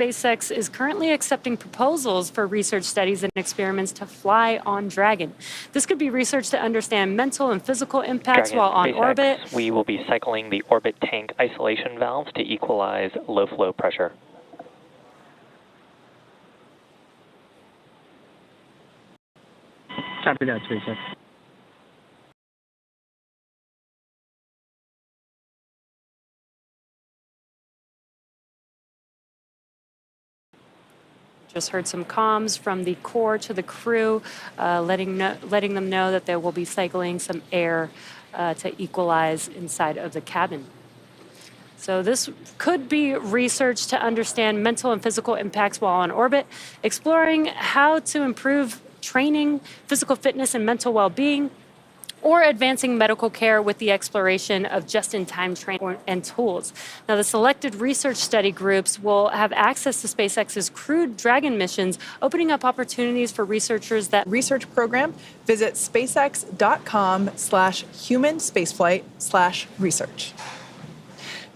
SpaceX is currently accepting proposals for research studies and experiments to fly on Dragon. This could be research to understand mental and physical impacts while on SpaceX, orbit. We will be cycling the orbit tank isolation valves to equalize low flow pressure. Copy that, SpaceX. Just heard some comms from the core to the crew, letting them know that they will be cycling some air to equalize inside of the cabin. So this could be research to understand mental and physical impacts while on orbit, exploring how to improve training, physical fitness, and mental well-being, or advancing medical care with the exploration of just-in-time training and tools. Now, the selected research study groups will have access to SpaceX's crewed Dragon missions, opening up opportunities for researchers that research program. Visit spacex.com/human spaceflight/research.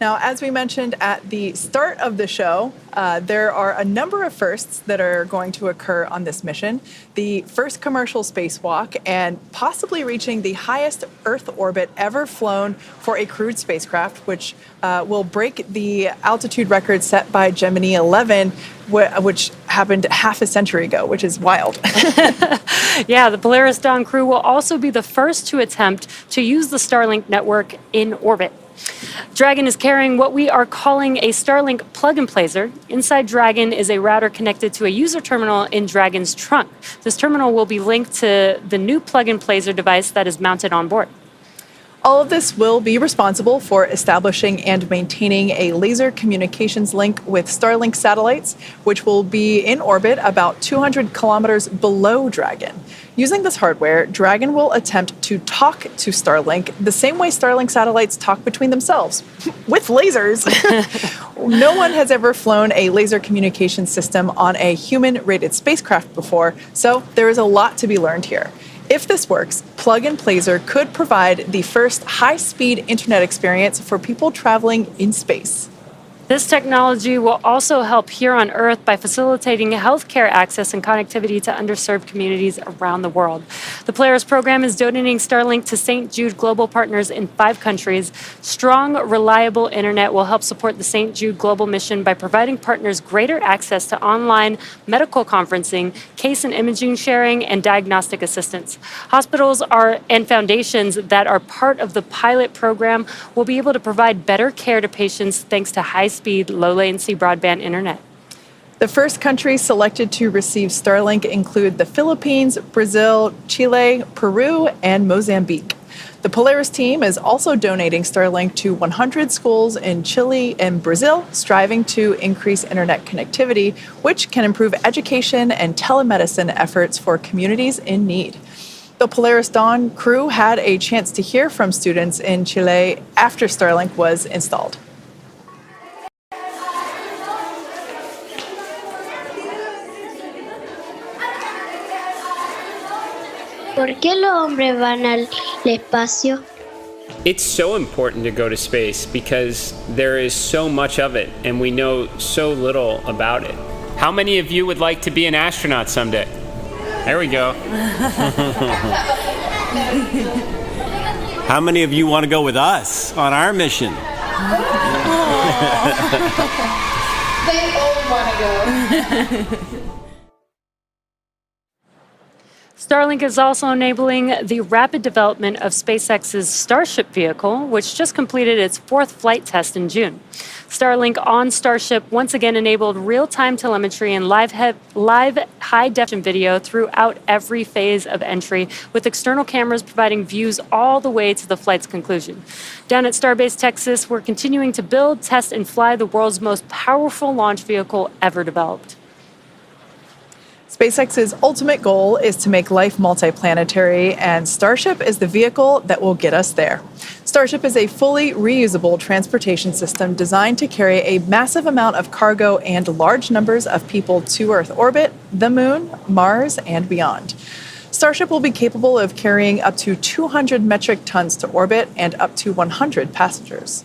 Now, as we mentioned at the start of the show, there are a number of firsts that are going to occur on this mission. The first commercial spacewalk and possibly reaching the highest Earth orbit ever flown for a crewed spacecraft, which will break the altitude record set by Gemini 11, which happened half a century ago, which is wild. Yeah, the Polaris Dawn crew will also be the first to attempt to use the Starlink network in orbit. Dragon is carrying what we are calling a Starlink plug-and-placer. Inside Dragon is a router connected to a user terminal in Dragon's trunk. This terminal will be linked to the new plug-and-placer device that is mounted on board. All of this will be responsible for establishing and maintaining a laser communications link with Starlink satellites, which will be in orbit about 200 kilometers below Dragon. Using this hardware, Dragon will attempt to talk to Starlink the same way Starlink satellites talk between themselves, with lasers. No one has ever flown a laser communication system on a human-rated spacecraft before, so there is a lot to be learned here. If this works, Plug and Placer could provide the first high-speed internet experience for people traveling in space. This technology will also help here on Earth by facilitating healthcare access and connectivity to underserved communities around the world. The Polaris program is donating Starlink to St. Jude Global Partners in 5 countries. Strong, reliable internet will help support the St. Jude Global mission by providing partners greater access to online medical conferencing, case and imaging sharing, and diagnostic assistance. Hospitals and foundations that are part of the pilot program will be able to provide better care to patients thanks to high-speed, low-latency broadband internet. The first countries selected to receive Starlink include the Philippines, Brazil, Chile, Peru, and Mozambique. The Polaris team is also donating Starlink to 100 schools in Chile and Brazil, striving to increase internet connectivity, which can improve education and telemedicine efforts for communities in need. The Polaris Dawn crew had a chance to hear from students in Chile after Starlink was installed. ¿Por qué los hombres van al espacio? It's so important to go to space because there is so much of it and we know so little about it. How many of you would like to be an astronaut someday? There we go. How many of you want to go with us on our mission? They all want to go. Starlink is also enabling the rapid development of SpaceX's Starship vehicle, which just completed its 4th flight test in June. Starlink on Starship once again enabled real-time telemetry and live high-definition video throughout every phase of entry, with external cameras providing views all the way to the flight's conclusion. Down at Starbase Texas, we're continuing to build, test, and fly the world's most powerful launch vehicle ever developed. SpaceX's ultimate goal is to make life multiplanetary, and Starship is the vehicle that will get us there. Starship is a fully reusable transportation system designed to carry a massive amount of cargo and large numbers of people to Earth orbit, the Moon, Mars, and beyond. Starship will be capable of carrying up to 200 metric tons to orbit and up to 100 passengers.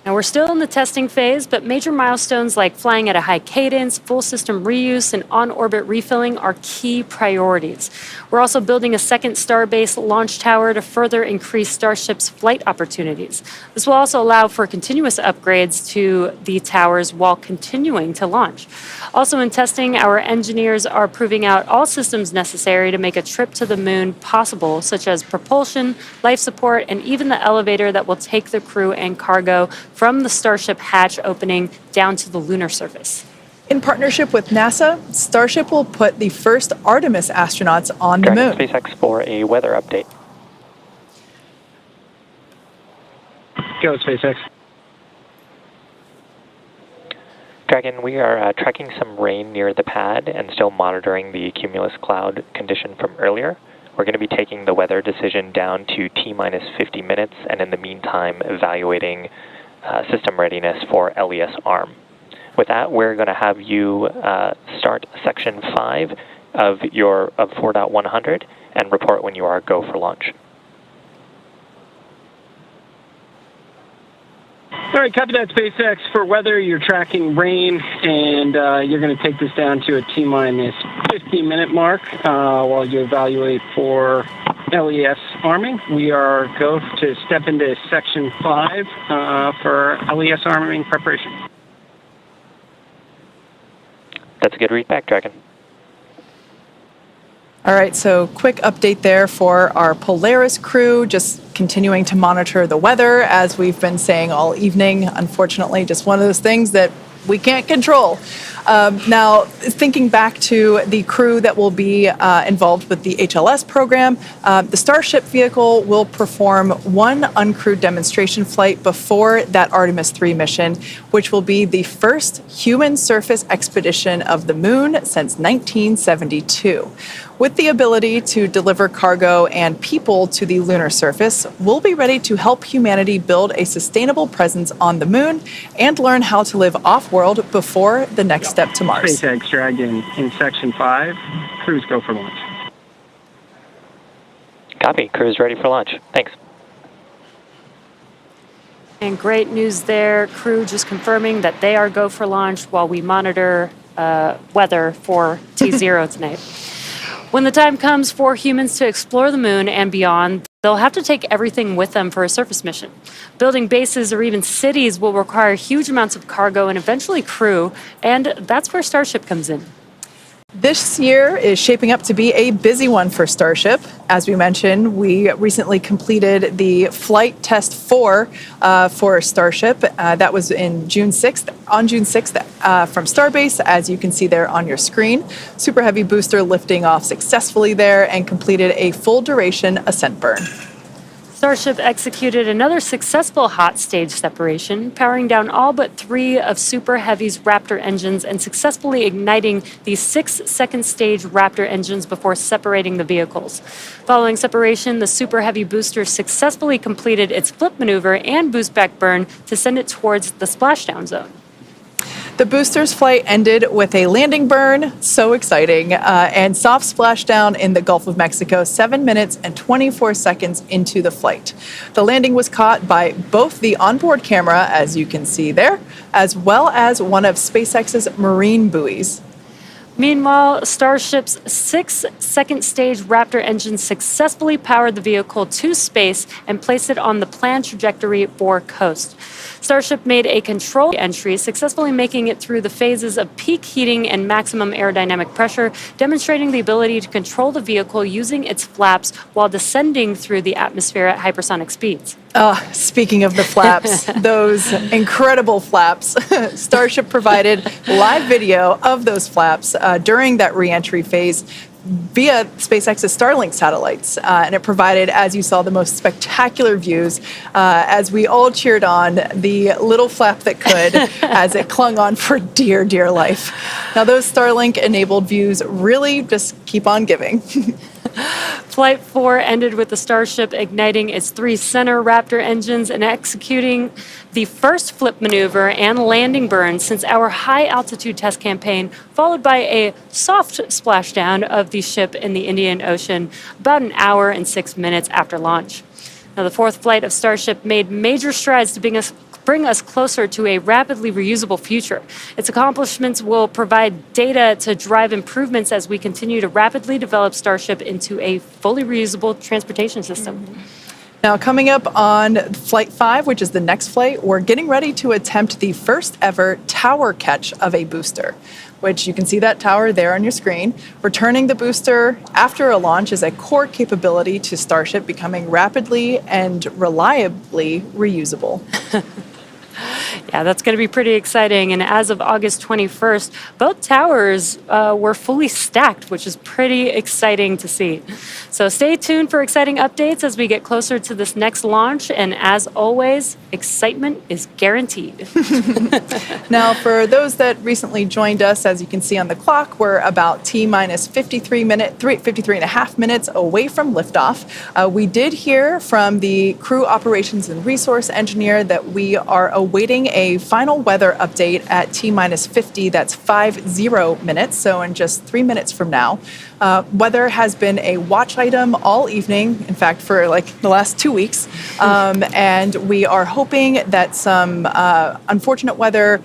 Now, we're still in the testing phase, but major milestones like flying at a high cadence, full system reuse, and on-orbit refilling are key priorities. We're also building a second Starbase launch tower to further increase Starship's flight opportunities. This will also allow for continuous upgrades to the towers while continuing to launch. Also in testing, our engineers are proving out all systems necessary to make a trip to the moon possible, such as propulsion, life support, and even the elevator that will take the crew and cargo from the Starship hatch opening down to the lunar surface. In partnership with NASA, Starship will put the first Artemis astronauts on the moon. SpaceX for a weather update. Go, SpaceX. Dragon, we are tracking some rain near the pad and still monitoring the cumulus cloud condition from earlier. We're going to be taking the weather decision down to T-minus 50 minutes, and in the meantime, evaluating system readiness for LES arm. With that, we're going to have you start section 5 of 4.100 and report when you are go for launch. All right, copy that, SpaceX. For weather, you're tracking rain, and you're going to take this down to a T-minus 50-minute mark while you evaluate for LES arming. We are go to step into section 5 for LES arming preparation. That's a good read back, Dragon. All right, so quick update there for our Polaris crew, just continuing to monitor the weather, as we've been saying all evening. Unfortunately, just one of those things that we can't control. Now, thinking back to the crew that will be involved with the HLS program, the Starship vehicle will perform one uncrewed demonstration flight before that Artemis 3 mission, which will be the first human surface expedition of the moon since 1972. With the ability to deliver cargo and people to the lunar surface, we'll be ready to help humanity build a sustainable presence on the moon and learn how to live off-world before the next step to Mars. SpaceX Dragon in section 5. Crews go for launch. Copy. Crew is ready for launch. Thanks. And great news there. Crew just confirming that they are go for launch while we monitor weather for T0 tonight. When the time comes for humans to explore the moon and beyond, they'll have to take everything with them for a surface mission. Building bases or even cities will require huge amounts of cargo and eventually crew, and that's where Starship comes in. This year is shaping up to be a busy one for Starship. As we mentioned, we recently completed the flight test 4 for Starship. That was on June 6th from Starbase, as you can see there on your screen. Super Heavy booster lifting off successfully there and completed a full duration ascent burn. Starship executed another successful hot stage separation, powering down all but 3 of Super Heavy's Raptor engines and successfully igniting the 6 second stage Raptor engines before separating the vehicles. Following separation, the Super Heavy booster successfully completed its flip maneuver and boost back burn to send it towards the splashdown zone. The booster's flight ended with a landing burn, so exciting, and soft splashdown in the Gulf of Mexico 7 minutes and 24 seconds into the flight. The landing was caught by both the onboard camera, as you can see there, as well as one of SpaceX's marine buoys. Meanwhile, Starship's 6 second stage Raptor engines successfully powered the vehicle to space and placed it on the planned trajectory for coast. Starship made a control entry, successfully making it through the phases of peak heating and maximum aerodynamic pressure, demonstrating the ability to control the vehicle using its flaps while descending through the atmosphere at hypersonic speeds. Speaking of the flaps, those incredible flaps, Starship provided live video of those flaps during that re-entry phase via SpaceX's Starlink satellites. And it provided, as you saw, the most spectacular views as we all cheered on the little flap that could as it clung on for dear, dear life. Now, those Starlink-enabled views really just keep on giving. Flight 4 ended with the Starship igniting its 3 center Raptor engines and executing the first flip maneuver and landing burn since our high-altitude test campaign, followed by a soft splashdown of the ship in the Indian Ocean about an hour and 6 minutes after launch. Now, the 4th flight of Starship made major strides to bring bring us closer to a rapidly reusable future. Its accomplishments will provide data to drive improvements as we continue to rapidly develop Starship into a fully reusable transportation system. Now, coming up on Flight 5, which is the next flight, we're getting ready to attempt the first ever tower catch of a booster, which you can see that tower there on your screen. Returning the booster after a launch is a core capability to Starship becoming rapidly and reliably reusable. Yeah, that's going to be pretty exciting. And as of August 21st, both towers were fully stacked, which is pretty exciting to see. So stay tuned for exciting updates as we get closer to this next launch. And as always, excitement is guaranteed. Now, for those that recently joined us, as you can see on the clock, we're about T-minus 53 and a half minutes away from liftoff. We did hear from the crew operations and resource engineer that we are awaiting a final weather update at T-minus 50. That's 50 minutes, so in just 3 minutes from now. Weather has been a watch item all evening, in fact, for like the last 2 weeks. And we are hoping that some unfortunate weather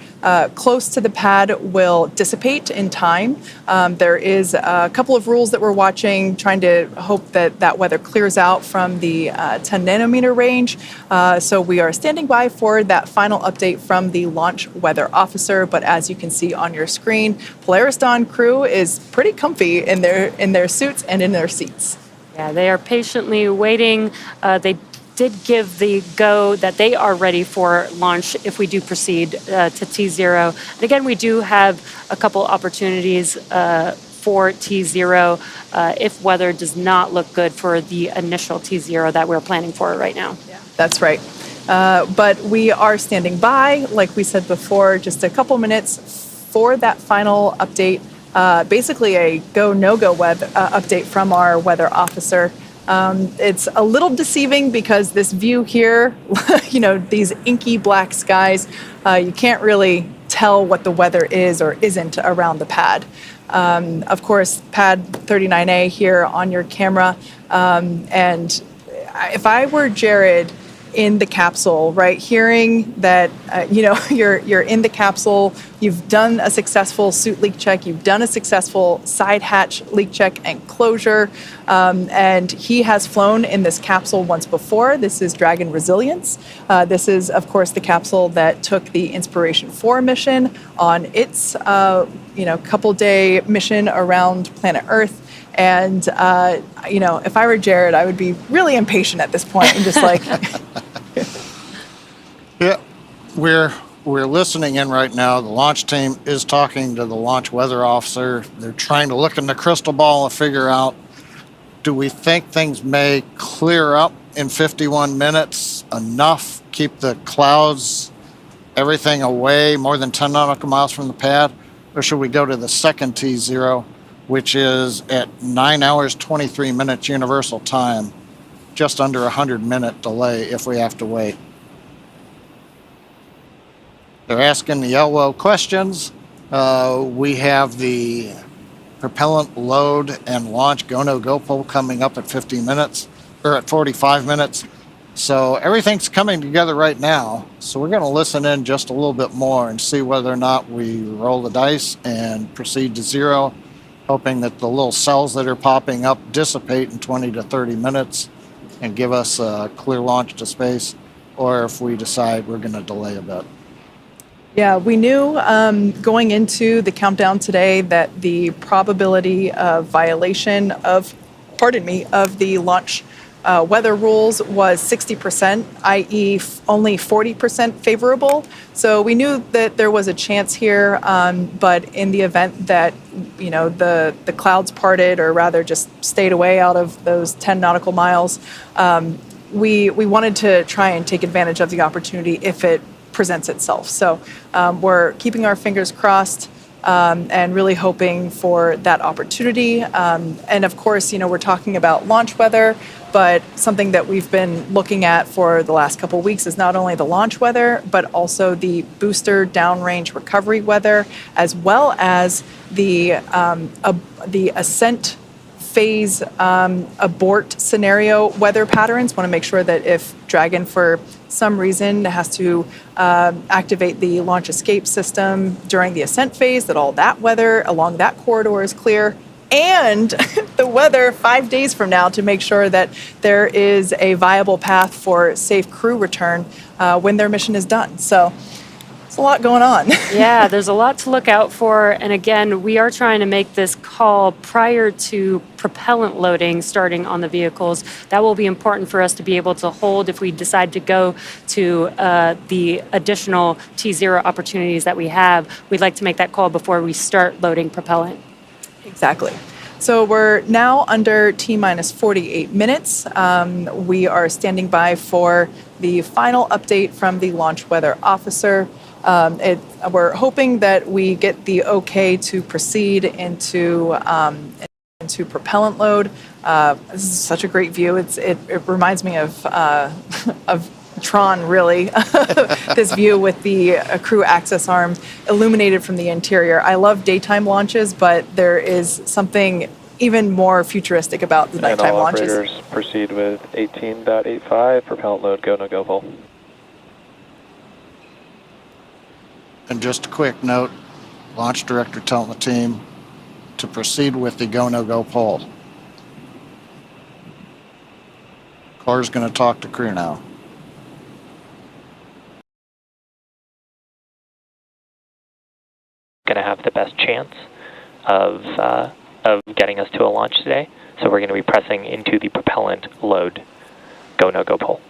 close to the pad will dissipate in time. There is a couple of rules that we're watching, trying to hope that that weather clears out from the 10 nanometer range. So we are standing by for that final update from the launch weather officer. But as you can see on your screen, Polaris Dawn crew is pretty comfy in their suits and in their seats. Yeah, they are patiently waiting. They did give the go that they are ready for launch if we do proceed to T0. And again, we do have a couple opportunities for T0 if weather does not look good for the initial T0 that we're planning for right now. Yeah, that's right. But we are standing by, like we said before, just a couple minutes for that final update. Basically a go, no-go update from our weather officer. It's a little deceiving because this view here, these inky black skies, you can't really tell what the weather is or isn't around the pad. Of course, pad 39A here on your camera. And if I were Jared in the capsule, right, hearing that, you're in the capsule, you've done a successful suit leak check, you've done a successful side hatch leak check and closure, and he has flown in this capsule once before. This is Dragon Resilience. This is, of course, the capsule that took the Inspiration 4 mission on its, couple-day mission around planet Earth. And, if I were Jared, I would be really impatient at this point and just like... Yeah, we're listening in right now. The launch team is talking to the launch weather officer. They're trying to look in the crystal ball and figure out, do we think things may clear up in 51 minutes enough, keep the clouds, everything away more than 10 nautical miles from the pad? Or should we go to the second T0, which is at 9 hours, 23 minutes universal time, just under 100-minute delay if we have to wait? They're asking the LWO questions. We have the propellant load and launch go-no-go poll coming up at 50 minutes, or at 45 minutes. So everything's coming together right now. So we're going to listen in just a little bit more and see whether or not we roll the dice and proceed to 0, hoping that the little cells that are popping up dissipate in 20 to 30 minutes and give us a clear launch to space, or if we decide we're going to delay a bit. Yeah, we knew going into the countdown today that the probability of violation of the launch weather rules was 60%, i.e. only 40% favorable. So we knew that there was a chance here, but in the event that, the clouds parted, or rather just stayed away out of those 10 nautical miles, we wanted to try and take advantage of the opportunity if it presents itself. So we're keeping our fingers crossed and really hoping for that opportunity. And of course, we're talking about launch weather, but something that we've been looking at for the last couple of weeks is not only the launch weather, but also the booster downrange recovery weather, as well as the Ascent phase abort scenario weather patterns. Want to make sure that if Dragon, for some reason, has to activate the launch escape system during the ascent phase, that all that weather along that corridor is clear. And the weather 5 days from now to make sure that there is a viable path for safe crew return when their mission is done. So there's a lot going on. Yeah, there's a lot to look out for. And again, we are trying to make this call prior to propellant loading starting on the vehicles. That will be important for us to be able to hold if we decide to go to the additional T0 opportunities that we have. We'd like to make that call before we start loading propellant. Exactly. So we're now under T-minus 48 minutes. We are standing by for the final update from the launch weather officer. We're hoping that we get the okay to proceed into propellant load. This is such a great view. It reminds me of Tron, really. This view with the crew access arm illuminated from the interior. I love daytime launches, but there is something even more futuristic about the nighttime and all launches. Operators proceed with 18.85, propellant load, go, no go, pull. And just a quick note, launch director telling the team to proceed with the go, no go pull. Corps going to talk to crew now. Going to have the best chance of getting us to a launch today. So we're going to be pressing into the propellant load, go, no go, pull.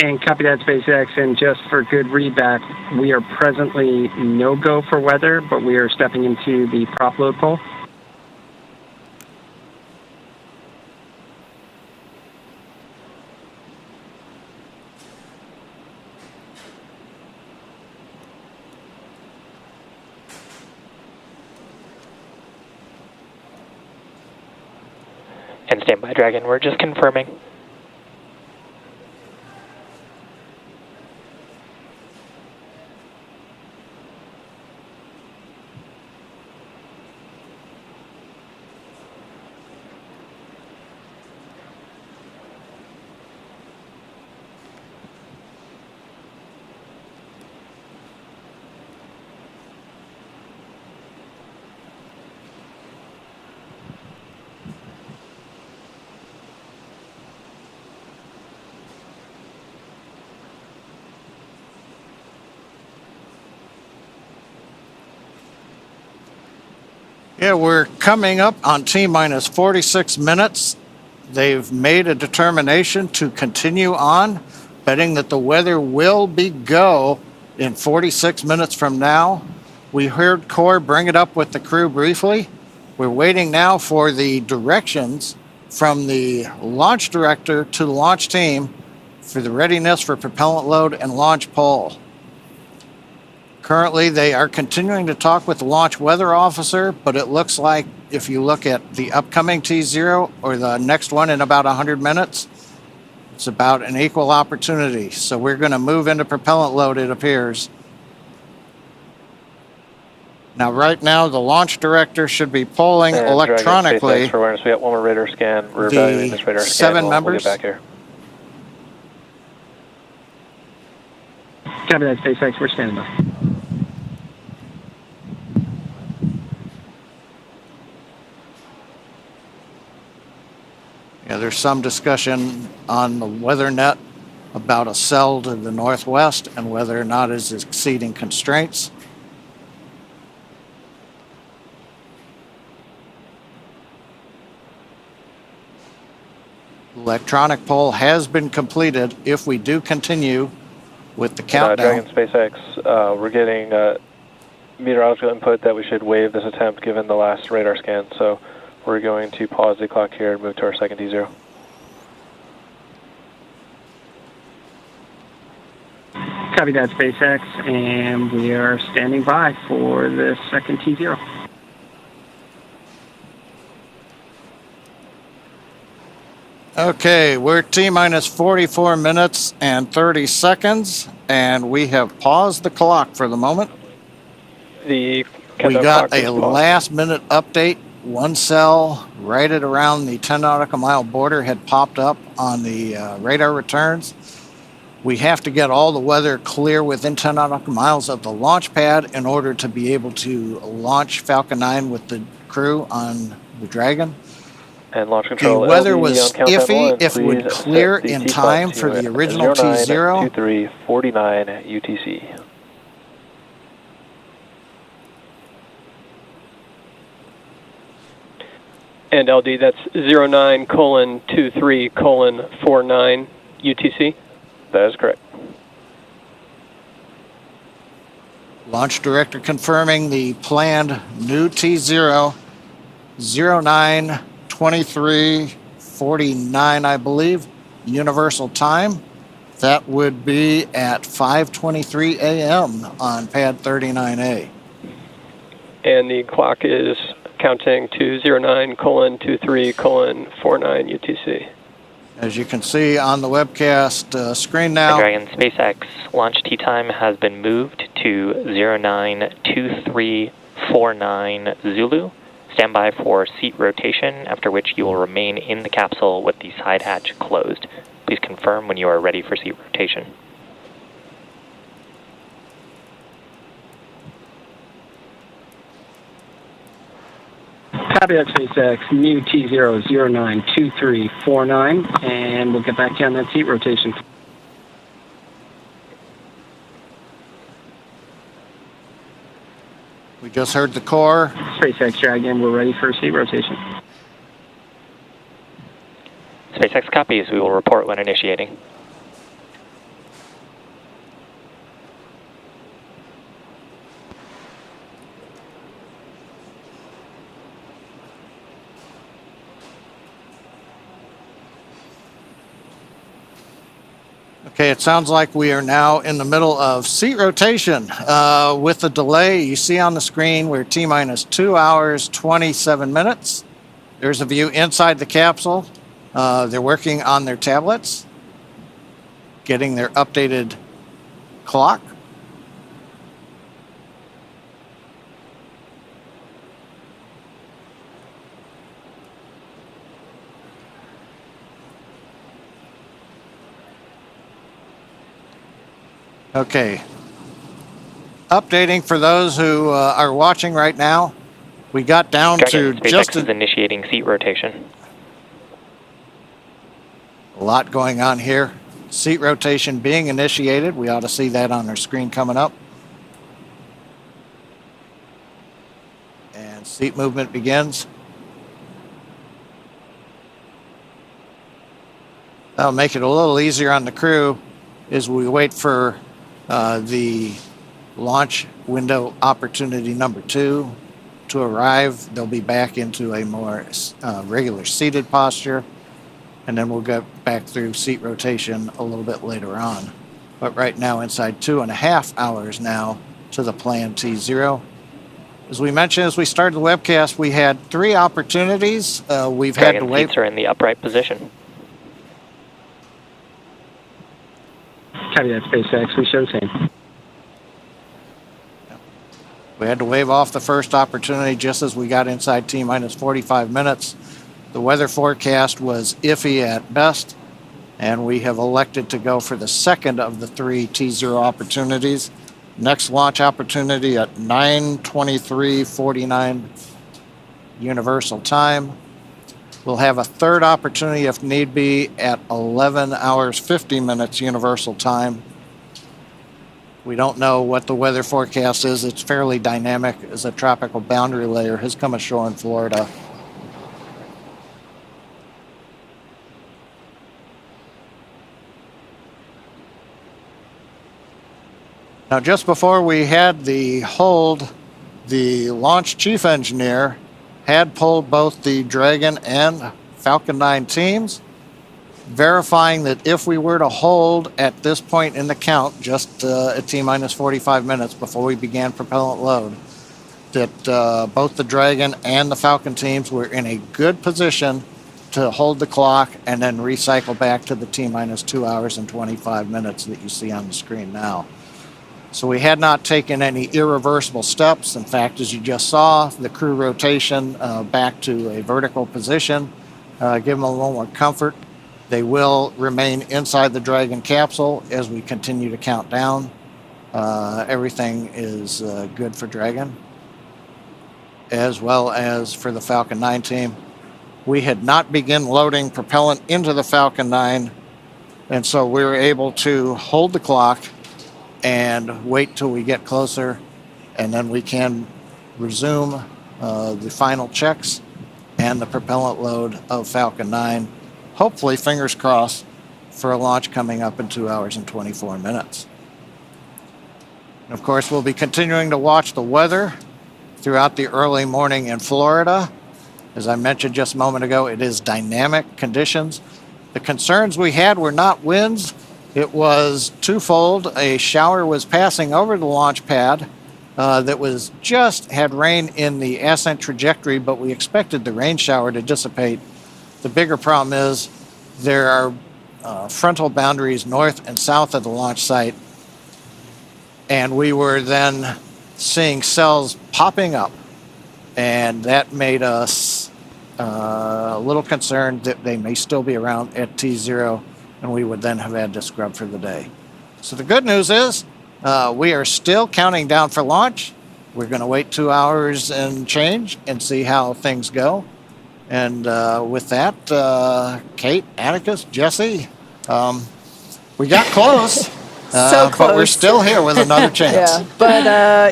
And copy that, SpaceX. And just for good readback, we are presently no-go for weather, but we are stepping into the prop load pull. And stand by, Dragon, we're just confirming. Yeah, we're coming up on T-minus 46 minutes. They've made a determination to continue on, betting that the weather will be go in 46 minutes from now. We heard Corps bring it up with the crew briefly. We're waiting now for the directions from the launch director to the launch team for the readiness for propellant load and launch pull. Currently, they are continuing to talk with the launch weather officer, but it looks like if you look at the upcoming T0 or the next one in about 100 minutes, it's about an equal opportunity. So we're going to move into propellant load, it appears. Now, right now, the launch director should be polling electronically. For awareness, we got one more radar scan. We're evaluating this radar scan. 7 members. We'll get back here. Copy that, SpaceX. We're standing by. Yeah, there's some discussion on the WeatherNet about a cell to the northwest and whether or not it's exceeding constraints. Electronic poll has been completed if we do continue with the countdown. Dragon SpaceX, we're getting meteorological input that we should waive this attempt given the last radar scan. So we're going to pause the clock here and move to our second T0. Copy that, SpaceX, and we are standing by for the second T0. Okay, we're T-minus 44 minutes and 30 seconds, and we have paused the clock for the moment. The We countdown got clock a is paused. last-minute update. One cell right at around the 10 nautical mile border had popped up on the radar returns. We have to get all the weather clear within 10 nautical miles of the launch pad in order to be able to launch Falcon 9 with the crew on the Dragon. And launch control. The weather LD was on countdown iffy. one, If it would please clear set the in T-spot time to for the original T0. 092349 UTC. And LD, that's 09:23:49 UTC. That is correct. Launch director confirming the planned new T0, 09:23:49, I believe, universal time. That would be at 5:23 a.m. on pad 39A. And the clock is counting to 09:23:49 UTC. As you can see on the webcast screen now. Dragon SpaceX launch T time has been moved to 092349 Zulu. Stand by for seat rotation, after which you will remain in the capsule with the side hatch closed. Please confirm when you are ready for seat rotation. Copy that, SpaceX, new T0 092349, and we'll get back to you on that seat rotation. We just heard the core. SpaceX Dragon, we're ready for seat rotation. SpaceX copies. We will report when initiating. Okay, it sounds like we are now in the middle of seat rotation. With the delay you see on the screen, we're T-minus 2 hours, 27 minutes. There's a view inside the capsule. They're working on their tablets, getting their updated clock. Okay. Updating for those who are watching right now. We got down Dragon, to SpaceX just is initiating seat rotation. a lot going on here. Seat rotation being initiated. We ought to see that on our screen coming up. And seat movement begins. That'll make it a little easier on the crew as we wait for the launch window opportunity number 2 to arrive. They'll be back into a more regular seated posture, and then we'll get back through seat rotation a little bit later on. But right now, inside 2.5 hours now to the planned T0. As we mentioned as we started the webcast, we had 3 opportunities. We've had to Dragon wait. seats are in the upright position. Copy that, SpaceX, we show the same. We had to wave off the first opportunity just as we got inside T-minus 45 minutes. The weather forecast was iffy at best, and we have elected to go for the second of the 3 T0 opportunities. Next launch opportunity at 9:23:49 Universal Time. We'll have a third opportunity if need be at 11 hours 50 minutes Universal Time. We don't know what the weather forecast is. It's fairly dynamic as a tropical boundary layer has come ashore in Florida. Now, just before we had the hold, the launch chief engineer had pulled both the Dragon and Falcon 9 teams, verifying that if we were to hold at this point in the count, just at T-minus 45 minutes before we began propellant load, that both the Dragon and the Falcon teams were in a good position to hold the clock and then recycle back to the T-minus 2 hours and 25 minutes that you see on the screen now. So we had not taken any irreversible steps. In fact, as you just saw, the crew rotation back to a vertical position, give them a little more comfort. They will remain inside the Dragon capsule as we continue to count down. Everything is good for Dragon, as well as for the Falcon 9 team. We had not begun loading propellant into the Falcon 9, and so we were able to hold the clock and wait till we get closer, and then we can resume the final checks and the propellant load of Falcon 9. Hopefully, fingers crossed, for a launch coming up in 2 hours and 24 minutes. And of course, we'll be continuing to watch the weather throughout the early morning in Florida. As I mentioned just a moment ago, it is dynamic conditions. The concerns we had were not winds. It was twofold. A shower was passing over the launch pad that was just had rain in the ascent trajectory, but we expected the rain shower to dissipate. The bigger problem is there are frontal boundaries north and south of the launch site, and we were then seeing cells popping up, and that made us a little concerned that they may still be around at T0, and we would then have had to scrub for the day. So the good news is we are still counting down for launch. We're going to wait 2 hours and change and see how things go. And with that, Kate, Atticus, Jesse, we got close. So close. But we're still here with another chance.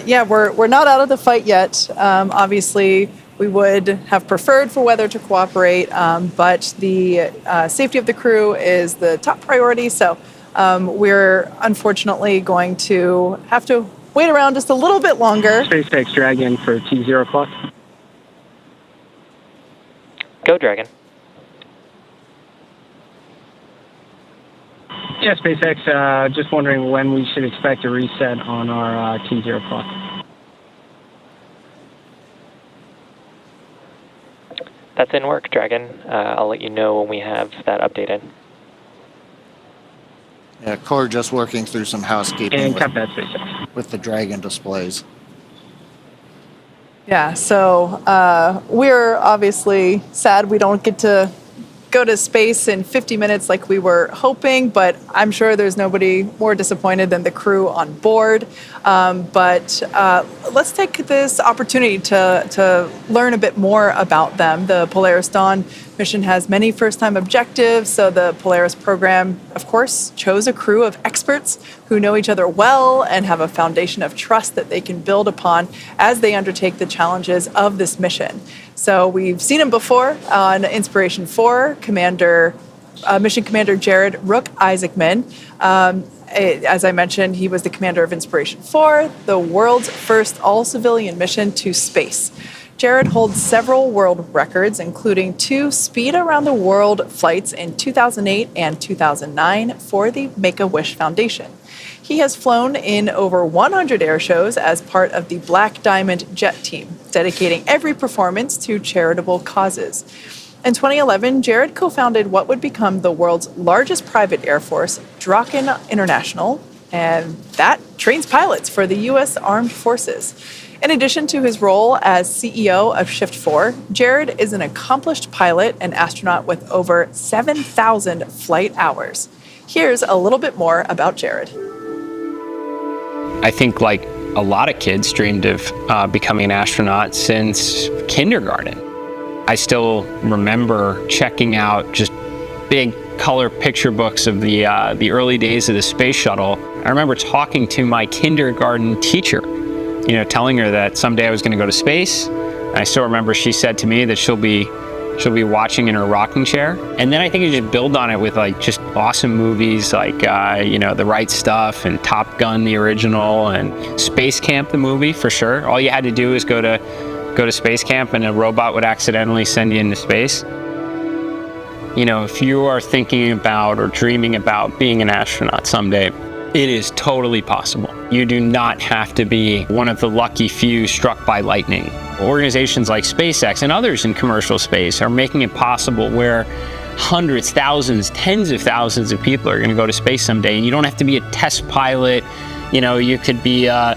Yeah, but we're not out of the fight yet. Obviously, we would have preferred for weather to cooperate, but the safety of the crew is the top priority. So we're unfortunately going to have to wait around just a little bit longer. SpaceX Dragon for T0 clock. Go, Dragon. Yeah, SpaceX, just wondering when we should expect a reset on our T0 clock. That's in work, Dragon. I'll let you know when we have that updated. Yeah, Core just working through some housekeeping And cut that, SpaceX. with the Dragon displays. Yeah, so we're obviously sad we don't get to go to space in 50 minutes like we were hoping, but I'm sure there's nobody more disappointed than the crew on board. But let's take this opportunity to learn a bit more about them. The Polaris Dawn mission has many first-time objectives, so the Polaris program, of course, chose a crew of experts who know each other well and have a foundation of trust that they can build upon as they undertake the challenges of this mission. So we've seen him before on Inspiration 4, Mission Commander Jared Rook Isaacman. As I mentioned, he was the commander of Inspiration 4, the world's first all-civilian mission to space. Jared holds several world records, including 2 speed-around-the-world flights in 2008 and 2009 for the Make-A-Wish Foundation. He has flown in over 100 air shows as part of the Black Diamond Jet Team, dedicating every performance to charitable causes. In 2011, Jared co-founded what would become the world's largest private air force, Draken International, and that trains pilots for the U.S. Armed Forces. In addition to his role as CEO of Shift 4, Jared is an accomplished pilot and astronaut with over 7,000 flight hours. Here's a little bit more about Jared. I think like a lot of kids dreamed of becoming an astronaut since kindergarten. I still remember checking out just big color picture books of the early days of the space shuttle. I remember talking to my kindergarten teacher, telling her that someday I was going to go to space. And I still remember she said to me that she'll be watching in her rocking chair. And then I think you just build on it with like just awesome movies like The Right Stuff and Top Gun the original and Space Camp the movie for sure. All you had to do is go to space camp and a robot would accidentally send you into space. If you are thinking about or dreaming about being an astronaut someday, it is totally possible. You do not have to be one of the lucky few struck by lightning. Organizations like SpaceX and others in commercial space are making it possible where hundreds, thousands, tens of thousands of people are going to go to space someday, and you don't have to be a test pilot You could be a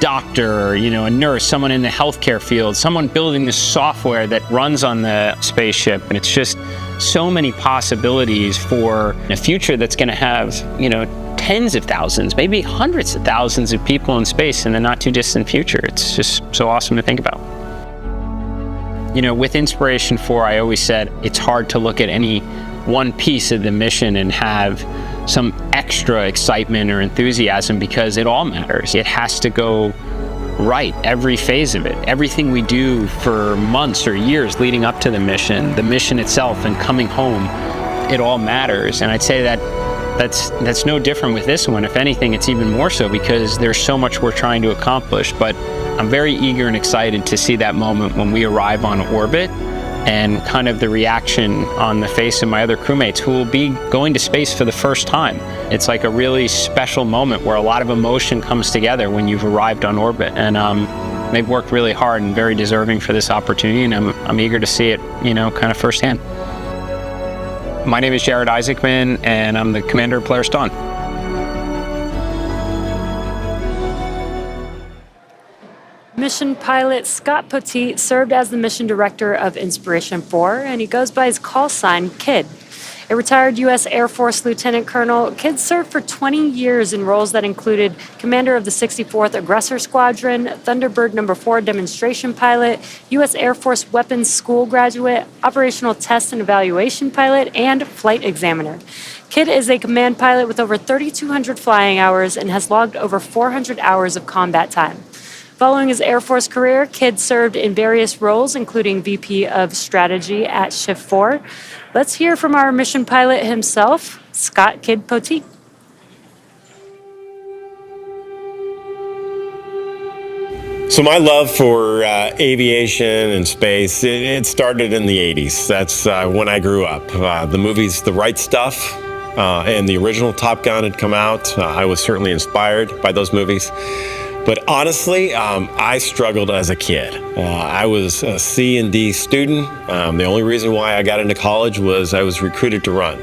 doctor, a nurse, someone in the healthcare field, someone building the software that runs on the spaceship. And it's just so many possibilities for a future that's going to have, tens of thousands, maybe hundreds of thousands of people in space in the not too distant future. It's just so awesome to think about. With Inspiration 4, I always said it's hard to look at any one piece of the mission and have some extra excitement or enthusiasm because it all matters. It has to go right, every phase of it. Everything we do for months or years leading up to the mission itself and coming home, it all matters. And I'd say that's no different with this one. If anything, it's even more so because there's so much we're trying to accomplish. But I'm very eager and excited to see that moment when we arrive on orbit and kind of the reaction on the face of my other crewmates who will be going to space for the first time. It's like a really special moment where a lot of emotion comes together when you've arrived on orbit. And they've worked really hard and very deserving for this opportunity, and I'm eager to see it, kind of firsthand. My name is Jared Isaacman, and I'm the commander of Polaris Dawn. Mission pilot Scott Poteet served as the mission director of Inspiration 4, and he goes by his call sign, Kid. A retired U.S. Air Force Lieutenant Colonel, Kid served for 20 years in roles that included commander of the 64th Aggressor Squadron, Thunderbird No. 4 demonstration pilot, U.S. Air Force Weapons School graduate, operational test and evaluation pilot, and flight examiner. Kid is a command pilot with over 3,200 flying hours and has logged over 400 hours of combat time. Following his Air Force career, Kid served in various roles, including VP of Strategy at Shift 4. Let's hear from our mission pilot himself, Scott Kid Poteet. So my love for aviation and space, it started in the 80s. That's when I grew up. The movies The Right Stuff and the original Top Gun had come out. I was certainly inspired by those movies. But honestly, I struggled as a kid. I was a C and D student. The only reason why I got into college was I was recruited to run.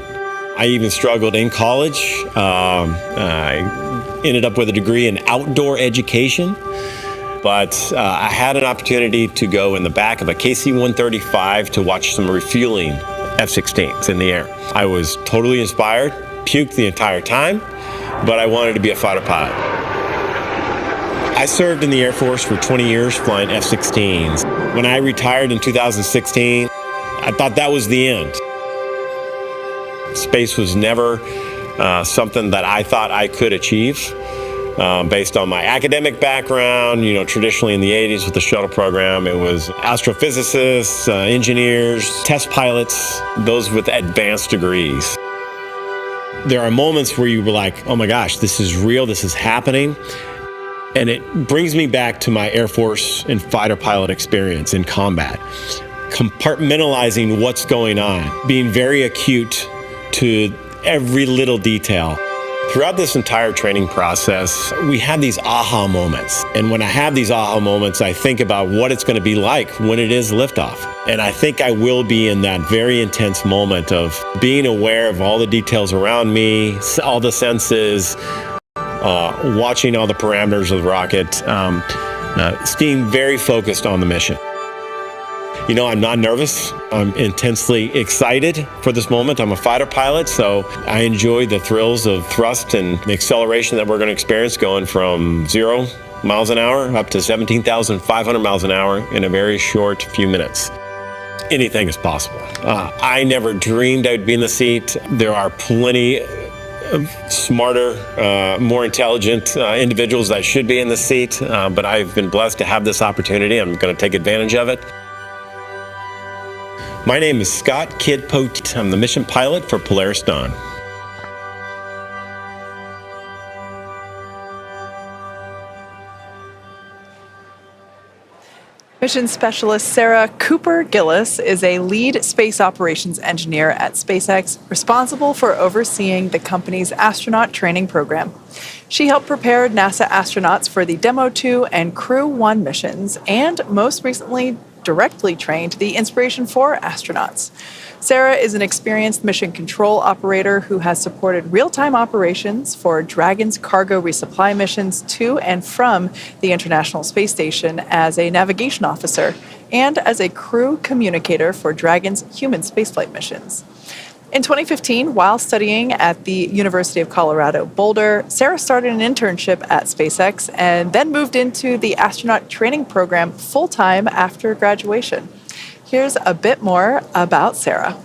I even struggled in college. I ended up with a degree in outdoor education. But I had an opportunity to go in the back of a KC-135 to watch some refueling F-16s in the air. I was totally inspired, puked the entire time, but I wanted to be a fighter pilot. I served in the Air Force for 20 years flying F-16s. When I retired in 2016, I thought that was the end. Space was never something that I thought I could achieve based on my academic background. Traditionally in the 80s with the shuttle program, it was astrophysicists, engineers, test pilots, those with advanced degrees. There are moments where you were like, oh my gosh, this is real, this is happening. And it brings me back to my Air Force and fighter pilot experience in combat. Compartmentalizing what's going on, being very acute to every little detail. Throughout this entire training process, we have these aha moments. And when I have these aha moments, I think about what it's going to be like when it is liftoff. And I think I will be in that very intense moment of being aware of all the details around me, all the senses, watching all the parameters of the rocket, staying very focused on the mission. I'm not nervous. I'm intensely excited for this moment. I'm a fighter pilot, so I enjoy the thrills of thrust and the acceleration that we're going to experience going from 0 miles an hour up to 17,500 miles an hour in a very short few minutes. Anything is possible. I never dreamed I'd be in the seat. There are plenty smarter, more intelligent individuals that should be in the seat, but I've been blessed to have this opportunity. I'm going to take advantage of it. My name is Scott Kid Poteet. I'm the mission pilot for Polaris Dawn. Mission Specialist Sarah Cooper Gillis is a lead space operations engineer at SpaceX, responsible for overseeing the company's astronaut training program. She helped prepare NASA astronauts for the Demo 2 and Crew 1 missions, and most recently directly trained the Inspiration 4 astronauts. Sarah is an experienced mission control operator who has supported real-time operations for Dragon's cargo resupply missions to and from the International Space Station as a navigation officer and as a crew communicator for Dragon's human spaceflight missions. In 2015, while studying at the University of Colorado Boulder, Sarah started an internship at SpaceX and then moved into the astronaut training program full-time after graduation. Here's a bit more about Sarah.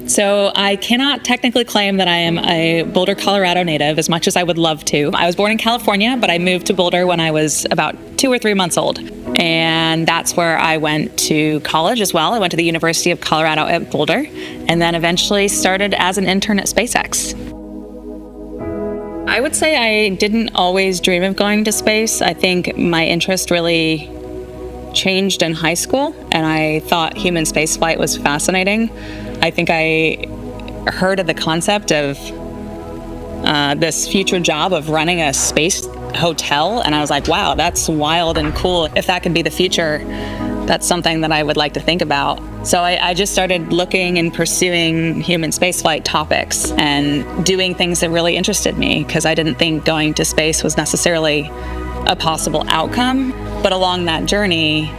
So I cannot technically claim that I am a Boulder, Colorado native as much as I would love to. I was born in California, but I moved to Boulder when I was about 2 or 3 months old. And that's where I went to college as well. I went to the University of Colorado at Boulder and then eventually started as an intern at SpaceX. I would say I didn't always dream of going to space. I think my interest really changed in high school, and I thought human spaceflight was fascinating. I think I heard of the concept of this future job of running a space hotel, and I was like, wow, that's wild and cool. If that could be the future, that's something that I would like to think about. So I just started looking and pursuing human spaceflight topics and doing things that really interested me, because I didn't think going to space was necessarily a possible outcome. But along that journey,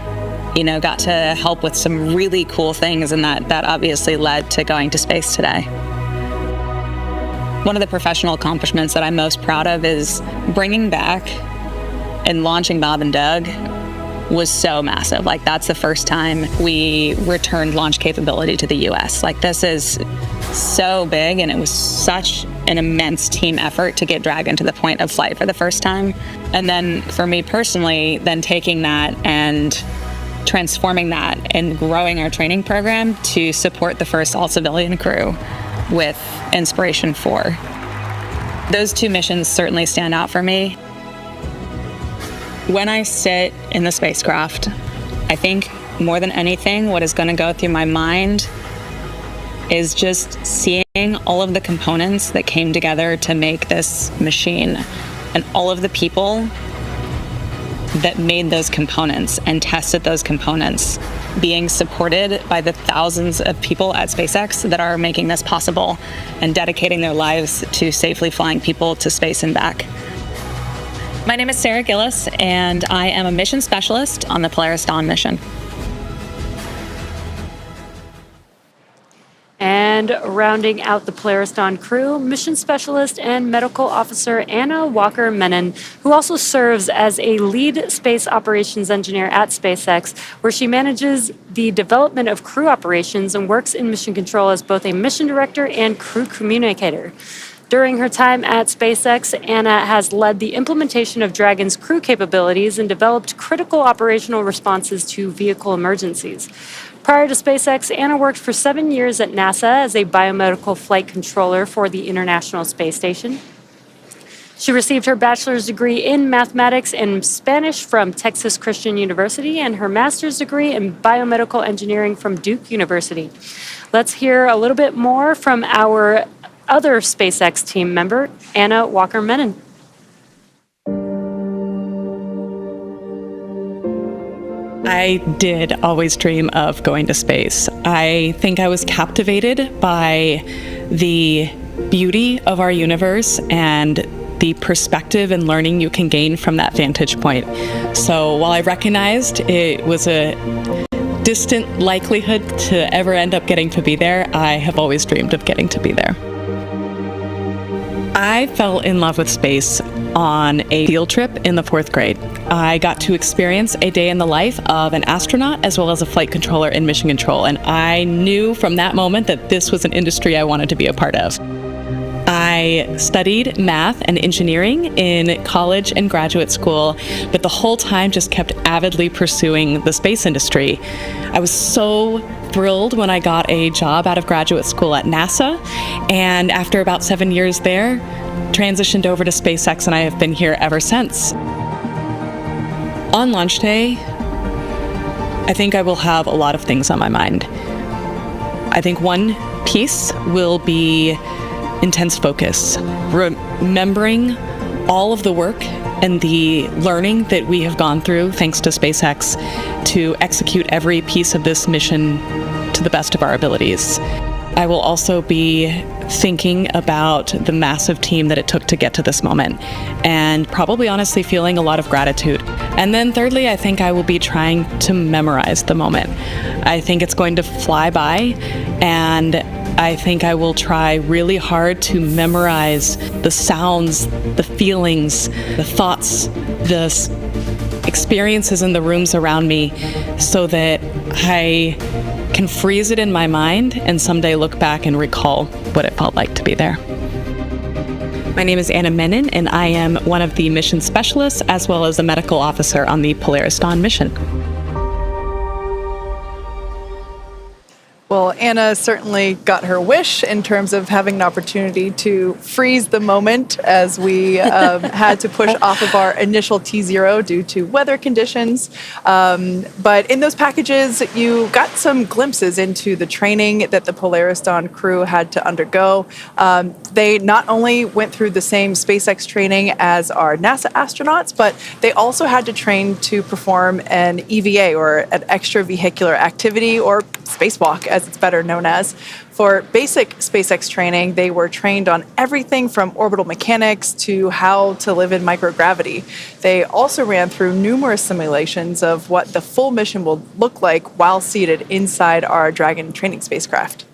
got to help with some really cool things, and that obviously led to going to space today. One of the professional accomplishments that I'm most proud of is bringing back and launching Bob and Doug was so massive. Like, that's the first time we returned launch capability to the US. Like, this is so big, and it was such an immense team effort to get Dragon to the point of flight for the first time. And then for me personally, then taking that and transforming that and growing our training program to support the first all-civilian crew with Inspiration 4. Those 2 missions certainly stand out for me. When I sit in the spacecraft, I think more than anything, what is going to go through my mind is just seeing all of the components that came together to make this machine, and all of the people that made those components and tested those components, being supported by the thousands of people at SpaceX that are making this possible and dedicating their lives to safely flying people to space and back. My name is Sarah Gillis, and I am a mission specialist on the Polaris Dawn mission. And rounding out the Polaris Dawn crew, mission specialist and medical officer Anna Menon, who also serves as a lead space operations engineer at SpaceX, where she manages the development of crew operations and works in mission control as both a mission director and crew communicator. During her time at SpaceX, Anna has led the implementation of Dragon's crew capabilities and developed critical operational responses to vehicle emergencies. Prior to SpaceX, Anna worked for 7 years at NASA as a biomedical flight controller for the International Space Station. She received her bachelor's degree in mathematics and Spanish from Texas Christian University and her master's degree in biomedical engineering from Duke University. Let's hear a little bit more from our other SpaceX team member, Anna Menon. I did always dream of going to space. I think I was captivated by the beauty of our universe and the perspective and learning you can gain from that vantage point. So while I recognized it was a distant likelihood to ever end up getting to be there, I have always dreamed of getting to be there. I fell in love with space on a field trip in the 4th grade. I got to experience a day in the life of an astronaut as well as a flight controller in mission control, and I knew from that moment that this was an industry I wanted to be a part of. I studied math and engineering in college and graduate school, but the whole time just kept avidly pursuing the space industry. I was so thrilled when I got a job out of graduate school at NASA, and after about 7 years there, transitioned over to SpaceX, and I have been here ever since. On launch day, I think I will have a lot of things on my mind. I think one piece will be intense focus, remembering all of the work and the learning that we have gone through, thanks to SpaceX, to execute every piece of this mission to the best of our abilities. I will also be thinking about the massive team that it took to get to this moment, and probably honestly feeling a lot of gratitude. And then thirdly, I think I will be trying to memorize the moment. I think it's going to fly by, and I think I will try really hard to memorize the sounds, the feelings, the thoughts, the experiences in the rooms around me, so that I can freeze it in my mind and someday look back and recall what it felt like to be there. My name is Anna Menon, and I am one of the mission specialists as well as a medical officer on the Polaris Dawn mission. Well, Anna certainly got her wish in terms of having an opportunity to freeze the moment as we had to push off of our initial T0 due to weather conditions. But in those packages, you got some glimpses into the training that the Polaris Dawn crew had to undergo. They not only went through the same SpaceX training as our NASA astronauts, but they also had to train to perform an EVA, or an extravehicular activity, or spacewalk, as it's better known as. For basic SpaceX training, they were trained on everything from orbital mechanics to how to live in microgravity. They also ran through numerous simulations of what the full mission will look like while seated inside our Dragon training spacecraft.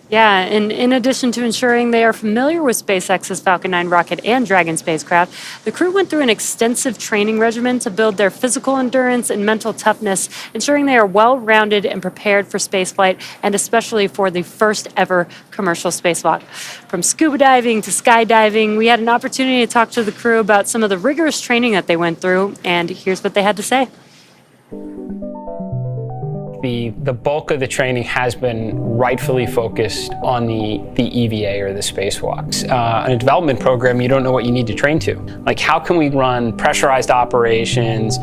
Yeah, and in addition to ensuring they are familiar with SpaceX's Falcon 9 rocket and Dragon spacecraft, the crew went through an extensive training regimen to build their physical endurance and mental toughness, ensuring they are well-rounded and prepared for spaceflight, and especially for the first ever commercial spacewalk. From scuba diving to skydiving, we had an opportunity to talk to the crew about some of the rigorous training that they went through, and here's what they had to say. The bulk of the training has been rightfully focused on the EVA, or the spacewalks. In a development program, you don't know what you need to train to. Like, how can we run pressurized operations,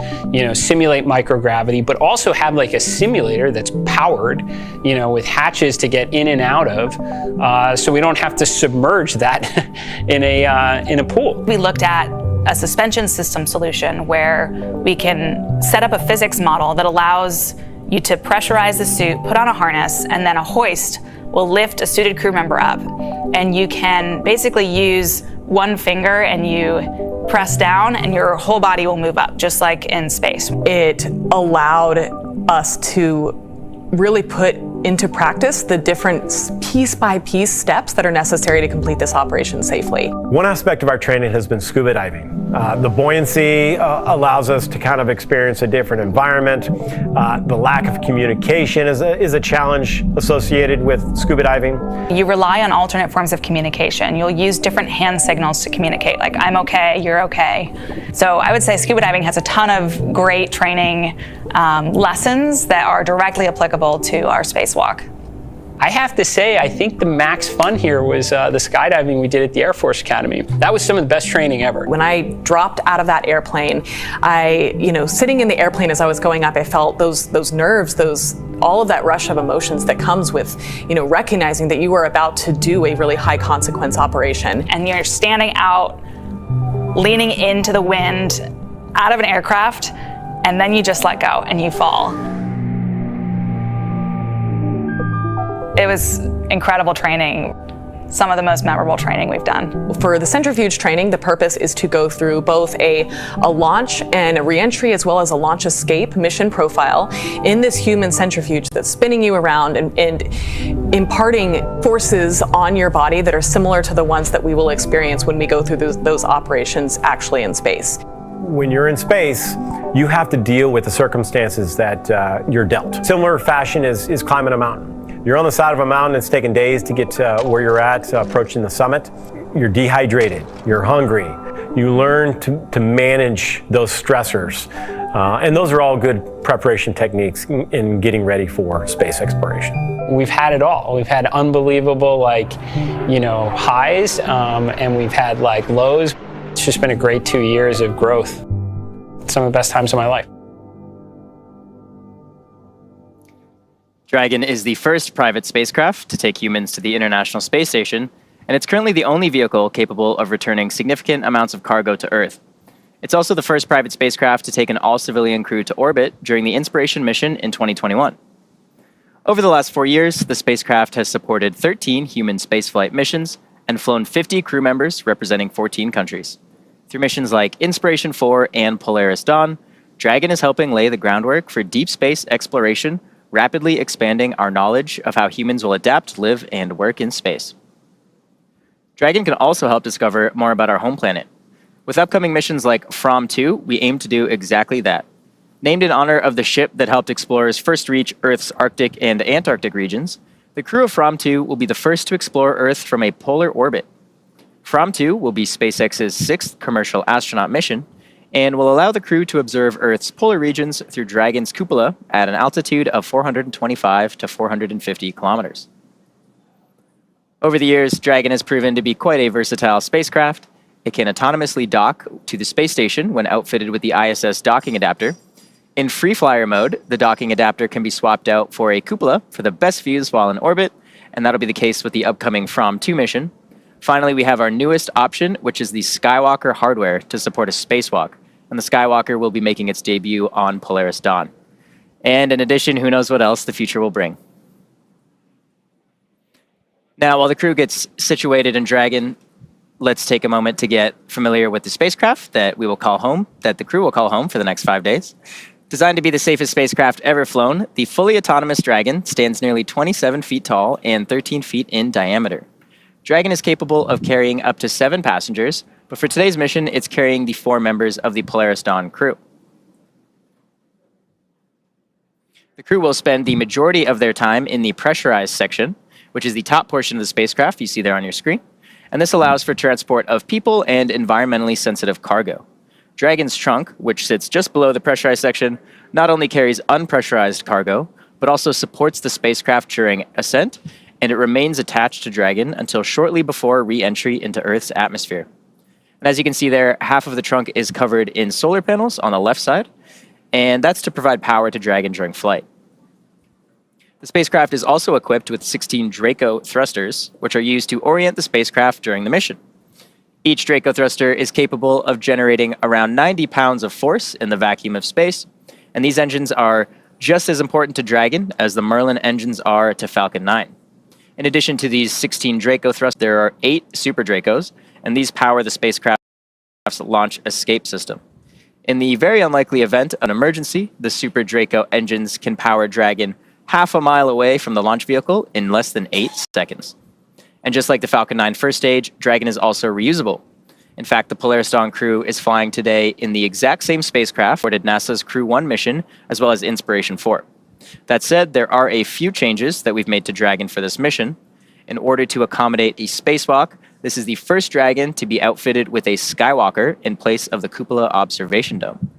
simulate microgravity, but also have like a simulator that's powered, with hatches to get in and out of, so we don't have to submerge that in a pool. We looked at a suspension system solution where we can set up a physics model that allows you to pressurize the suit, put on a harness, and then a hoist will lift a suited crew member up. And you can basically use one finger and you press down and your whole body will move up, just like in space. It allowed us to really put into practice the different piece-by-piece steps that are necessary to complete this operation safely. One aspect of our training has been scuba diving. The buoyancy allows us to kind of experience a different environment. The lack of communication is a challenge associated with scuba diving. You rely on alternate forms of communication. You'll use different hand signals to communicate, like I'm okay, you're okay. So I would say scuba diving has a ton of great training lessons that are directly applicable to our spacewalk. I have to say, I think the max fun here was the skydiving we did at the Air Force Academy. That was some of the best training ever. When I dropped out of that airplane, sitting in the airplane as I was going up, I felt those nerves, all of that rush of emotions that comes with, recognizing that you are about to do a really high consequence operation. And you're standing out, leaning into the wind, out of an aircraft, and then you just let go and you fall. It was incredible training, some of the most memorable training we've done. For the centrifuge training, the purpose is to go through both a launch and a reentry, as well as a launch escape mission profile in this human centrifuge that's spinning you around and imparting forces on your body that are similar to the ones that we will experience when we go through those operations actually in space. When you're in space, you have to deal with the circumstances that you're dealt. Similar fashion is climbing a mountain. You're on the side of a mountain, it's taken days to get to where you're at, approaching the summit. You're dehydrated, you're hungry. You learn to manage those stressors. And those are all good preparation techniques in getting ready for space exploration. We've had it all. We've had unbelievable highs, and we've had lows. It's just been a great 2 years of growth. Some of the best times of my life. Dragon is the first private spacecraft to take humans to the International Space Station, and it's currently the only vehicle capable of returning significant amounts of cargo to Earth. It's also the first private spacecraft to take an all-civilian crew to orbit during the Inspiration mission in 2021. Over the last 4 years, the spacecraft has supported 13 human spaceflight missions and flown 50 crew members representing 14 countries. Through missions like Inspiration 4 and Polaris Dawn, Dragon is helping lay the groundwork for deep space exploration, rapidly expanding our knowledge of how humans will adapt, live, and work in space. Dragon can also help discover more about our home planet. With upcoming missions like From 2, we aim to do exactly that. Named in honor of the ship that helped explorers first reach Earth's Arctic and Antarctic regions, the crew of From 2 will be the first to explore Earth from a polar orbit. From 2 will be SpaceX's 6th commercial astronaut mission and will allow the crew to observe Earth's polar regions through Dragon's cupola at an altitude of 425 to 450 kilometers. Over the years, Dragon has proven to be quite a versatile spacecraft. It can autonomously dock to the space station when outfitted with the ISS docking adapter. In free flyer mode, the docking adapter can be swapped out for a cupola for the best views while in orbit, and that'll be the case with the upcoming From 2 mission. Finally, we have our newest option, which is the Skywalker hardware to support a spacewalk, and the Skywalker will be making its debut on Polaris Dawn. And in addition, who knows what else the future will bring. Now, while the crew gets situated in Dragon, let's take a moment to get familiar with the spacecraft that we will call home, that the crew will call home for the next 5 days. Designed to be the safest spacecraft ever flown, the fully autonomous Dragon stands nearly 27 feet tall and 13 feet in diameter. Dragon is capable of carrying up to 7 passengers, but for today's mission, it's carrying the 4 members of the Polaris Dawn crew. The crew will spend the majority of their time in the pressurized section, which is the top portion of the spacecraft you see there on your screen, and this allows for transport of people and environmentally sensitive cargo. Dragon's trunk, which sits just below the pressurized section, not only carries unpressurized cargo, but also supports the spacecraft during ascent, and it remains attached to Dragon until shortly before re-entry into Earth's atmosphere. And as you can see there, half of the trunk is covered in solar panels on the left side, and that's to provide power to Dragon during flight. The spacecraft is also equipped with 16 Draco thrusters, which are used to orient the spacecraft during the mission. Each Draco thruster is capable of generating around 90 pounds of force in the vacuum of space, and these engines are just as important to Dragon as the Merlin engines are to Falcon 9. In addition to these 16 Draco thrusters, there are 8 Super Dracos, and these power the spacecraft's launch escape system. In the very unlikely event of an emergency, the Super Draco engines can power Dragon half a mile away from the launch vehicle in less than 8 seconds. And just like the Falcon 9 first stage, Dragon is also reusable. In fact, the Polaris Dawn crew is flying today in the exact same spacecraft for NASA's Crew 1 mission, as well as Inspiration 4. That said, there are a few changes that we've made to Dragon for this mission. In order to accommodate a spacewalk, this is the first Dragon to be outfitted with a Skywalker in place of the cupola observation dome.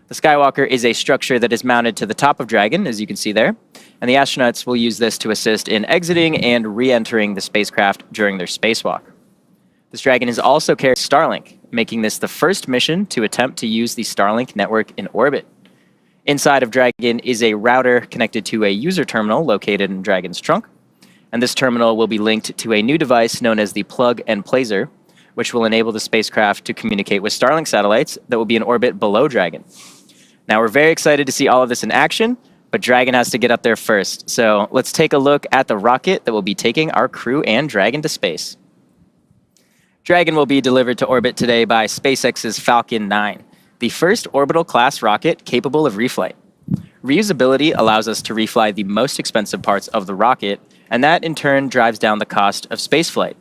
The Skywalker is a structure that is mounted to the top of Dragon, as you can see there, and the astronauts will use this to assist in exiting and re-entering the spacecraft during their spacewalk. This Dragon is also carrying Starlink, making this the first mission to attempt to use the Starlink network in orbit. Inside of Dragon is a router connected to a user terminal located in Dragon's trunk, and this terminal will be linked to a new device known as the Plug and Placer, which will enable the spacecraft to communicate with Starlink satellites that will be in orbit below Dragon. Now, we're very excited to see all of this in action, but Dragon has to get up there first. So let's take a look at the rocket that will be taking our crew and Dragon to space. Dragon will be delivered to orbit today by SpaceX's Falcon 9, the first orbital class rocket capable of reflight. Reusability allows us to refly the most expensive parts of the rocket, and that in turn drives down the cost of spaceflight.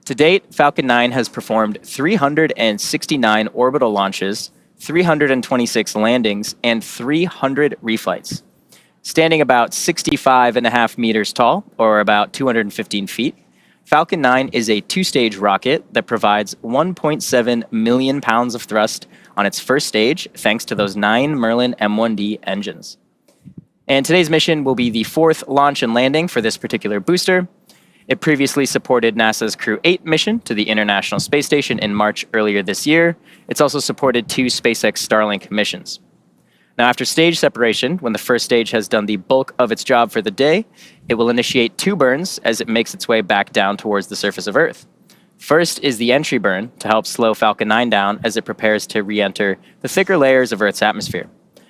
To date, Falcon 9 has performed 369 orbital launches, 326 landings, and 300 reflights. Standing about 65.5 meters tall, or about 215 feet, Falcon 9 is a 2-stage rocket that provides 1.7 million pounds of thrust on its first stage, thanks to those 9 Merlin M1D engines. And today's mission will be the 4th launch and landing for this particular booster. It previously supported NASA's Crew 8 mission to the International Space Station in March earlier this year. It's also supported 2 SpaceX Starlink missions. Now, after stage separation, when the first stage has done the bulk of its job for the day, it will initiate 2 burns as it makes its way back down towards the surface of Earth. First is the entry burn to help slow Falcon 9 down as it prepares to re-enter the thicker layers of Earth's atmosphere.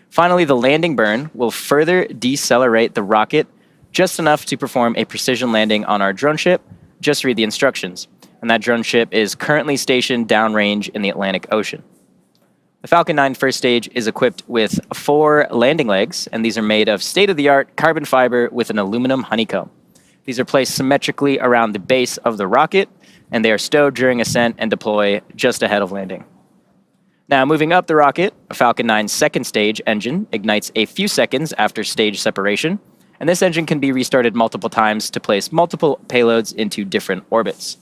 Finally, the landing burn will further decelerate the rocket just enough to perform a precision landing on our drone ship. Just read the instructions. And that drone ship is currently stationed downrange in the Atlantic Ocean. The Falcon 9 first stage is equipped with 4 landing legs, and these are made of state-of-the-art carbon fiber with an aluminum honeycomb. These are placed symmetrically around the base of the rocket, and they are stowed during ascent and deploy just ahead of landing. Now, moving up the rocket, a Falcon 9's second stage engine ignites a few seconds after stage separation, and this engine can be restarted multiple times to place multiple payloads into different orbits.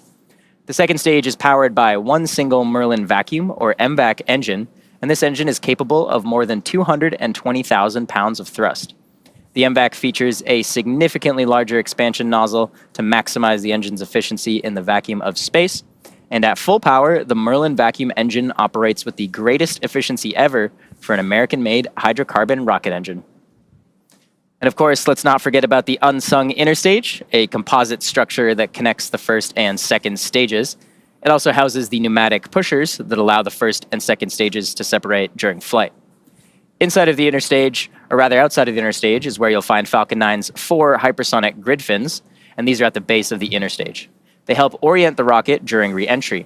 The second stage is powered by one single Merlin vacuum, or MVAC engine, and this engine is capable of more than 220,000 pounds of thrust. The MVAC features a significantly larger expansion nozzle to maximize the engine's efficiency in the vacuum of space, and at full power, the Merlin vacuum engine operates with the greatest efficiency ever for an American-made hydrocarbon rocket engine. And of course, let's not forget about the unsung inner stage, a composite structure that connects the first and second stages. It also houses the pneumatic pushers that allow the first and second stages to separate during flight. Inside of the inner stage, or rather outside of the inner stage, is where you'll find Falcon 9's 4 hypersonic grid fins, and these are at the base of the inner stage. They help orient the rocket during re-entry.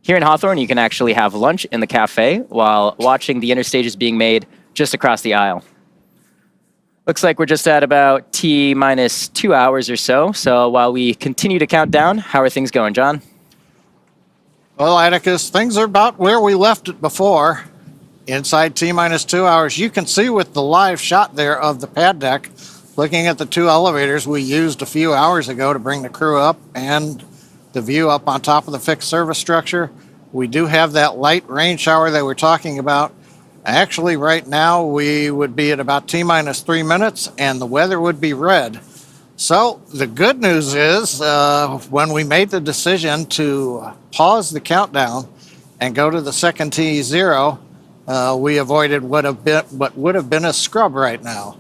Here in Hawthorne, you can actually have lunch in the cafe while watching the inner stages being made just across the aisle. Looks like we're just at about T-minus 2 hours or so. So while we continue to count down, how are things going, John? Well, Atticus, things are about where we left it before. Inside T-minus 2 hours, you can see with the live shot there of the pad deck, looking at the 2 elevators we used a few hours ago to bring the crew up and the view up on top of the fixed service structure. We do have that light rain shower that we're talking about. Actually, right now, we would be at about T-minus 3 minutes, and the weather would be red. So the good news is when we made the decision to pause the countdown and go to the second T0, we avoided what would have been a scrub right now.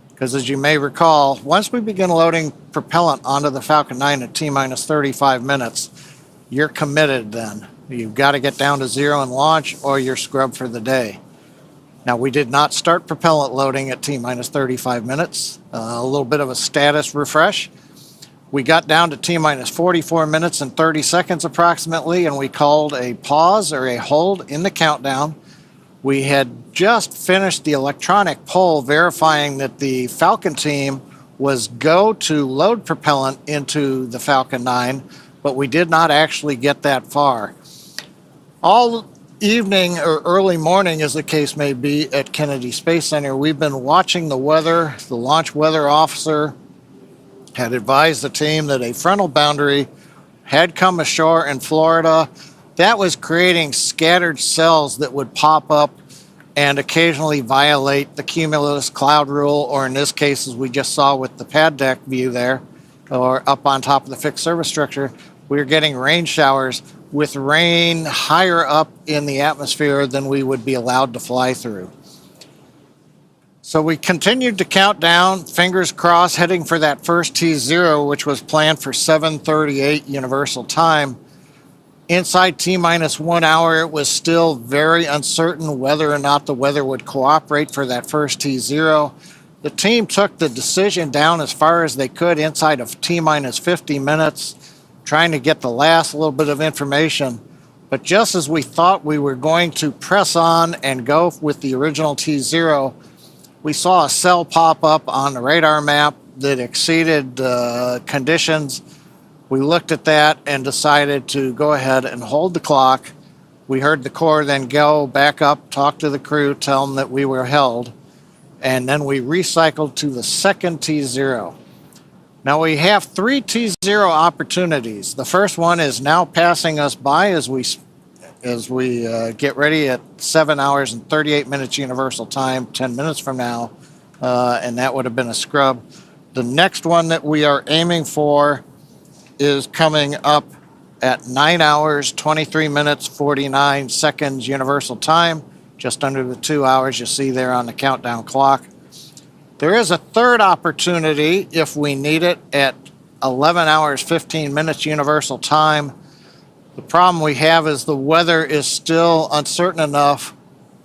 Because as you may recall, once we begin loading propellant onto the Falcon 9 at T-minus 35 minutes, you're committed then. You've got to get down to 0 and launch, or you're scrubbed for the day. Now, we did not start propellant loading at T-minus 35 minutes. A little bit of a status refresh. We got down to T-minus 44 minutes and 30 seconds approximately, and we called a pause or a hold in the countdown. We had just finished the electronic poll verifying that the Falcon team was go to load propellant into the Falcon 9, but we did not actually get that far. All evening or early morning, as the case may be, at Kennedy Space Center, we've been watching the weather. The launch weather officer had advised the team that a frontal boundary had come ashore in Florida. That was creating scattered cells that would pop up and occasionally violate the cumulus cloud rule, or in this case, as we just saw with the pad deck view there, or up on top of the fixed service structure, we were getting rain showers with rain higher up in the atmosphere than we would be allowed to fly through. So we continued to count down, fingers crossed, heading for that first T0, which was planned for 7:38 Universal Time. Inside T-minus 1 hour, it was still very uncertain whether or not the weather would cooperate for that first T0. The team took the decision down as far as they could inside of T-minus 50 minutes, trying to get the last little bit of information. But just as we thought we were going to press on and go with the original T0, we saw a cell pop up on the radar map that exceeded conditions. We looked at that and decided to go ahead and hold the clock. We heard the Corps then go back up, talk to the crew, tell them that we were held, and then we recycled to the second T0. Now we have 3 T0 opportunities. The first one is now passing us by as we get ready at 7 hours and 38 minutes Universal Time, 10 minutes from now, and that would have been a scrub. The next one that we are aiming for is coming up at 9 hours, 23 minutes, 49 seconds Universal Time, just under the 2 hours you see there on the countdown clock. There is a third opportunity if we need it at 11 hours, 15 minutes Universal Time. The problem we have is the weather is still uncertain enough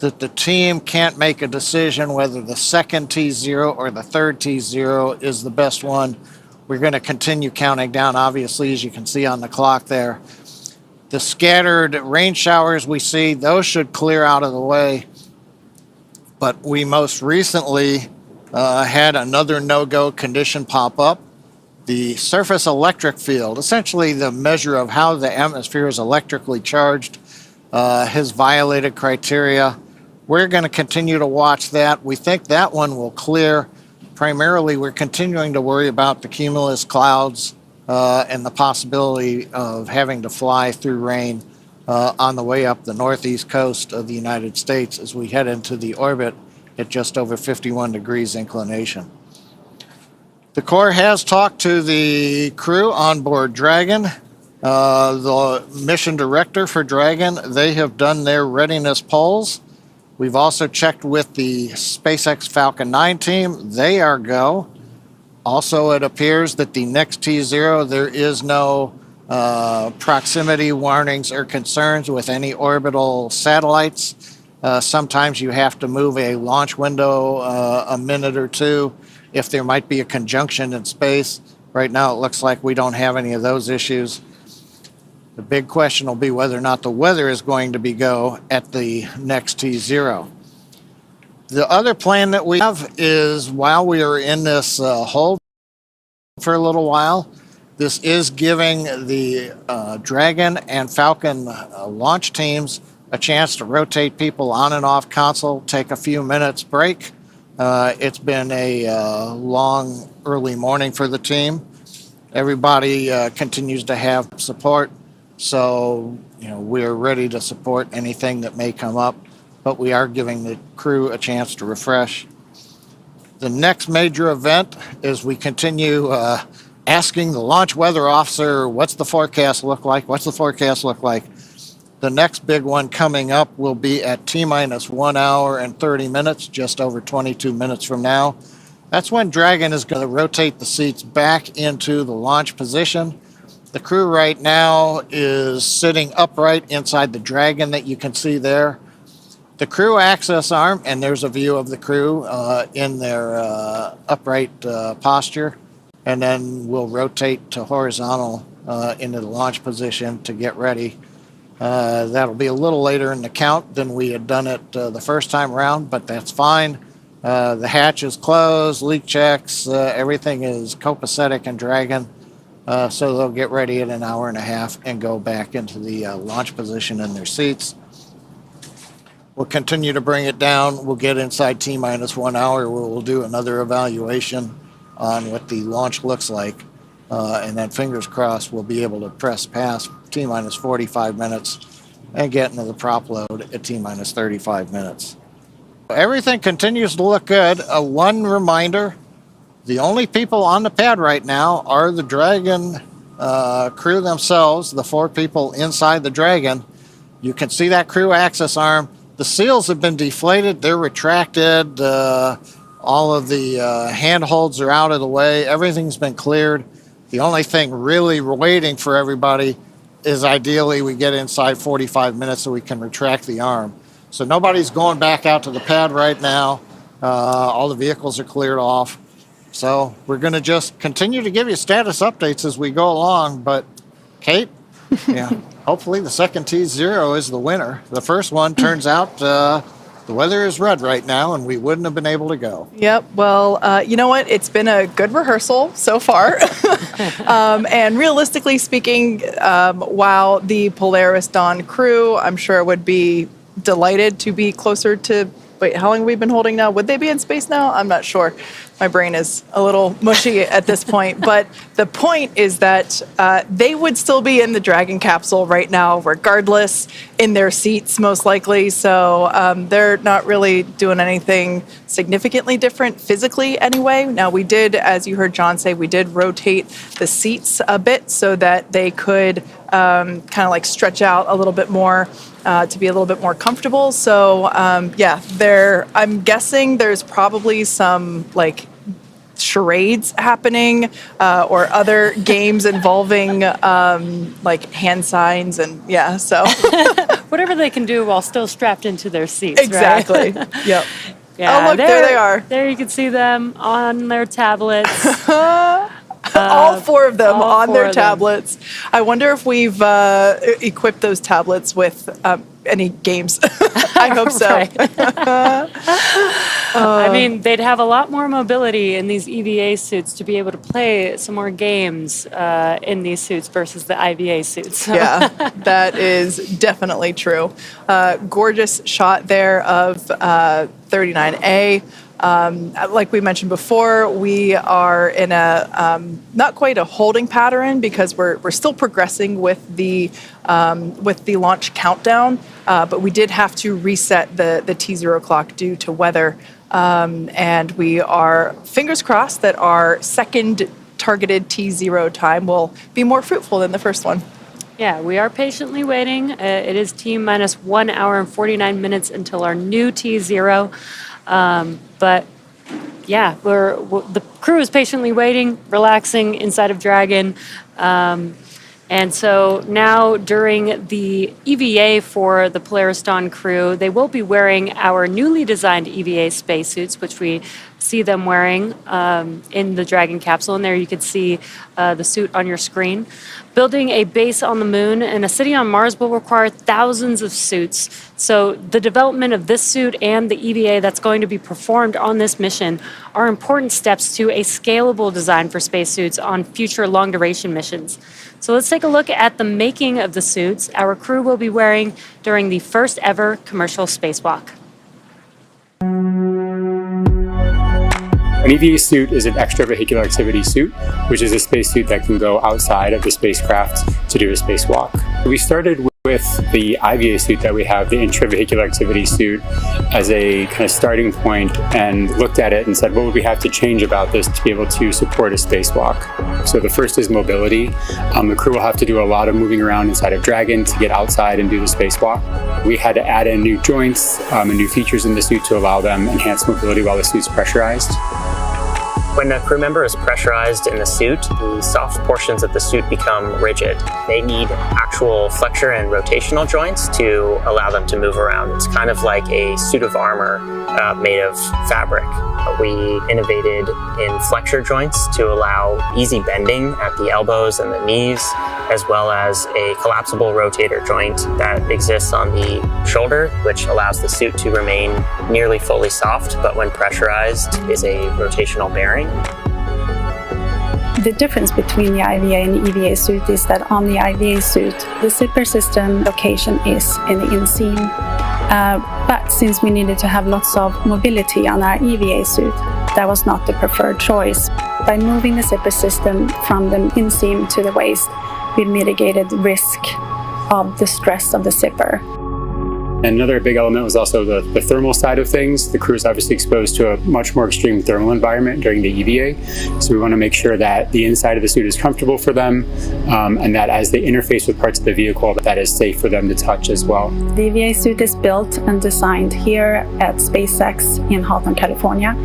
that the team can't make a decision whether the second T0 or the third T0 is the best one. We're going to continue counting down, obviously, as you can see on the clock there. The scattered rain showers we see, those should clear out of the way. But we most recently had another no-go condition pop up. The surface electric field, essentially the measure of how the atmosphere is electrically charged, has violated criteria. We're going to continue to watch that. We think that one will clear. Primarily, we're continuing to worry about the cumulus clouds and the possibility of having to fly through rain on the way up the northeast coast of the United States as we head into the orbit at just over 51 degrees inclination. The Corps has talked to the crew on board Dragon. The mission director for Dragon, they have done their readiness polls. We've also checked with the SpaceX Falcon 9 team. They are go. Also, it appears that the next T0, there is no proximity warnings or concerns with any orbital satellites. Sometimes you have to move a launch window a minute or two if there might be a conjunction in space. Right now, it looks like we don't have any of those issues. The big question will be whether or not the weather is going to be go at the next T0. The other plan that we have is while we are in this hold for a little while, this is giving the Dragon and Falcon launch teams a chance to rotate people on and off console, take a few minutes break. It's been a long early morning for the team. Everybody continues to have support. So, we're ready to support anything that may come up, but we are giving the crew a chance to refresh. The next major event is we continue asking the launch weather officer, what's the forecast look like? What's the forecast look like? The next big one coming up will be at T-minus 1 hour and 30 minutes, just over 22 minutes from now. That's when Dragon is going to rotate the seats back into the launch position. The crew right now is sitting upright inside the Dragon that you can see there. The crew access arm, and there's a view of the crew in their upright posture, and then we'll rotate to horizontal into the launch position to get ready. That'll be a little later in the count than we had done it the first time around, but that's fine. The hatch is closed, leak checks, everything is copacetic in Dragon. So they'll get ready in an hour and a half and go back into the launch position in their seats. We'll continue to bring it down. We'll get inside T-minus 1 hour where we'll do another evaluation on what the launch looks like. And then fingers crossed, we'll be able to press past T-minus 45 minutes and get into the prop load at T-minus 35 minutes. Everything continues to look good. One reminder, the only people on the pad right now are the Dragon crew themselves, the 4 people inside the Dragon. You can see that crew access arm. The seals have been deflated. They're retracted. All of the handholds are out of the way. Everything's been cleared. The only thing really waiting for everybody is ideally we get inside 45 minutes so we can retract the arm. So nobody's going back out to the pad right now. All the vehicles are cleared off. So we're going to just continue to give you status updates as we go along. But Kate, hopefully the second T0 is the winner. The first one turns out the weather is red right now, and we wouldn't have been able to go. Yep. Well, you know what? It's been a good rehearsal so far. And realistically speaking, while the Polaris Dawn crew, I'm sure would be delighted to be closer to, how long have we been holding now? Would they be in space now? I'm not sure. My brain is a little mushy at this point. But the point is that they would still be in the Dragon capsule right now, regardless, in their seats, most likely. So they're not really doing anything significantly different physically anyway. Now, we did, as you heard John say, we did rotate the seats a bit so that they could kind of like stretch out a little bit more to be a little bit more comfortable. So, I'm guessing there's probably some charades happening or other games involving like hand signs and so whatever they can do while still strapped into their seats. Exactly. Right? Yep. Yeah, oh, look, there they are. There you can see them on their tablets. All four of them on their tablets. I wonder if we've equipped those tablets with any games. I hope so. I mean, they'd have a lot more mobility in these EVA suits to be able to play some more games in these suits versus the IVA suits. Yeah, that is definitely true. Gorgeous shot there of 39A. Like we mentioned before, we are in a not quite a holding pattern because we're still progressing with the launch countdown, but we did have to reset the T0 clock due to weather, and we are fingers crossed that our second targeted T0 time will be more fruitful than the first one. Yeah, we are patiently waiting. It is T minus 1 hour and 49 minutes until our new T0. But yeah, the crew is patiently waiting, relaxing inside of Dragon. And so now during the EVA for the Polaris Dawn crew, they will be wearing our newly designed EVA spacesuits, which we see them wearing in the Dragon capsule. And there you can see the suit on your screen. Building a base on the moon and a city on Mars will require thousands of suits. So the development of this suit and the EVA that's going to be performed on this mission are important steps to a scalable design for spacesuits on future long-duration missions. So let's take a look at the making of the suits our crew will be wearing during the first ever commercial spacewalk. An EVA suit is an extravehicular activity suit, which is a spacesuit that can go outside of the spacecraft to do a spacewalk. We started with the IVA suit that we have, the intravehicular activity suit, as a kind of starting point and looked at it and said, what would we have to change about this to be able to support a spacewalk? So the first is mobility. The crew will have to do a lot of moving around inside of Dragon to get outside and do the spacewalk. We had to add in new joints and new features in the suit to allow them enhanced mobility while the suit's pressurized. When a crew member is pressurized in the suit, the soft portions of the suit become rigid. They need actual flexure and rotational joints to allow them to move around. It's kind of like a suit of armor made of fabric. We innovated in flexure joints to allow easy bending at the elbows and the knees, as well as a collapsible rotator joint that exists on the shoulder, which allows the suit to remain nearly fully soft, but when pressurized is a rotational bearing. The difference between the IVA and the EVA suit is that on the IVA suit, the zipper system location is in the inseam. But since we needed to have lots of mobility on our EVA suit, that was not the preferred choice. By moving the zipper system from the inseam to the waist, we mitigated risk of the stress of the zipper. Another big element was also the thermal side of things. The crew is obviously exposed to a much more extreme thermal environment during the EVA, so we want to make sure that the inside of the suit is comfortable for them, and that as they interface with parts of the vehicle, that is safe for them to touch as well. The EVA suit is built and designed here at SpaceX in Houghton, California.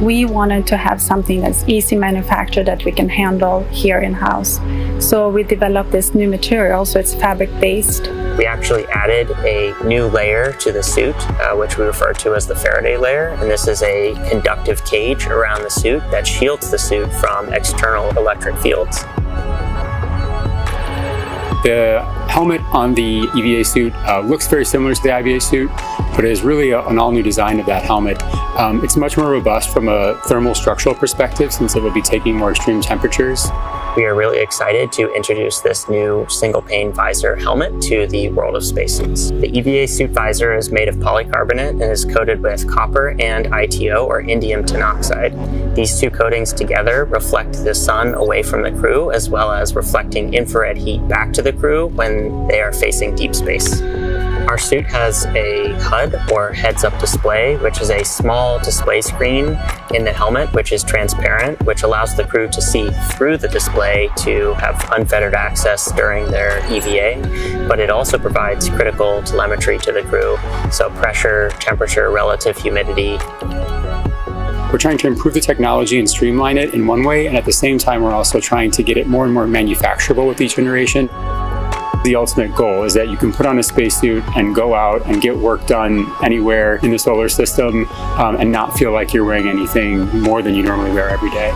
We wanted to have something that's easy manufactured that we can handle here in-house. So we developed this new material, so it's fabric-based. We actually added a new layer to the suit, which we refer to as the Faraday layer. And this is a conductive cage around the suit that shields the suit from external electric fields. The helmet on the EVA suit looks very similar to the IVA suit, but it is really an all-new design of that helmet. It's much more robust from a thermal structural perspective since it will be taking more extreme temperatures. We are really excited to introduce this new single-pane visor helmet to the world of spacesuits. The EVA suit visor is made of polycarbonate and is coated with copper and ITO, or indium tenoxide. These two coatings together reflect the sun away from the crew, as well as reflecting infrared heat back to the crew when they are facing deep space. Our suit has a HUD, or heads-up display, which is a small display screen in the helmet, which is transparent, which allows the crew to see through the display to have unfettered access during their EVA, but it also provides critical telemetry to the crew, so pressure, temperature, relative humidity. We're trying to improve the technology and streamline it in one way, and at the same time, we're also trying to get it more and more manufacturable with each generation. The ultimate goal is that you can put on a spacesuit and go out and get work done anywhere in the solar system and not feel like you're wearing anything more than you normally wear every day.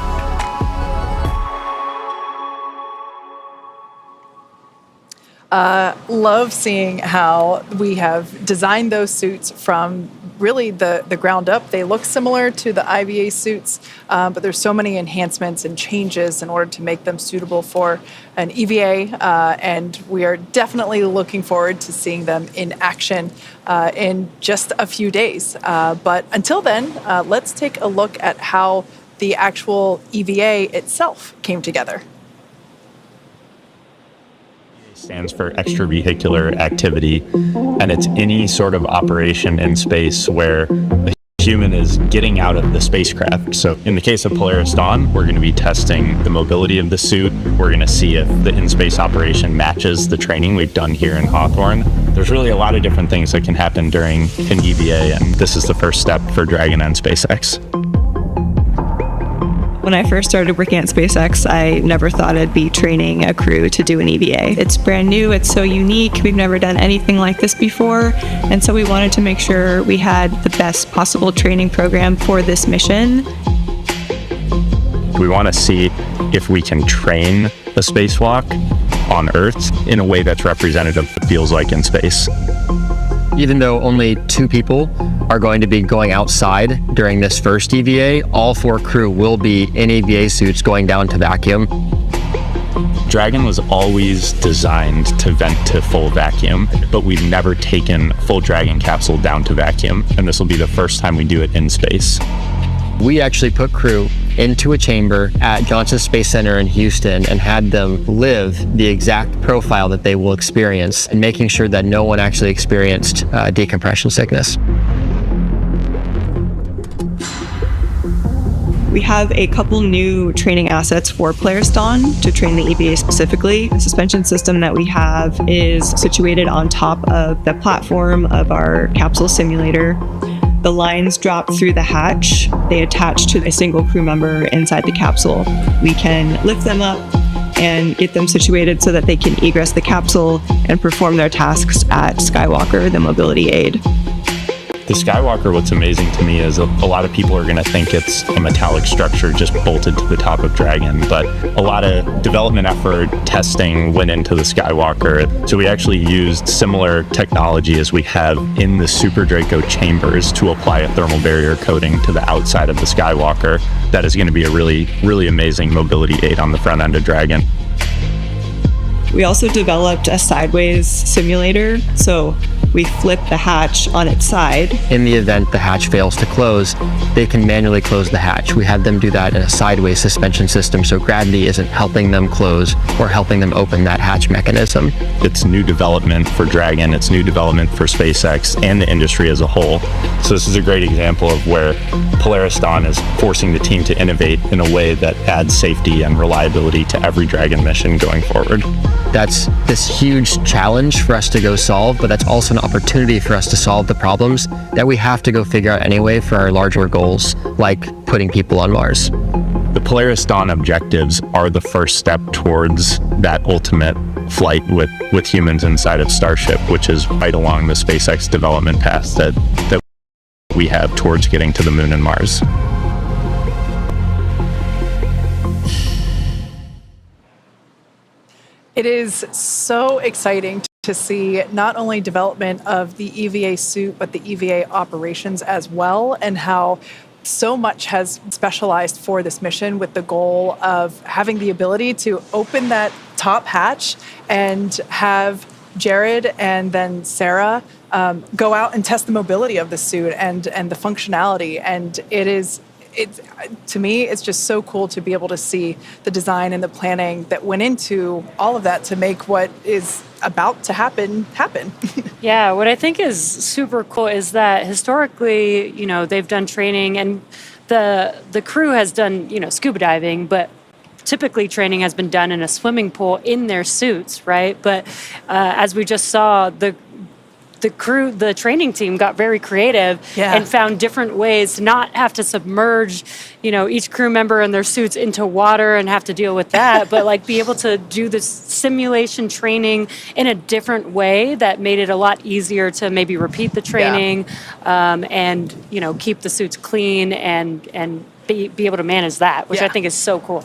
Love seeing how we have designed those suits from really the ground up. They look similar to the IVA suits, but there's so many enhancements and changes in order to make them suitable for an EVA, and we are definitely looking forward to seeing them in action in just a few days. But until then, let's take a look at how the actual EVA itself came together. Stands for extravehicular activity, and it's any sort of operation in space where a human is getting out of the spacecraft. So in the case of Polaris Dawn, we're going to be testing the mobility of the suit. We're going to see if the in-space operation matches the training we've done here in Hawthorne. There's really a lot of different things that can happen during an EVA, and this is the first step for Dragon and SpaceX. When I first started working at SpaceX, I never thought I'd be training a crew to do an EVA. It's brand new, it's so unique, we've never done anything like this before, and so we wanted to make sure we had the best possible training program for this mission. We want to see if we can train a spacewalk on Earth in a way that's representative of what it feels like in space. Even though only 2 people are going to be going outside during this first EVA, all 4 crew will be in EVA suits going down to vacuum. Dragon was always designed to vent to full vacuum, but we've never taken a full Dragon capsule down to vacuum, and this will be the first time we do it in space. We actually put crew into a chamber at Johnson Space Center in Houston and had them live the exact profile that they will experience, and making sure that no one actually experienced decompression sickness. We have a couple new training assets for Polaris Dawn to train the EVA specifically. The suspension system that we have is situated on top of the platform of our capsule simulator. The lines drop through the hatch. They attach to a single crew member inside the capsule. We can lift them up and get them situated so that they can egress the capsule and perform their tasks at Skywalker, the mobility aid. The Skywalker, what's amazing to me is a lot of people are going to think it's a metallic structure just bolted to the top of Dragon, but a lot of development effort, testing went into the Skywalker. So we actually used similar technology as we have in the Super Draco chambers to apply a thermal barrier coating to the outside of the Skywalker. That is going to be a really, really amazing mobility aid on the front end of Dragon. We also developed a sideways simulator, so we flip the hatch on its side. In the event the hatch fails to close, they can manually close the hatch. We had them do that in a sideways suspension system, so gravity isn't helping them close or helping them open that hatch mechanism. It's new development for Dragon, it's new development for SpaceX and the industry as a whole. So this is a great example of where Polaris Dawn is forcing the team to innovate in a way that adds safety and reliability to every Dragon mission going forward. That's this huge challenge for us to go solve, but that's also an opportunity for us to solve the problems that we have to go figure out anyway for our larger goals, like putting people on Mars. The Polaris Dawn objectives are the first step towards that ultimate flight with humans inside of Starship, which is right along the SpaceX development path that we have towards getting to the Moon and Mars. It is so exciting to see not only development of the EVA suit, but the EVA operations as well, and how so much has specialized for this mission with the goal of having the ability to open that top hatch and have Jared and then Sarah go out and test the mobility of the suit and the functionality. And to me, it's just so cool to be able to see the design and the planning that went into all of that to make what is about to happen. Yeah, what I think is super cool is that historically, they've done training and the crew has done, scuba diving, but typically training has been done in a swimming pool in their suits, right? But as we just saw, the training team got very creative and found different ways to not have to submerge, each crew member and their suits into water and have to deal with that, but like be able to do this simulation training in a different way that made it a lot easier to maybe repeat the training and, keep the suits clean and be able to manage that, which I think is so cool.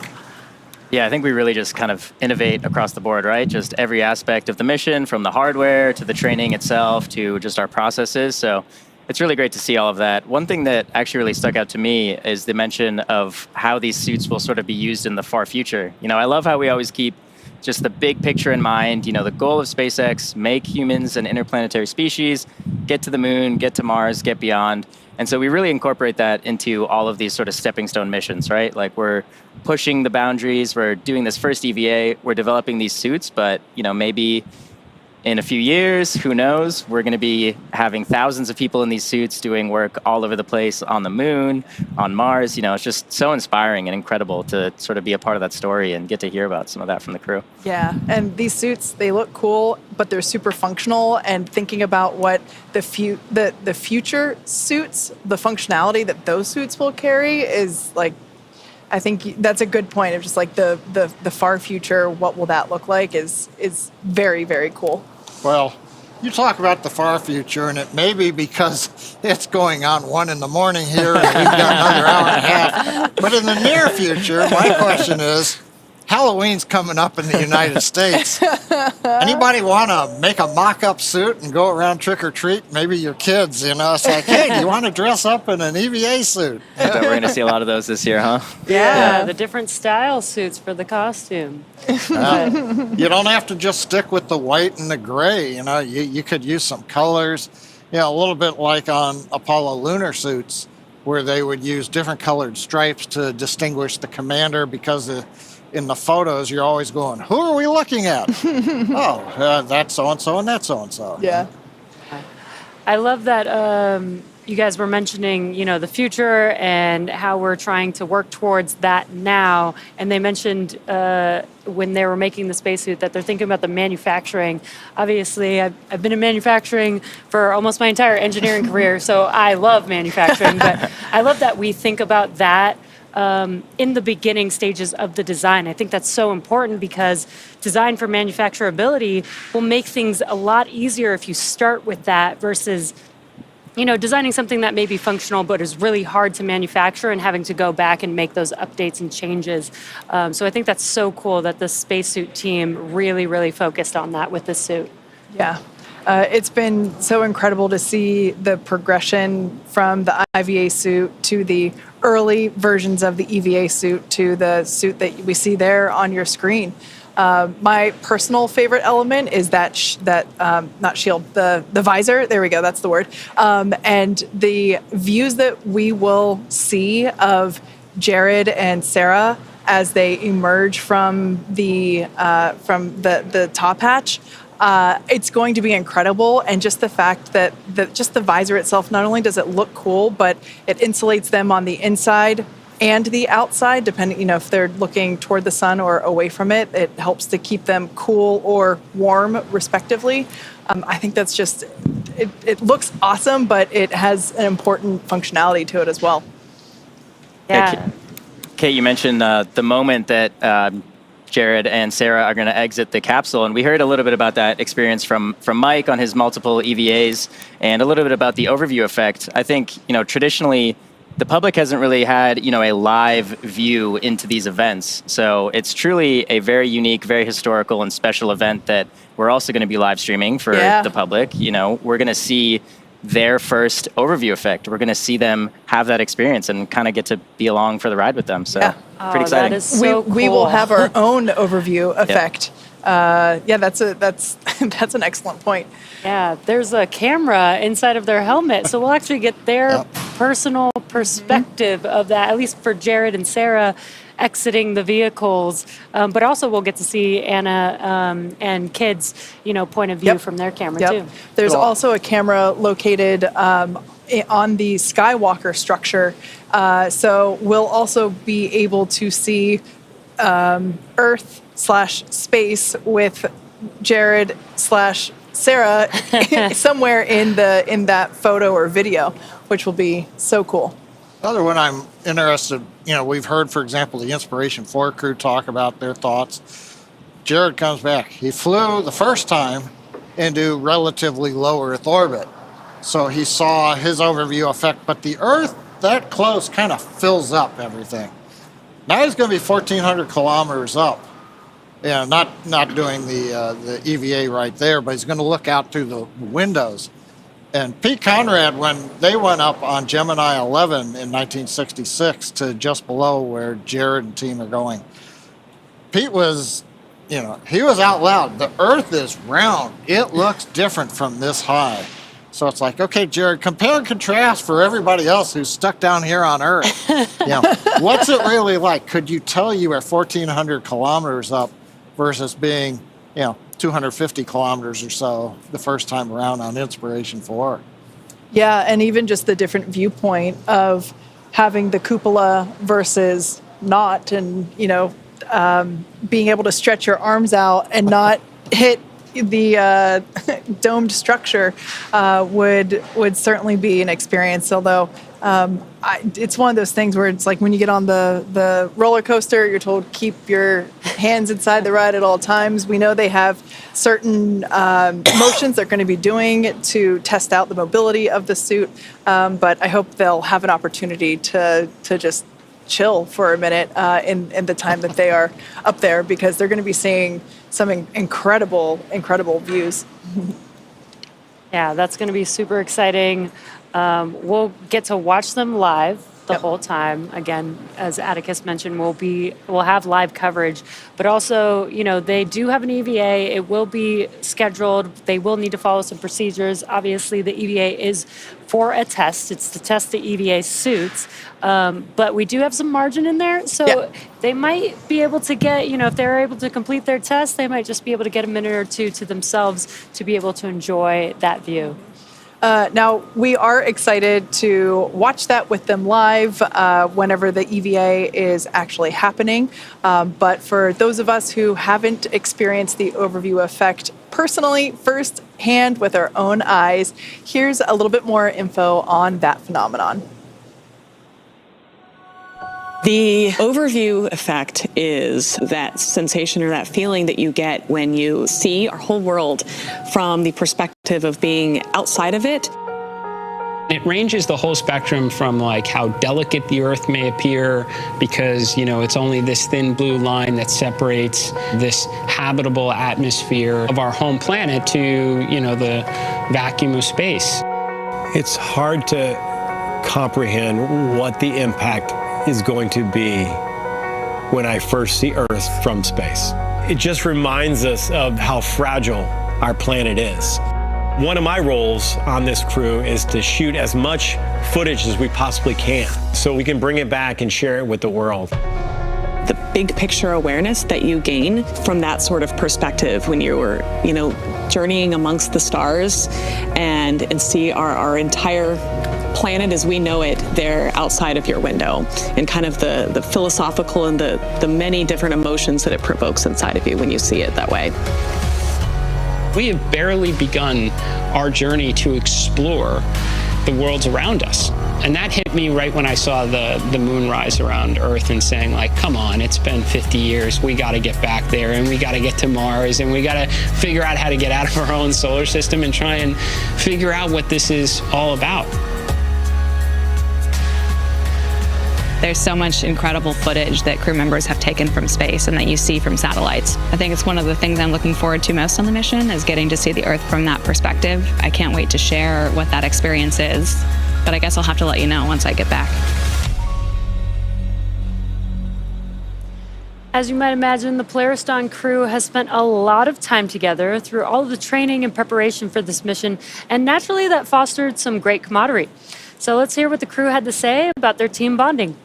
Yeah, I think we really just kind of innovate across the board, right? Just every aspect of the mission, from the hardware to the training itself to just our processes. So it's really great to see all of that. One thing that actually really stuck out to me is the mention of how these suits will sort of be used in the far future. I love how we always keep just the big picture in mind. The goal of SpaceX, make humans an interplanetary species, get to the moon, get to Mars, get beyond. And so we really incorporate that into all of these sort of stepping stone missions, right? Like we're pushing the boundaries, we're doing this first EVA, we're developing these suits, but maybe in a few years, who knows, we're going to be having thousands of people in these suits doing work all over the place on the moon, on Mars. It's just so inspiring and incredible to sort of be a part of that story and get to hear about some of that from the crew. Yeah, and these suits, they look cool, but they're super functional, and thinking about what the future suits, the functionality that those suits will carry is like, I think that's a good point of just like the far future, what will that look like is very, very cool. Well, you talk about the far future, and it may be because it's going on 1 a.m. here, and we've got another hour and a half. But in the near future, my question is, Halloween's coming up in the United States. Anybody want to make a mock-up suit and go around trick-or-treat? Maybe your kids, It's like, hey, do you want to dress up in an EVA suit? I bet we're going to see a lot of those this year, huh? Yeah, the different style suits for the costume. You don't have to just stick with the white and the gray. You could use some colors. A little bit like on Apollo lunar suits, where they would use different colored stripes to distinguish the commander, because in the photos, you're always going, who are we looking at? That's so-and-so and that's so-and-so. Yeah. I love that you guys were mentioning, the future and how we're trying to work towards that now. And they mentioned when they were making the spacesuit that they're thinking about the manufacturing. Obviously, I've been in manufacturing for almost my entire engineering career, so I love manufacturing. But I love that we think about that in the beginning stages of the design. I think that's so important, because design for manufacturability will make things a lot easier if you start with that versus, designing something that may be functional but is really hard to manufacture and having to go back and make those updates and changes. So I think that's so cool that the spacesuit team really, really focused on that with the suit. Yeah. It's been so incredible to see the progression from the IVA suit to the early versions of the EVA suit to the suit that we see there on your screen. My personal favorite element is that not shield, the visor. There we go. That's the word. And the views that we will see of Jared and Sarah as they emerge from the top hatch. It's going to be incredible, and just the fact that just the visor itself, not only does it look cool, but it insulates them on the inside and the outside, depending, if they're looking toward the sun or away from it. It helps to keep them cool or warm, respectively. I think that's just, it looks awesome, but it has an important functionality to it as well. Yeah. Kate, you mentioned the moment that Jared and Sarah are going to exit the capsule, and we heard a little bit about that experience from Mike on his multiple EVAs, and a little bit about the overview effect. I think, traditionally, the public hasn't really had, a live view into these events. So it's truly a very unique, very historical and special event that we're also going to be live streaming for the public. We're going to see their first overview effect. We're going to see them have that experience and kind of get to be along for the ride with them. So pretty exciting. That is so cool. We will have our own overview effect. That's an excellent point. Yeah, there's a camera inside of their helmet, so we'll actually get their personal perspective of that, at least for Jared and Sarah exiting the vehicles, but also we'll get to see Anna and kids, point of view from their camera too. There's also a camera located on the Skywalker structure, so we'll also be able to see Earth/space with Jared/ Sarah somewhere in that photo or video, which will be so cool. The other one I'm interested, we've heard, for example, the Inspiration 4 crew talk about their thoughts. Jared comes back. He flew the first time into relatively low Earth orbit. So he saw his overview effect, but the Earth that close kind of fills up everything. Now he's going to be 1,400 kilometers up. Yeah, not doing the EVA right there, but he's going to look out through the windows. And Pete Conrad, when they went up on Gemini 11 in 1966 to just below where Jared and team are going, Pete was, he was out loud. The Earth is round. It looks different from this high. So it's like, okay, Jared, compare and contrast for everybody else who's stuck down here on Earth. What's it really like? Could you tell you are 1,400 kilometers up versus being, 250 kilometers or so the first time around on Inspiration 4? Yeah, and even just the different viewpoint of having the cupola versus not, and, being able to stretch your arms out and not hit the domed structure would certainly be an experience. Although it's one of those things where it's like when you get on the roller coaster, you're told keep your hands inside the ride at all times. We know they have certain motions they're going to be doing to test out the mobility of the suit, but I hope they'll have an opportunity to just chill for a minute in the time that they are up there, because they're going to be seeing some incredible views. Yeah, that's going to be super exciting. We'll get to watch them live the whole time. Again, as Atticus mentioned, we'll have live coverage, but also, they do have an EVA. It will be scheduled. They will need to follow some procedures. Obviously, the EVA is for a test. It's to test the EVA suits, but we do have some margin in there, so they might be able to get, if they're able to complete their test, they might just be able to get a minute or two to themselves to be able to enjoy that view. Now, we are excited to watch that with them live whenever the EVA is actually happening. But for those of us who haven't experienced the overview effect personally, firsthand with our own eyes, here's a little bit more info on that phenomenon. The overview effect is that sensation or that feeling that you get when you see our whole world from the perspective of being outside of it. It ranges the whole spectrum from like how delicate the Earth may appear because, it's only this thin blue line that separates this habitable atmosphere of our home planet to, the vacuum of space. It's hard to comprehend what the impact is going to be when I first see Earth from space. It just reminds us of how fragile our planet is. One of my roles on this crew is to shoot as much footage as we possibly can so we can bring it back and share it with the world. The big picture awareness that you gain from that sort of perspective when you were, journeying amongst the stars and see our entire planet as we know it there outside of your window, and kind of the philosophical and the many different emotions that it provokes inside of you when you see it that way. We have barely begun our journey to explore the worlds around us. And that hit me right when I saw the moon rise around Earth and saying, like, come on, it's been 50 years. We got to get back there, and we got to get to Mars, and we got to figure out how to get out of our own solar system and try and figure out what this is all about. There's so much incredible footage that crew members have taken from space and that you see from satellites. I think it's one of the things I'm looking forward to most on the mission is getting to see the Earth from that perspective. I can't wait to share what that experience is, but I guess I'll have to let you know once I get back. As you might imagine, the Polariston crew has spent a lot of time together through all of the training and preparation for this mission, and naturally that fostered some great camaraderie. So let's hear what the crew had to say about their team bonding.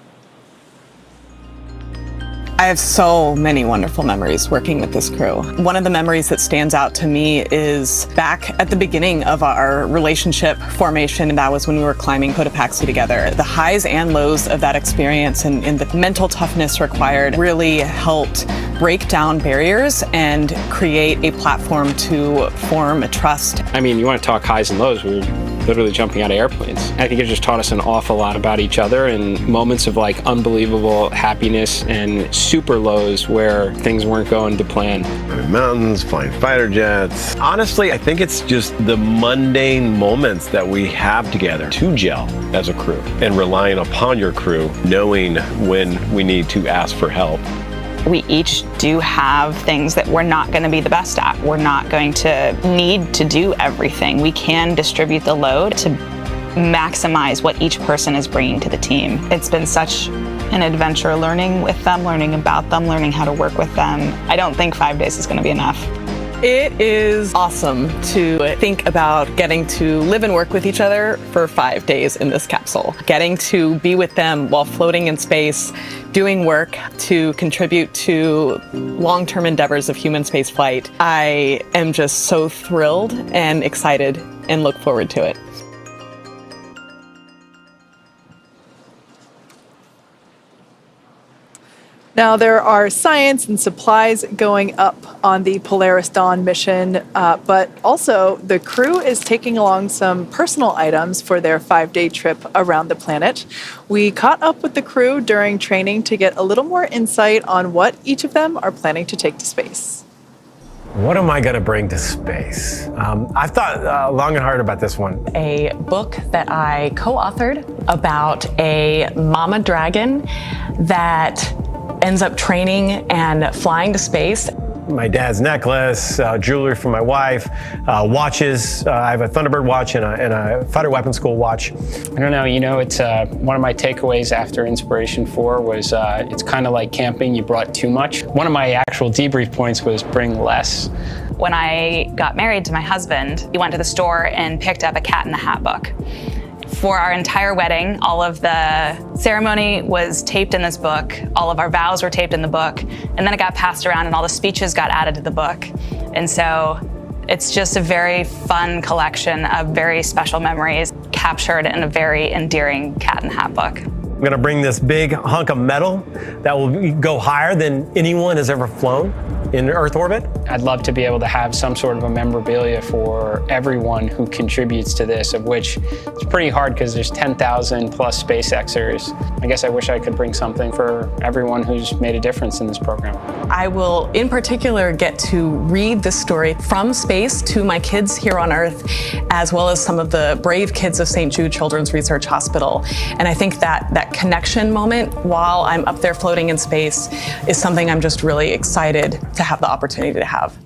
I have so many wonderful memories working with this crew. One of the memories that stands out to me is back at the beginning of our relationship formation, and that was when we were climbing Cotopaxi together. The highs and lows of that experience and the mental toughness required really helped break down barriers and create a platform to form a trust. I mean, you want to talk highs and lows, we were literally jumping out of airplanes. I think it just taught us an awful lot about each other, and moments of like unbelievable happiness and super lows where things weren't going to plan. Mountains, flying fighter jets. Honestly, I think it's just the mundane moments that we have together to gel as a crew and relying upon your crew, knowing when we need to ask for help. We each do have things that we're not going to be the best at. We're not going to need to do everything. We can distribute the load to maximize what each person is bringing to the team. It's been such an adventure learning with them, learning about them, learning how to work with them. I don't think 5 days is going to be enough. It is awesome to think about getting to live and work with each other for 5 days in this capsule. Getting to be with them while floating in space, doing work to contribute to long-term endeavors of human spaceflight. I am just so thrilled and excited and look forward to it. Now, there are science and supplies going up on the Polaris Dawn mission, but also the crew is taking along some personal items for their 5-day trip around the planet. We caught up with the crew during training to get a little more insight on what each of them are planning to take to space. What am I going to bring to space? I've thought long and hard about this one. A book that I co-authored about a mama dragon that ends up training and flying to space. My dad's necklace, jewelry for my wife, watches. I have a Thunderbird watch and a fighter weapons school watch. I don't know, it's one of my takeaways after Inspiration 4 was it's kind of like camping, you brought too much. One of my actual debrief points was bring less. When I got married to my husband, he went to the store and picked up a Cat in the Hat book. For our entire wedding, all of the ceremony was taped in this book, all of our vows were taped in the book, and then it got passed around and all the speeches got added to the book. And so it's just a very fun collection of very special memories captured in a very endearing Cat in the Hat book. I'm going to bring this big hunk of metal that will go higher than anyone has ever flown in Earth orbit. I'd love to be able to have some sort of a memorabilia for everyone who contributes to this, of which it's pretty hard because there's 10,000 plus SpaceXers. I guess I wish I could bring something for everyone who's made a difference in this program. I will, in particular, get to read this story from space to my kids here on Earth, as well as some of the brave kids of St. Jude Children's Research Hospital. And I think that connection moment while I'm up there floating in space is something I'm just really excited to have the opportunity to have.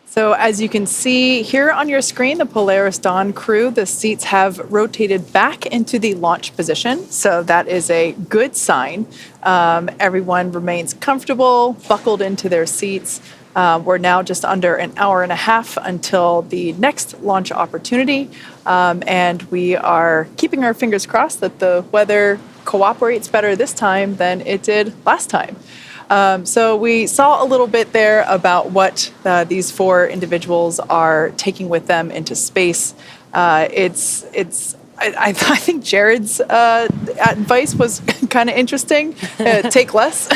So as you can see here on your screen, the Polaris Dawn crew, the seats have rotated back into the launch position. So that is a good sign. Everyone remains comfortable, buckled into their seats. We're now just under an hour and a half until the next launch opportunity. And we are keeping our fingers crossed that the weather cooperates better this time than it did last time. So we saw a little bit there about what these 4 individuals are taking with them into space. I think Jared's advice was kind of interesting. Take less.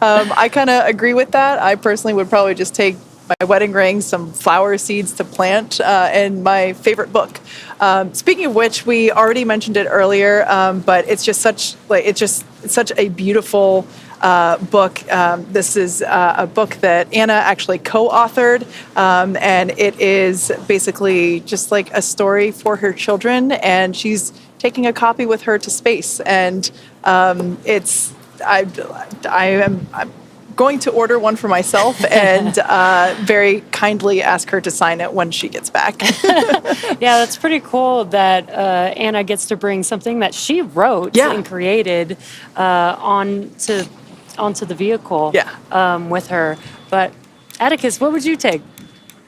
I kind of agree with that. I personally would probably just take my wedding ring, some flower seeds to plant, and my favorite book. Speaking of which, we already mentioned it earlier, but it's just such a beautiful book. This is a book that Anna actually co-authored, and it is basically just like a story for her children, and she's taking a copy with her to space. And I'm going to order one for myself and very kindly ask her to sign it when she gets back. Yeah, that's pretty cool that Anna gets to bring something that she wrote and created onto the vehicle with her. But Atticus, what would you take?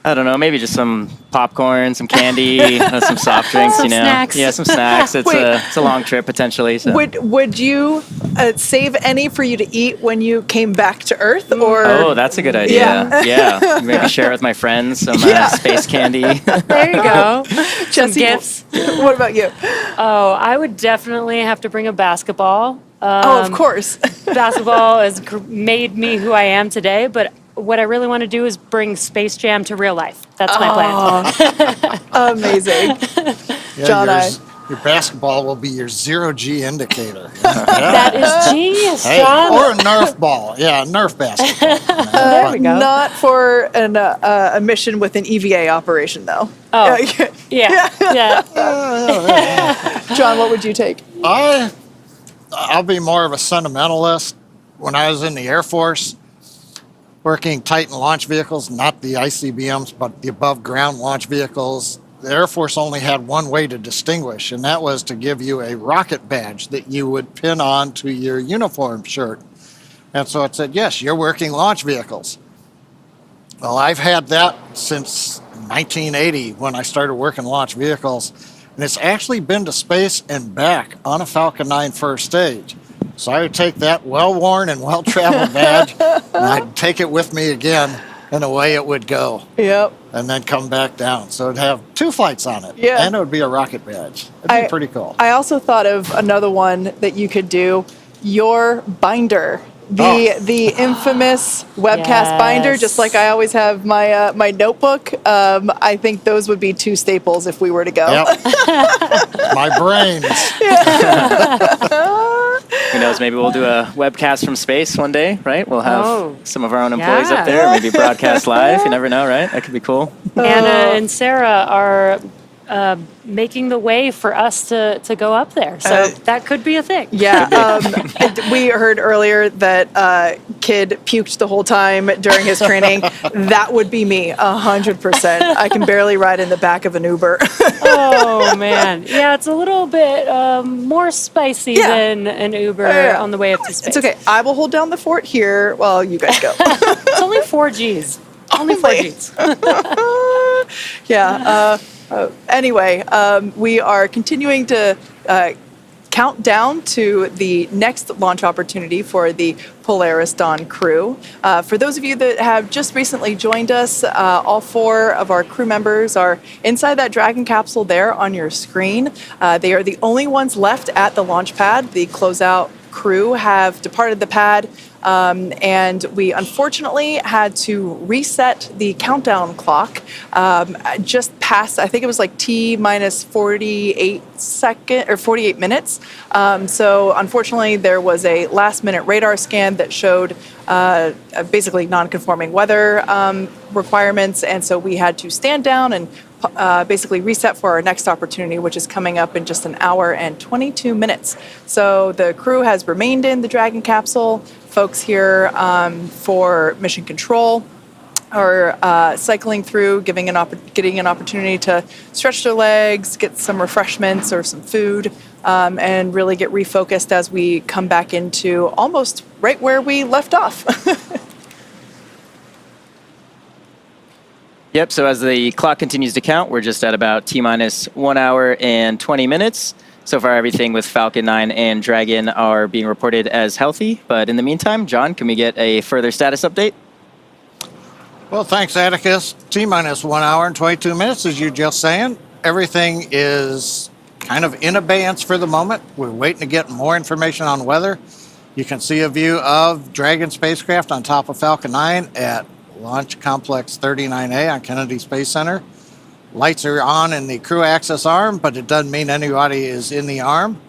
I don't know, maybe just some popcorn, some candy, some soft drinks, Some snacks. Yeah, some snacks. It's a long trip potentially. So. Would you save any for you to eat when you came back to Earth? Or Oh, that's a good idea. Yeah. Maybe share with my friends some space candy. There you go. Some Jesse, gifts. What about you? Oh, I would definitely have to bring a basketball. Of course. Basketball has made me who I am today, but what I really want to do is bring Space Jam to real life. That's my plan. Amazing. John, your basketball will be your zero-G indicator. That is genius, John. Or a Nerf ball. Yeah, a Nerf basketball. There we go. Not for a mission with an EVA operation, though. Oh, yeah. John, what would you take? I'll be more of a sentimentalist. When I was in the Air Force, working Titan launch vehicles, not the ICBMs, but the above-ground launch vehicles, the Air Force only had one way to distinguish, and that was to give you a rocket badge that you would pin on to your uniform shirt. And so it said, yes, you're working launch vehicles. Well, I've had that since 1980 when I started working launch vehicles, and it's actually been to space and back on a Falcon 9 first stage. So I would take that well-worn and well-traveled badge, and I'd take it with me again, and away it would go. Yep. And then come back down. So it'd have 2 flights on it. Yeah. And it would be a rocket badge. It'd be pretty cool. I also thought of another one that you could do, your binder. The infamous webcast binder, just like I always have my my notebook. I think those would be 2 staples if we were to go. Yep. My brains. Who knows, maybe we'll do a webcast from space one day, right? We'll have some of our own employees up there, maybe broadcast live. You never know, right? That could be cool. Anna and Sarah are making the way for us to go up there. So that could be a thing. Yeah. We heard earlier that kid puked the whole time during his training. That would be me, 100%. I can barely ride in the back of an Uber. Oh, man. Yeah, it's a little bit more spicy than an Uber on the way up to space. It's okay. I will hold down the fort here while you guys go. It's only 4 Gs. Only 4 Gs. Yeah. Anyway, we are continuing to count down to the next launch opportunity for the Polaris Dawn crew. For those of you that have just recently joined us, all 4 of our crew members are inside that Dragon capsule there on your screen. They are the only ones left at the launch pad. The closeout crew have departed the pad. And we unfortunately had to reset the countdown clock just past, I think it was like T minus 48 minutes. So unfortunately, there was a last minute radar scan that showed basically non-conforming weather requirements. And so we had to stand down and basically reset for our next opportunity, which is coming up in just an hour and 22 minutes. So the crew has remained in the Dragon capsule. Folks here for mission control are cycling through, getting an opportunity to stretch their legs, get some refreshments or some food, and really get refocused as we come back into almost right where we left off. Yep, so as the clock continues to count, we're just at about T-minus 1 hour and 20 minutes. So far, everything with Falcon 9 and Dragon are being reported as healthy. But in the meantime, John, can we get a further status update? Well, thanks, Atticus. T-minus 1 hour and 22 minutes, as you just saying. Everything is kind of in abeyance for the moment. We're waiting to get more information on weather. You can see a view of Dragon spacecraft on top of Falcon 9 at Launch Complex 39A on Kennedy Space Center. Lights are on in the crew access arm, but it doesn't mean anybody is in the arm.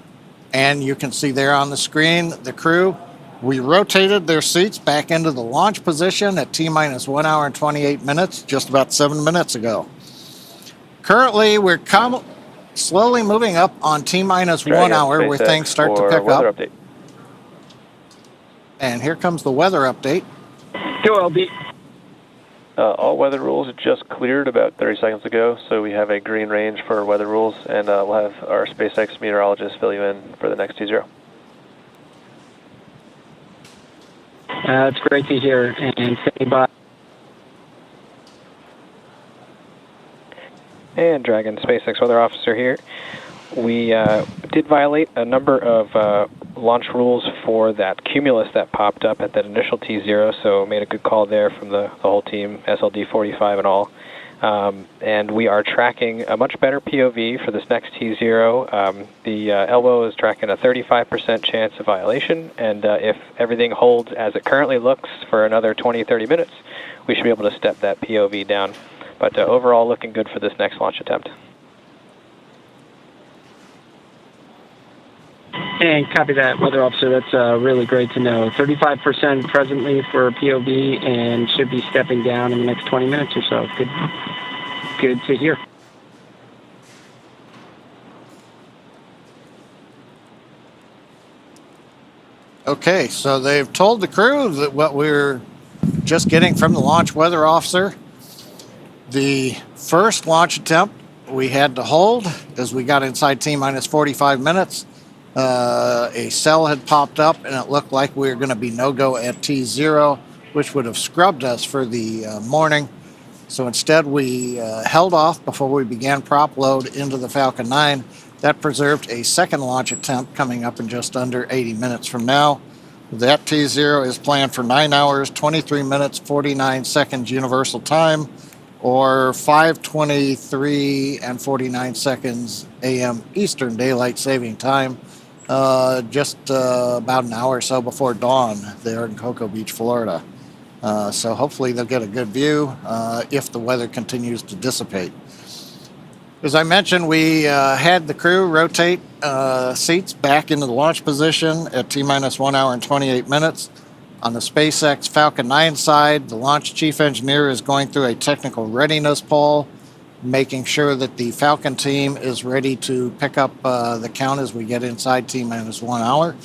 And you can see there on the screen the crew. We rotated their seats back into the launch position at T-minus 1 hour and 28 minutes, just about 7 minutes ago. Currently, we're slowly moving up on T-minus 1 hour where things start to pick up. Update. And here comes the weather update. QLB. All weather rules just cleared about 30 seconds ago, so we have a green range for weather rules, and we'll have our SpaceX meteorologist fill you in for the next T0. It's great to hear, and standing by. And Dragon SpaceX Weather Officer here. We did violate a number of launch rules for that cumulus that popped up at that initial T0, so made a good call there from the whole team, SLD 45 and all. And we are tracking a much better POV for this next T0. The LWO is tracking a 35% chance of violation, and if everything holds as it currently looks for another 20-30 minutes, we should be able to step that POV down. But overall, looking good for this next launch attempt. And copy that, Weather Officer. That's really great to know. 35% presently for POV and should be stepping down in the next 20 minutes or so. Good to hear. Okay, so they've told the crew that what we're just getting from the launch weather officer. The first launch attempt we had to hold as we got inside T-minus 45 minutes. A cell had popped up and it looked like we were going to be no-go at T0, which would have scrubbed us for the morning. So instead we held off before we began prop load into the Falcon 9. That preserved a second launch attempt coming up in just under 80 minutes from now. That T0 is planned for 9 hours, 23 minutes, 49 seconds universal time, or 5:23 and 49 seconds a.m. Eastern Daylight Saving Time, just about an hour or so before dawn there in Cocoa Beach, Florida. So hopefully they'll get a good view if the weather continues to dissipate. As I mentioned, we had the crew rotate seats back into the launch position at T-minus 1 hour and 28 minutes. On the SpaceX Falcon 9 side, the launch chief engineer is going through a technical readiness poll, making sure that the Falcon team is ready to pick up the count as we get inside T-minus 1 hour.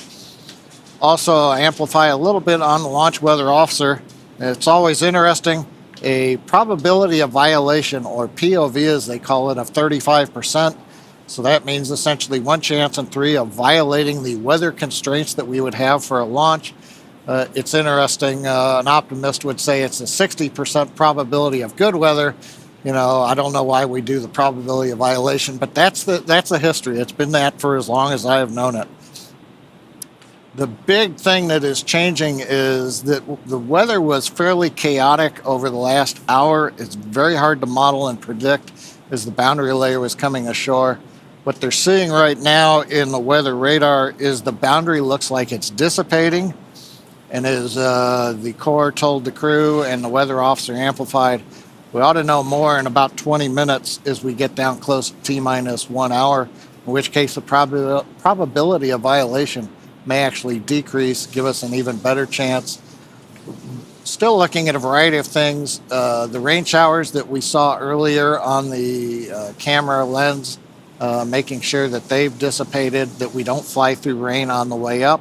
Also, amplify a little bit on the launch weather officer. It's always interesting. A probability of violation, or POV as they call it, of 35%. So that means essentially 1 chance in 3 of violating the weather constraints that we would have for a launch. It's interesting. An optimist would say it's a 60% probability of good weather. You know, I don't know why we do the probability of violation, but that's the history. It's been that for as long as I have known it. The big thing that is changing is that the weather was fairly chaotic over the last hour. It's very hard to model and predict as the boundary layer was coming ashore. What they're seeing right now in the weather radar is the boundary looks like it's dissipating. And as the Corps told the crew and the weather officer amplified, we ought to know more in about 20 minutes as we get down close to T-minus 1 hour, in which case the probability of violation may actually decrease, give us an even better chance. Still looking at a variety of things. The rain showers that we saw earlier on the camera lens, making sure that they've dissipated, that we don't fly through rain on the way up.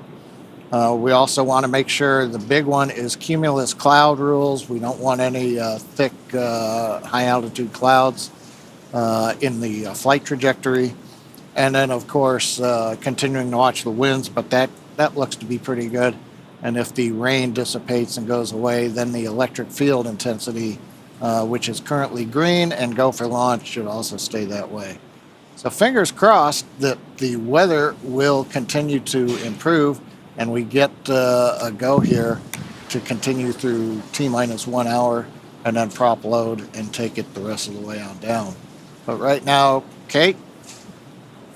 We also want to make sure the big one is cumulus cloud rules. We don't want any thick, high-altitude clouds in the flight trajectory. And then, of course, continuing to watch the winds, but that looks to be pretty good. And if the rain dissipates and goes away, then the electric field intensity, which is currently green and go for launch, should also stay that way. So fingers crossed that the weather will continue to improve and we get a go here to continue through T-minus 1 hour and then prop load and take it the rest of the way on down. But right now, Kate,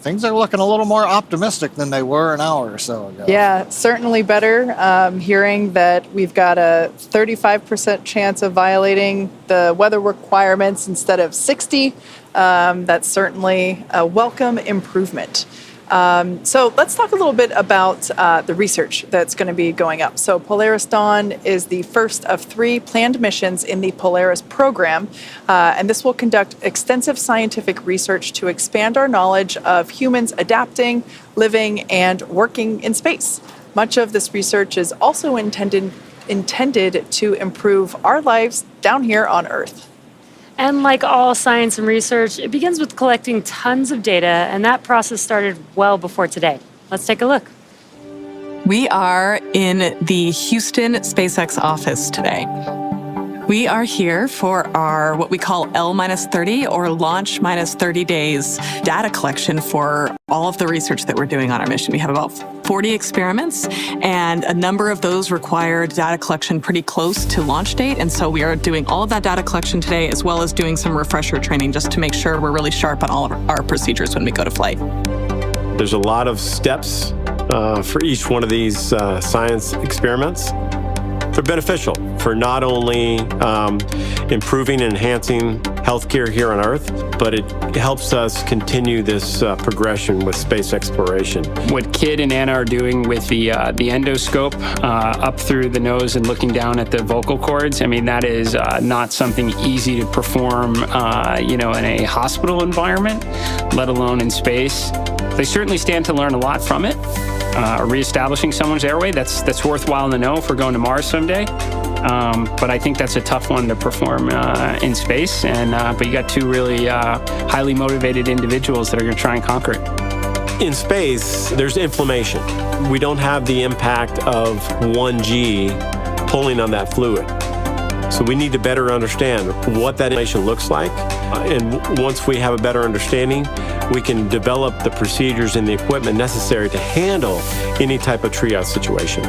things are looking a little more optimistic than they were an hour or so ago. Yeah, certainly better. Hearing that we've got a 35% chance of violating the weather requirements instead of 60, that's certainly a welcome improvement. So let's talk a little bit about the research that's going to be going up. So Polaris Dawn is the first of 3 planned missions in the Polaris program, and this will conduct extensive scientific research to expand our knowledge of humans adapting, living, and working in space. Much of this research is also intended to improve our lives down here on Earth. And like all science and research, it begins with collecting tons of data, and that process started well before today. Let's take a look. We are in the Houston SpaceX office today. We are here for our what we call L-30 or launch minus 30 days data collection for all of the research that we're doing on our mission. We have about 40 experiments, and a number of those require data collection pretty close to launch date. And so we are doing all of that data collection today, as well as doing some refresher training just to make sure we're really sharp on all of our procedures when we go to flight. There's a lot of steps for each one of these science experiments. They're beneficial for not only improving and enhancing healthcare here on Earth, but it helps us continue this progression with space exploration. What Kid and Anna are doing with the endoscope up through the nose and looking down at the vocal cords, I mean, that is not something easy to perform, in a hospital environment, let alone in space. They certainly stand to learn a lot from it. Reestablishing someone's airway, that's worthwhile to know if we're going to Mars someday. But I think that's a tough one to perform in space. But you got two really highly motivated individuals that are going to try and conquer it. In space, there's inflammation. We don't have the impact of 1G pulling on that fluid. So we need to better understand what that inflammation looks like. And once we have a better understanding, we can develop the procedures and the equipment necessary to handle any type of triage situation.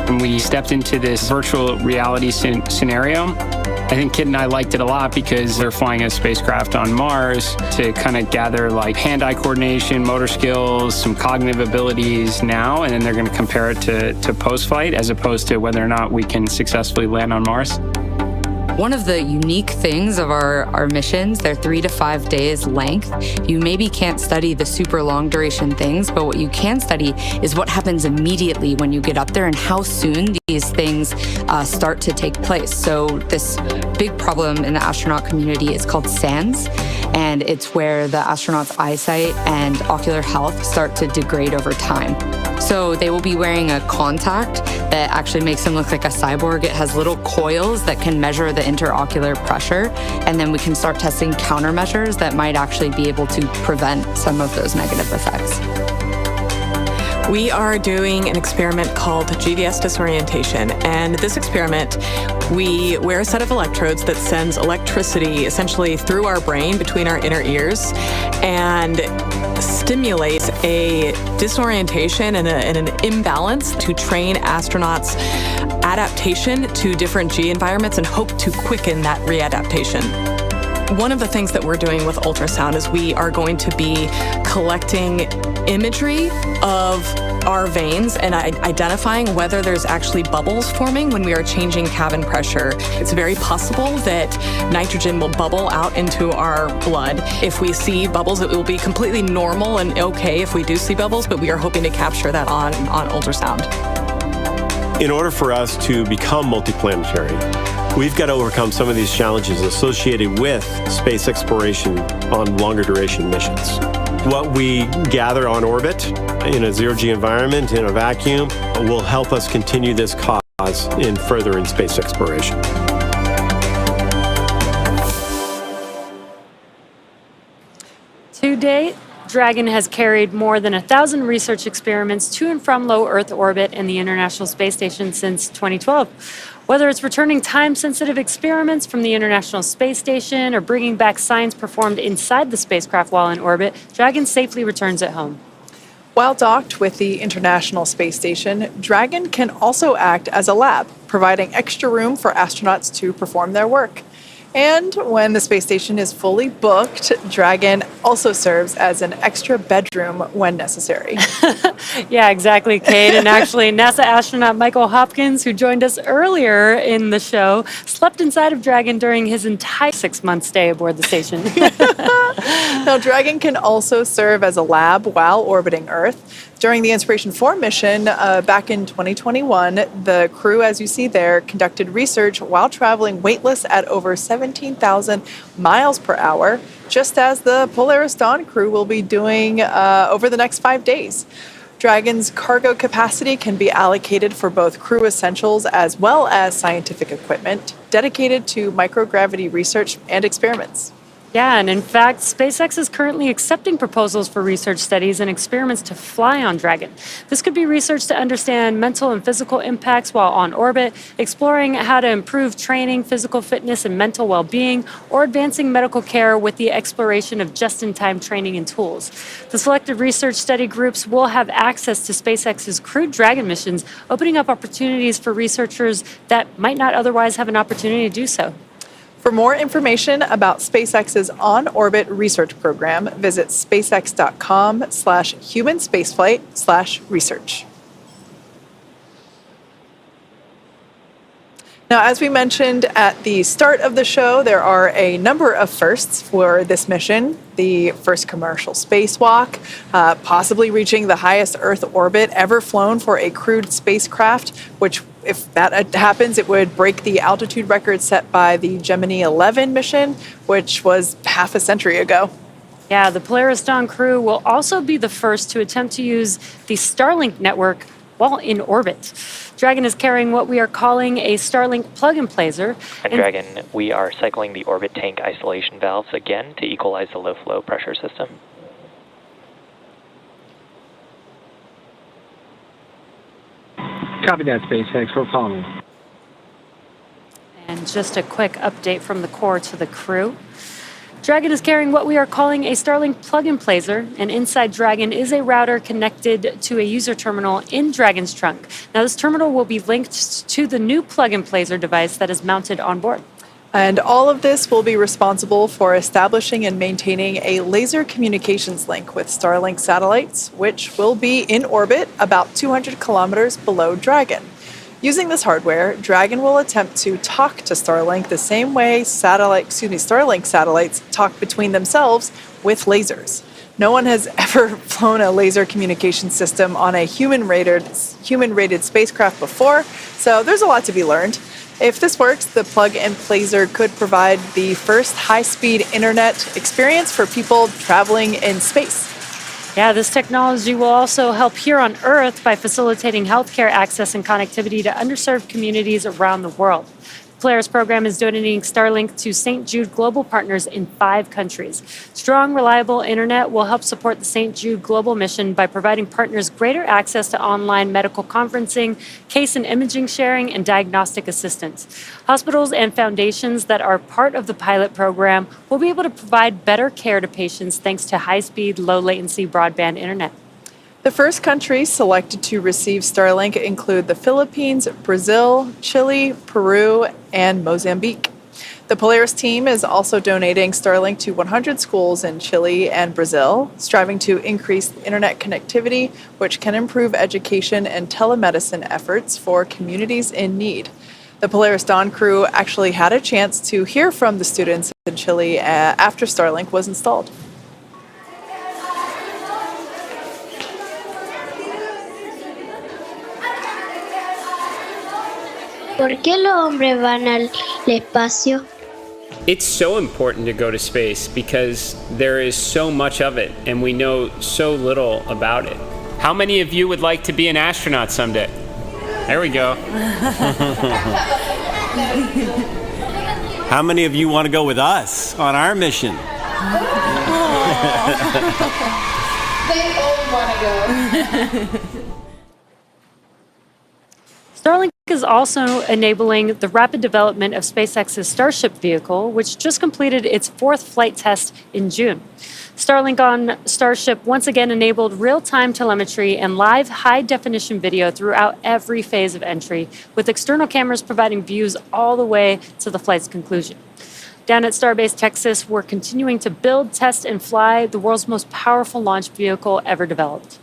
When we stepped into this virtual reality scenario, I think Kid and I liked it a lot because they're flying a spacecraft on Mars to kind of gather like hand-eye coordination, motor skills, some cognitive abilities now, and then they're going to compare it to post-flight as opposed to whether or not we can successfully land on Mars. One of the unique things of our missions, they're 3 to 5 days length. You maybe can't study the super long duration things, but what you can study is what happens immediately when you get up there and how soon these things start to take place. So this big problem in the astronaut community is called SANS, and it's where the astronaut's eyesight and ocular health start to degrade over time. So they will be wearing a contact that actually makes them look like a cyborg. It has little coils that can measure the interocular pressure, and then we can start testing countermeasures that might actually be able to prevent some of those negative effects. We are doing an experiment called GDS disorientation, and this experiment, we wear a set of electrodes that sends electricity essentially through our brain between our inner ears and stimulates a disorientation and an imbalance to train astronauts' adaptation to different G environments and hope to quicken that readaptation. One of the things that we're doing with ultrasound is we are going to be collecting imagery of our veins and identifying whether there's actually bubbles forming when we are changing cabin pressure. It's very possible that nitrogen will bubble out into our blood. If we see bubbles, it will be completely normal and okay if we do see bubbles, but we are hoping to capture that on ultrasound. In order for us to become multiplanetary, we've got to overcome some of these challenges associated with space exploration on longer duration missions. What we gather on orbit in a zero-G environment, in a vacuum, will help us continue this cause in space exploration. To date, Dragon has carried more than 1,000 research experiments to and from low Earth orbit and the International Space Station since 2012. Whether it's returning time-sensitive experiments from the International Space Station or bringing back science performed inside the spacecraft while in orbit, Dragon safely returns at home. While docked with the International Space Station, Dragon can also act as a lab, providing extra room for astronauts to perform their work. And when the space station is fully booked, Dragon also serves as an extra bedroom when necessary. Yeah, exactly, Kate. And actually, NASA astronaut Michael Hopkins, who joined us earlier in the show, slept inside of Dragon during his entire 6-month stay aboard the station. Now, Dragon can also serve as a lab while orbiting Earth. During the Inspiration 4 mission back in 2021, the crew, as you see there, conducted research while traveling weightless at over 17,000 miles per hour, just as the Polaris Dawn crew will be doing over the next 5 days. Dragon's cargo capacity can be allocated for both crew essentials as well as scientific equipment dedicated to microgravity research and experiments. Yeah, and in fact, SpaceX is currently accepting proposals for research studies and experiments to fly on Dragon. This could be research to understand mental and physical impacts while on orbit, exploring how to improve training, physical fitness, and mental well-being, or advancing medical care with the exploration of just-in-time training and tools. The selected research study groups will have access to SpaceX's crewed Dragon missions, opening up opportunities for researchers that might not otherwise have an opportunity to do so. For more information about SpaceX's on-orbit research program, visit spacex.com/humanspaceflight/research. Now, as we mentioned at the start of the show, there are a number of firsts for this mission. The first commercial spacewalk, possibly reaching the highest Earth orbit ever flown for a crewed spacecraft, which, if that happens, it would break the altitude record set by the Gemini 11 mission, which was half a century ago. Yeah, the Polaris Dawn crew will also be the first to attempt to use the Starlink network while in orbit. Dragon is carrying what we are calling a Starlink plug-and-placer. And Dragon, we are cycling the orbit tank isolation valves again to equalize the low-flow pressure system. Copy that, SpaceX. We're following. And just a quick update from the core to the crew. Dragon is carrying what we are calling a Starlink plug-and-placer, and inside Dragon is a router connected to a user terminal in Dragon's trunk. Now, this terminal will be linked to the new plug-and-placer device that is mounted on board. And all of this will be responsible for establishing and maintaining a laser communications link with Starlink satellites, which will be in orbit about 200 kilometers below Dragon. Using this hardware, Dragon will attempt to talk to Starlink the same way Starlink satellites talk between themselves with lasers. No one has ever flown a laser communication system on a human-rated spacecraft before, so there's a lot to be learned. If this works, the plug-and-placer could provide the first high-speed internet experience for people traveling in space. Yeah, this technology will also help here on Earth by facilitating healthcare access and connectivity to underserved communities around the world. The Polaris program is donating Starlink to St. Jude Global partners in 5 countries. Strong, reliable internet will help support the St. Jude Global mission by providing partners greater access to online medical conferencing, case and imaging sharing, and diagnostic assistance. Hospitals and foundations that are part of the pilot program will be able to provide better care to patients thanks to high-speed, low-latency broadband internet. The first countries selected to receive Starlink include the Philippines, Brazil, Chile, Peru, and Mozambique. The Polaris team is also donating Starlink to 100 schools in Chile and Brazil, striving to increase internet connectivity, which can improve education and telemedicine efforts for communities in need. The Polaris Dawn crew actually had a chance to hear from the students in Chile after Starlink was installed. ¿Por qué los hombres van al espacio? It's so important to go to space because there is so much of it and we know so little about it. How many of you would like to be an astronaut someday? There we go. How many of you want to go with us on our mission? They all want to go. Starlink is also enabling the rapid development of SpaceX's Starship vehicle, which just completed its 4th flight test in June. Starlink on Starship once again enabled real-time telemetry and live high-definition video throughout every phase of entry, with external cameras providing views all the way to the flight's conclusion. Down at Starbase Texas, we're continuing to build, test, and fly the world's most powerful launch vehicle ever developed.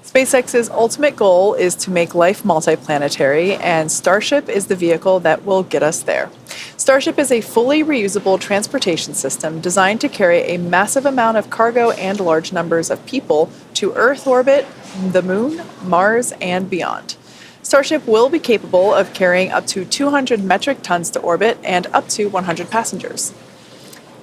SpaceX's ultimate goal is to make life multiplanetary, and Starship is the vehicle that will get us there. Starship is a fully reusable transportation system designed to carry a massive amount of cargo and large numbers of people to Earth orbit, the Moon, Mars, and beyond. Starship will be capable of carrying up to 200 metric tons to orbit and up to 100 passengers.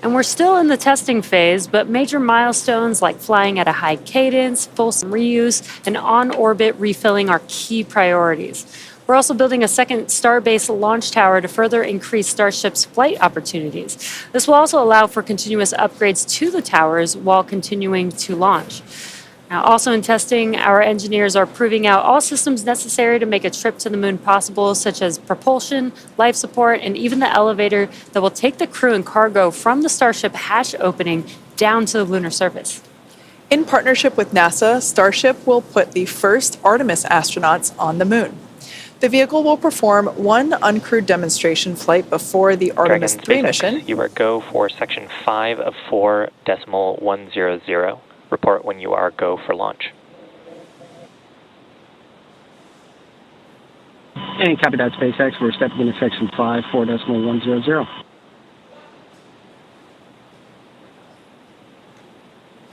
And we're still in the testing phase, but major milestones like flying at a high cadence, full reuse, and on-orbit refilling are key priorities. We're also building a second Starbase launch tower to further increase Starship's flight opportunities. This will also allow for continuous upgrades to the towers while continuing to launch. Now, also in testing, our engineers are proving out all systems necessary to make a trip to the moon possible, such as propulsion, life support, and even the elevator that will take the crew and cargo from the Starship hatch opening down to the lunar surface. In partnership with NASA, Starship will put the first Artemis astronauts on the moon. The vehicle will perform one uncrewed demonstration flight before the Artemis 3 mission. You are go for section 5 of 4.100. Report when you are go for launch. And copy that, SpaceX. We're stepping into section 5, 4.100.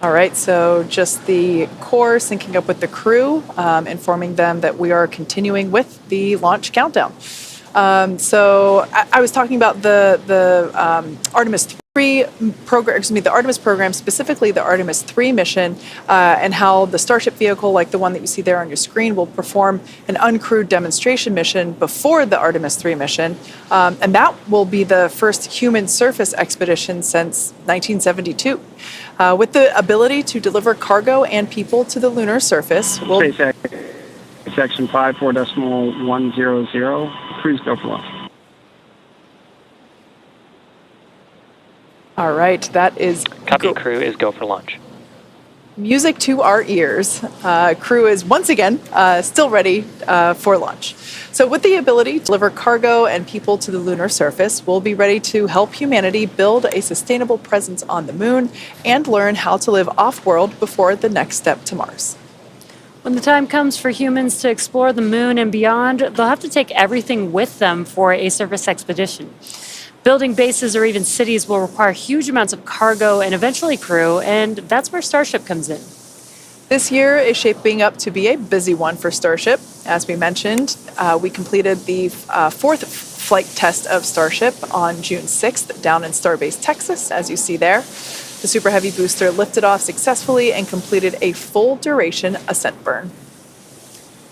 All right, so just the core syncing up with the crew, informing them that we are continuing with the launch countdown. So I was talking about the Artemis 3 program, the Artemis program, specifically the Artemis 3 mission, and how the Starship vehicle, like the one that you see there on your screen, will perform an uncrewed demonstration mission before the Artemis 3 mission. And that will be the first human surface expedition since 1972. With the ability to deliver cargo and people to the lunar surface. SpaceX, section 5, 4.100. Crews go for launch. All right, that is... Copy, crew is go for launch. Music to our ears. Crew is once again still ready for launch. So with the ability to deliver cargo and people to the lunar surface, we'll be ready to help humanity build a sustainable presence on the moon and learn how to live off-world before the next step to Mars. When the time comes for humans to explore the moon and beyond, they'll have to take everything with them for a surface expedition. Building bases or even cities will require huge amounts of cargo and eventually crew, and that's where Starship comes in. This year is shaping up to be a busy one for Starship. As we mentioned, we completed the fourth flight test of Starship on June 6th down in Starbase, Texas, as you see there. The Super Heavy booster lifted off successfully and completed a full duration ascent burn.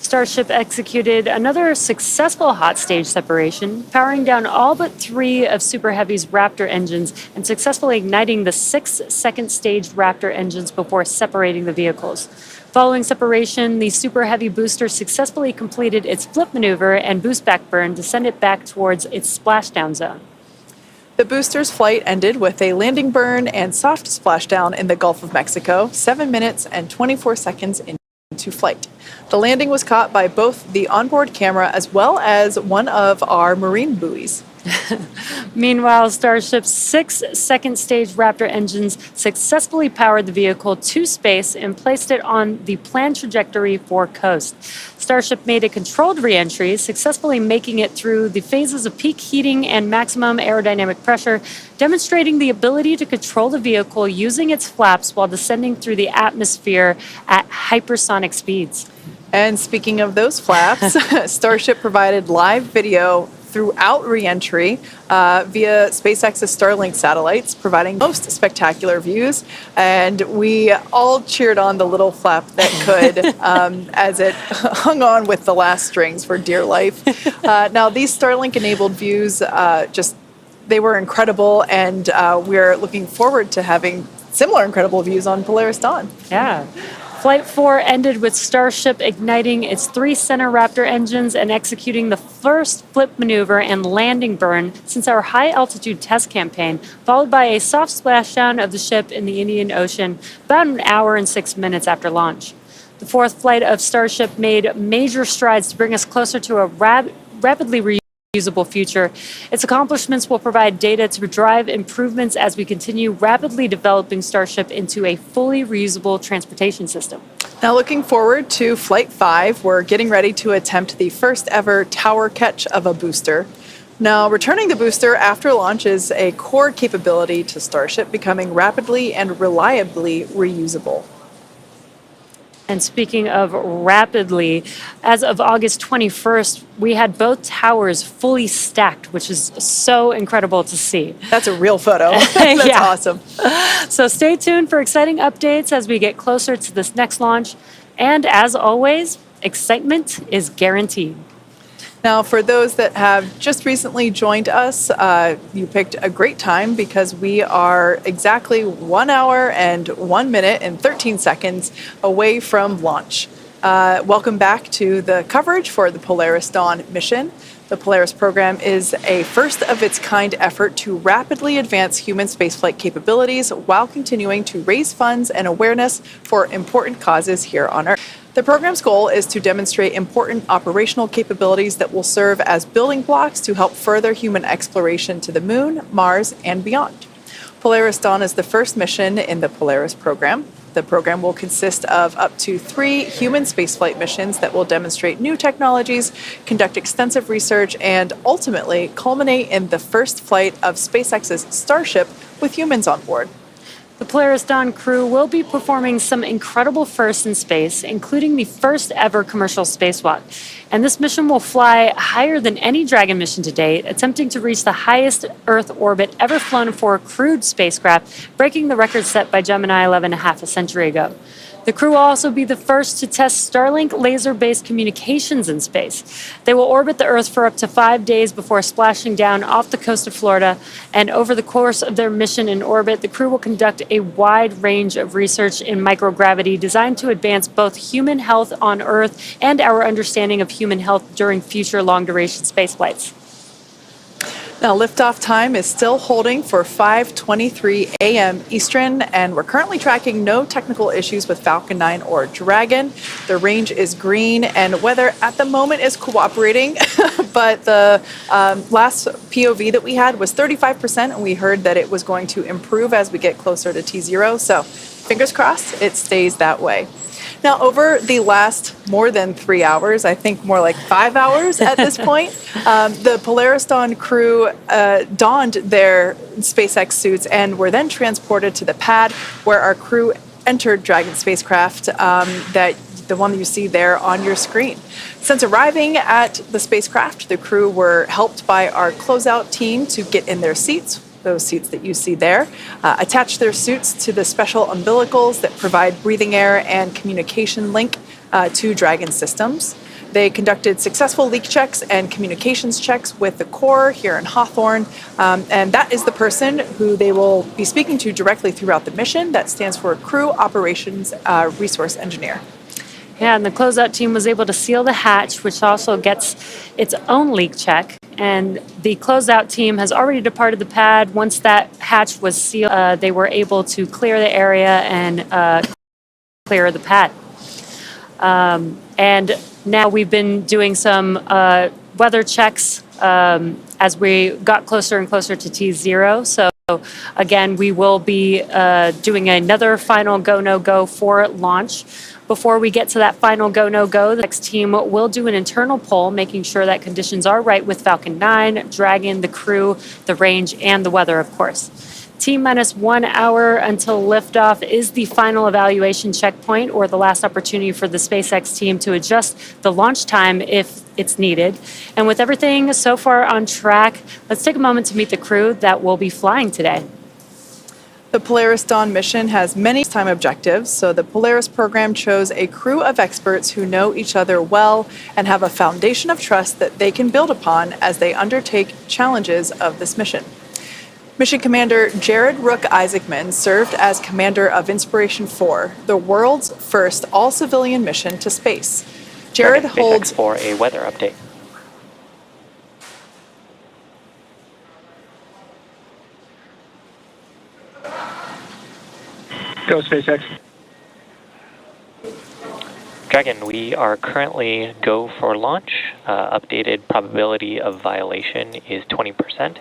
Starship executed another successful hot stage separation, powering down all but 3 of Super Heavy's Raptor engines and successfully igniting the 6 second stage Raptor engines before separating the vehicles. Following separation, the Super Heavy booster successfully completed its flip maneuver and boost back burn to send it back towards its splashdown zone. The booster's flight ended with a landing burn and soft splashdown in the Gulf of Mexico, 7 minutes and 24 seconds into flight. The landing was caught by both the onboard camera as well as one of our marine buoys. Meanwhile, Starship's 6 second stage Raptor engines successfully powered the vehicle to space and placed it on the planned trajectory for coast. Starship made a controlled re-entry, successfully making it through the phases of peak heating and maximum aerodynamic pressure, demonstrating the ability to control the vehicle using its flaps while descending through the atmosphere at hypersonic speeds. And speaking of those flaps, Starship provided live video throughout re-entry via SpaceX's Starlink satellites, providing most spectacular views. And we all cheered on the little flap that could as it hung on with the last strings for dear life. Now, these Starlink-enabled views, they were incredible, and we're looking forward to having similar incredible views on Polaris Dawn. Yeah. Flight 4 ended with Starship igniting its 3 center Raptor engines and executing the first flip maneuver and landing burn since our high-altitude test campaign, followed by a soft splashdown of the ship in the Indian Ocean about an hour and 6 minutes after launch. The 4th flight of Starship made major strides to bring us closer to a rapidly reusable future. Its accomplishments will provide data to drive improvements as we continue rapidly developing Starship into a fully reusable transportation system. Now, looking forward to Flight 5, we're getting ready to attempt the first ever tower catch of a booster. Now, returning the booster after launch is a core capability to Starship, becoming rapidly and reliably reusable. And speaking of rapidly, as of August 21st, we had both towers fully stacked, which is so incredible to see. That's a real photo. That's awesome. So stay tuned for exciting updates as we get closer to this next launch. And as always, excitement is guaranteed. Now, for those that have just recently joined us, you picked a great time because we are exactly 1 hour and 1 minute and 13 seconds away from launch. Welcome back to the coverage for the Polaris Dawn mission. The Polaris program is a first-of-its-kind effort to rapidly advance human spaceflight capabilities while continuing to raise funds and awareness for important causes here on Earth. The program's goal is to demonstrate important operational capabilities that will serve as building blocks to help further human exploration to the Moon, Mars, and beyond. Polaris Dawn is the first mission in the Polaris program. The program will consist of up to 3 human spaceflight missions that will demonstrate new technologies, conduct extensive research, and ultimately culminate in the first flight of SpaceX's Starship with humans on board. The Polaris Dawn crew will be performing some incredible firsts in space, including the first ever commercial spacewalk. And this mission will fly higher than any Dragon mission to date, attempting to reach the highest Earth orbit ever flown for a crewed spacecraft, breaking the record set by Gemini 11 half a century ago. The crew will also be the first to test Starlink laser-based communications in space. They will orbit the Earth for up to 5 days before splashing down off the coast of Florida. And over the course of their mission in orbit, the crew will conduct a wide range of research in microgravity designed to advance both human health on Earth and our understanding of human health during future long-duration spaceflights. Now, liftoff time is still holding for 5:23 a.m. Eastern, and we're currently tracking no technical issues with Falcon 9 or Dragon. The range is green, and weather at the moment is cooperating, but the last POV that we had was 35%, and we heard that it was going to improve as we get closer to T0, so fingers crossed it stays that way. Now, over the last more than 3 hours, I think more like 5 hours at this point, the Polaris Dawn crew donned their SpaceX suits and were then transported to the pad where our crew entered Dragon spacecraft, the one that you see there on your screen. Since arriving at the spacecraft, the crew were helped by our closeout team to get in their seats, those seats that you see there, attach their suits to the special umbilicals that provide breathing air and communication link to Dragon systems. They conducted successful leak checks and communications checks with the core here in Hawthorne, and that is the person who they will be speaking to directly throughout the mission. That stands for Crew Operations Resource Engineer. Yeah, and the closeout team was able to seal the hatch, which also gets its own leak check. And the closeout team has already departed the pad. Once that hatch was sealed, they were able to clear the area and clear the pad. And now we've been doing some weather checks as we got closer and closer to T0. So again, we will be doing another final go, no go for launch. Before we get to that final go, no go, the next team will do an internal poll, making sure that conditions are right with Falcon 9, Dragon, the crew, the range, and the weather, of course. T-minus 1 hour until liftoff is the final evaluation checkpoint, or the last opportunity for the SpaceX team to adjust the launch time if it's needed. And with everything so far on track, let's take a moment to meet the crew that will be flying today. The Polaris Dawn mission has many time objectives, so the Polaris program chose a crew of experts who know each other well and have a foundation of trust that they can build upon as they undertake challenges of this mission. Mission Commander Jared Rook Isaacman served as commander of Inspiration 4, the world's first all-civilian mission to space. Jared holds for a weather update. Go SpaceX. Dragon, we are currently go for launch. Updated probability of violation is 20%.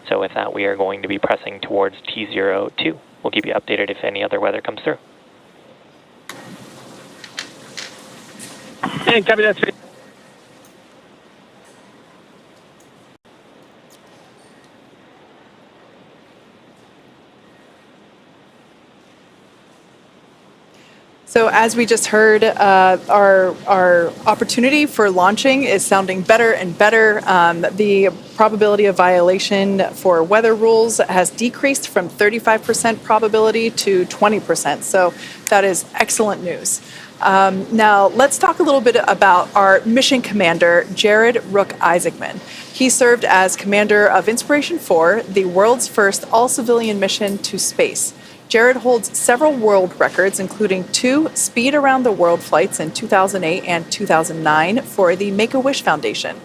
So with that, we are going to be pressing towards T02. We'll keep you updated if any other weather comes through. And copy that. So as we just heard, our opportunity for launching is sounding better and better. The probability of violation for weather rules has decreased from 35% probability to 20%. So that is excellent news. Now let's talk a little bit about our mission commander, Jared Rook-Isaacman. He served as commander of Inspiration 4, the world's first all-civilian mission to space. Jared holds several world records, including 2 speed around the world flights in 2008 and 2009 for the Make-A-Wish Foundation.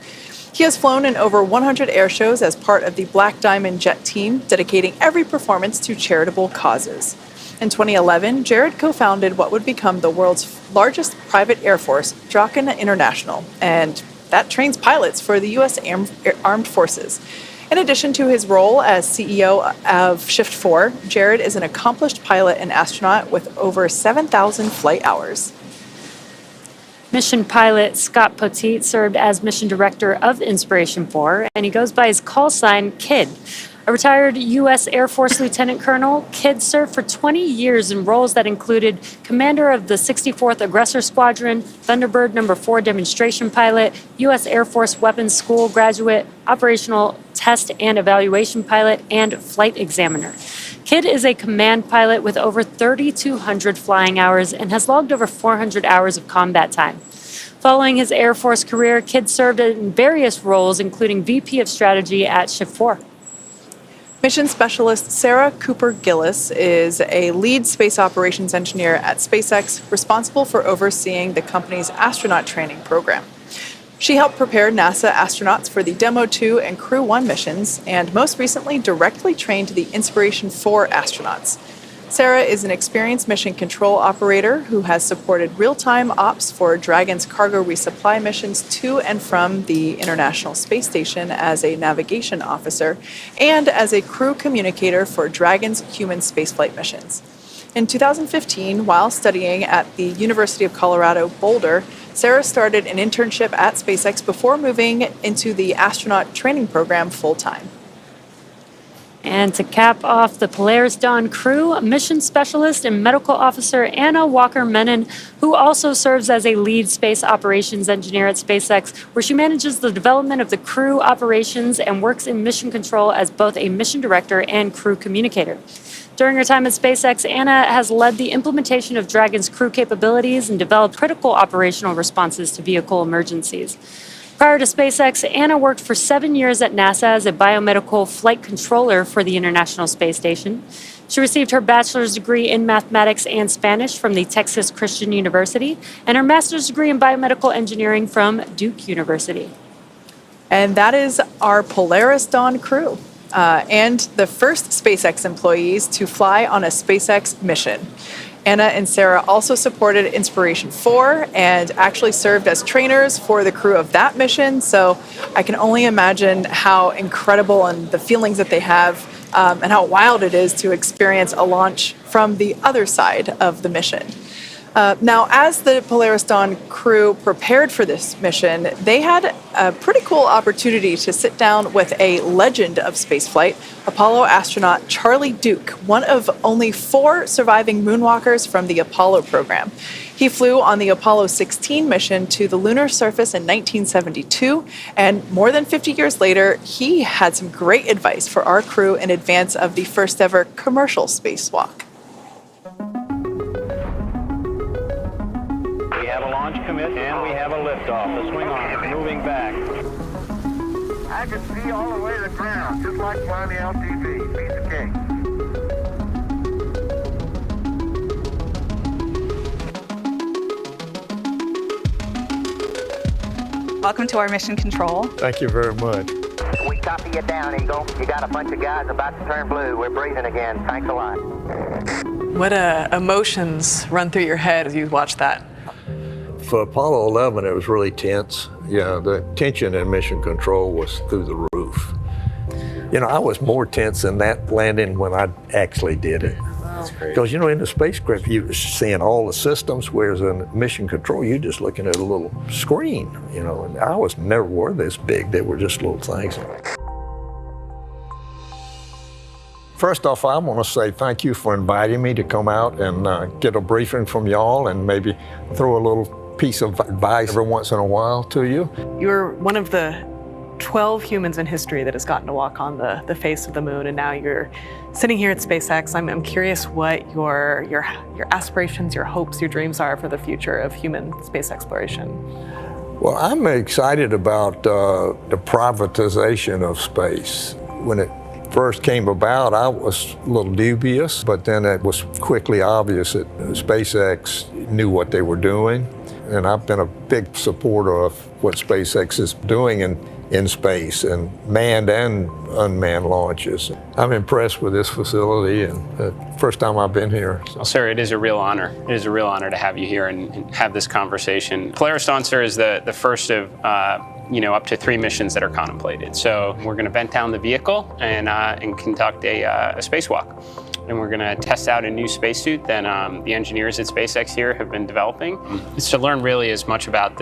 He has flown in over 100 air shows as part of the Black Diamond Jet team, dedicating every performance to charitable causes. In 2011, Jared co-founded what would become the world's largest private air force, Draken International, and that trains pilots for the U.S. Armed Forces. In addition to his role as CEO of Shift 4, Jared is an accomplished pilot and astronaut with over 7,000 flight hours. Mission pilot Scott Poteet served as mission director of Inspiration 4, and he goes by his call sign, Kid. A retired U.S. Air Force Lieutenant Colonel, Kidd served for 20 years in roles that included commander of the 64th Aggressor Squadron, Thunderbird No. 4 demonstration pilot, U.S. Air Force Weapons School graduate, operational test and evaluation pilot, and flight examiner. Kidd is a command pilot with over 3,200 flying hours and has logged over 400 hours of combat time. Following his Air Force career, Kidd served in various roles, including VP of Strategy at Shift 4. Mission Specialist Sarah Gillis is a lead space operations engineer at SpaceX, responsible for overseeing the company's astronaut training program. She helped prepare NASA astronauts for the Demo 2 and Crew 1 missions, and most recently directly trained the Inspiration 4 astronauts. Sarah is an experienced mission control operator who has supported real-time ops for Dragon's cargo resupply missions to and from the International Space Station as a navigation officer and as a crew communicator for Dragon's human spaceflight missions. In 2015, while studying at the University of Colorado Boulder, Sarah started an internship at SpaceX before moving into the astronaut training program full-time. And to cap off the Polaris Dawn crew, mission specialist and medical officer Anna Menon, who also serves as a lead space operations engineer at SpaceX, where she manages the development of the crew operations and works in mission control as both a mission director and crew communicator. During her time at SpaceX, Anna has led the implementation of Dragon's crew capabilities and developed critical operational responses to vehicle emergencies. Prior to SpaceX, Anna worked for 7 years at NASA as a biomedical flight controller for the International Space Station. She received her bachelor's degree in mathematics and Spanish from the Texas Christian University and her master's degree in biomedical engineering from Duke University. And that is our Polaris Dawn crew and the first SpaceX employees to fly on a SpaceX mission. Anna and Sarah also supported Inspiration 4 and actually served as trainers for the crew of that mission. So I can only imagine how incredible and the feelings that they have and how wild it is to experience a launch from the other side of the mission. Now, as the Polaris Dawn crew prepared for this mission, they had a pretty cool opportunity to sit down with a legend of spaceflight, Apollo astronaut Charlie Duke, one of only 4 surviving moonwalkers from the Apollo program. He flew on the Apollo 16 mission to the lunar surface in 1972, and more than 50 years later, he had some great advice for our crew in advance of the first ever commercial spacewalk. We have a launch commit and we have a liftoff. The swing arm is moving back. I can see all the way to the ground, just like flying the LTV. Piece of cake. Welcome to our mission control. Thank you very much. We copy you down, Eagle. You got a bunch of guys about to turn blue. We're breathing again. Thanks a lot. What emotions run through your head as you watch that? For Apollo 11, it was really tense. Yeah, the tension in mission control was through the roof. You know, I was more tense in that landing when I actually did it. Because, you know, in the spacecraft, you're seeing all the systems, whereas in mission control, you're just looking at a little screen, you know, and ours never were this big. They were just little things. First off, I want to say thank you for inviting me to come out and get a briefing from y'all and maybe throw a little piece of advice every once in a while to you. You're one of the 12 humans in history that has gotten to walk on the face of the moon, and now you're sitting here at SpaceX. I'm curious what your aspirations, your hopes, your dreams are for the future of human space exploration. Well, I'm excited about the privatization of space. When it first came about, I was a little dubious, but then it was quickly obvious that SpaceX knew what they were doing. And I've been a big supporter of what SpaceX is doing in space and manned and unmanned launches. I'm impressed with this facility, and the first time I've been here. Well, sir, it is a real honor. It is a real honor to have you here and have this conversation. Polaris Dawn, sir, is the first of up to 3 missions that are contemplated. So we're going to vent down the vehicle and conduct a spacewalk. And we're going to test out a new spacesuit that the engineers at SpaceX here have been developing. It's to learn really as much about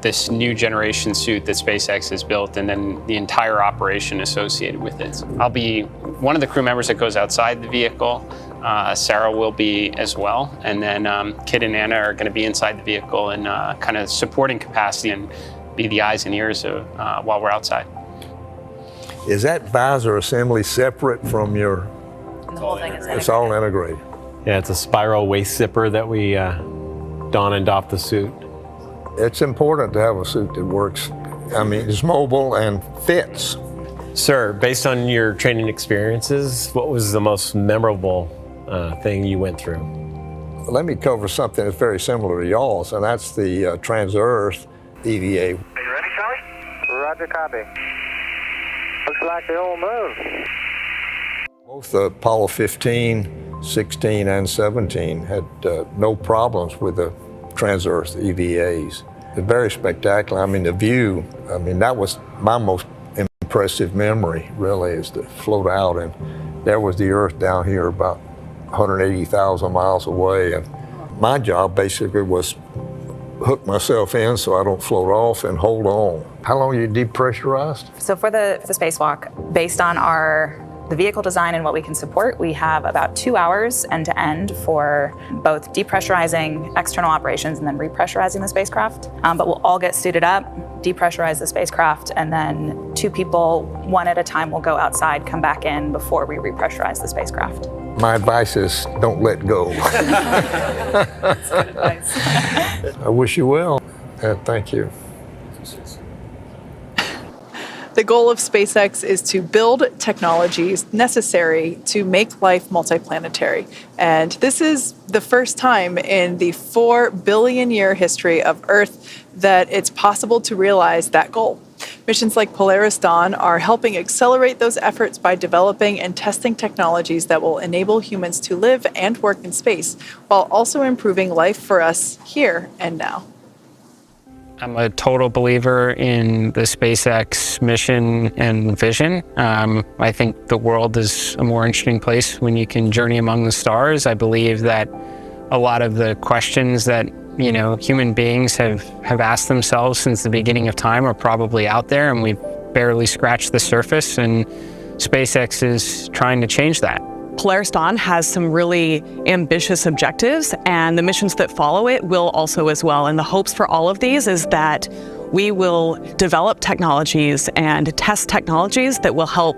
this new generation suit that SpaceX has built and then the entire operation associated with it. I'll be one of the crew members that goes outside the vehicle. Sarah will be as well. And then Kit and Anna are going to be inside the vehicle in kind of supporting capacity and be the eyes and ears of, while we're outside. Is that visor assembly separate from your... The whole thing is integrated. It's all integrated. Yeah, it's a spiral waist zipper that we don and doff the suit. It's important to have a suit that works. I mean, it's mobile and fits. Sir, based on your training experiences, what was the most memorable thing you went through? Let me cover something that's very similar to y'all's, and that's the Trans-Earth EVA. Are you ready, Charlie? Roger, copy. Looks like the old moon. Both Apollo 15, 16, and 17 had no problems with the Trans-Earth EVAs. They're very spectacular. I mean, the view, that was my most impressive memory, really, is to float out, and there was the Earth down here about 180,000 miles away. And my job basically was hook myself in so I don't float off and hold on. How long are you depressurized? So for the spacewalk, based on the vehicle design and what we can support, we have about 2 hours end-to-end for both depressurizing external operations and then repressurizing the spacecraft. But we'll all get suited up, depressurize the spacecraft, and then 2 people, one at a time, will go outside, come back in before we repressurize the spacecraft. My advice is don't let go. That's good advice. I wish you well. Thank you. The goal of SpaceX is to build technologies necessary to make life multiplanetary. And this is the first time in the 4 billion year history of Earth that it's possible to realize that goal. Missions like Polaris Dawn are helping accelerate those efforts by developing and testing technologies that will enable humans to live and work in space, while also improving life for us here and now. I'm a total believer in the SpaceX mission and vision. I think the world is a more interesting place when you can journey among the stars. I believe that a lot of the questions that human beings have asked themselves since the beginning of time are probably out there, and we've barely scratched the surface, and SpaceX is trying to change that. Polaris Dawn has some really ambitious objectives, and the missions that follow it will also as well. And the hopes for all of these is that we will develop technologies and test technologies that will help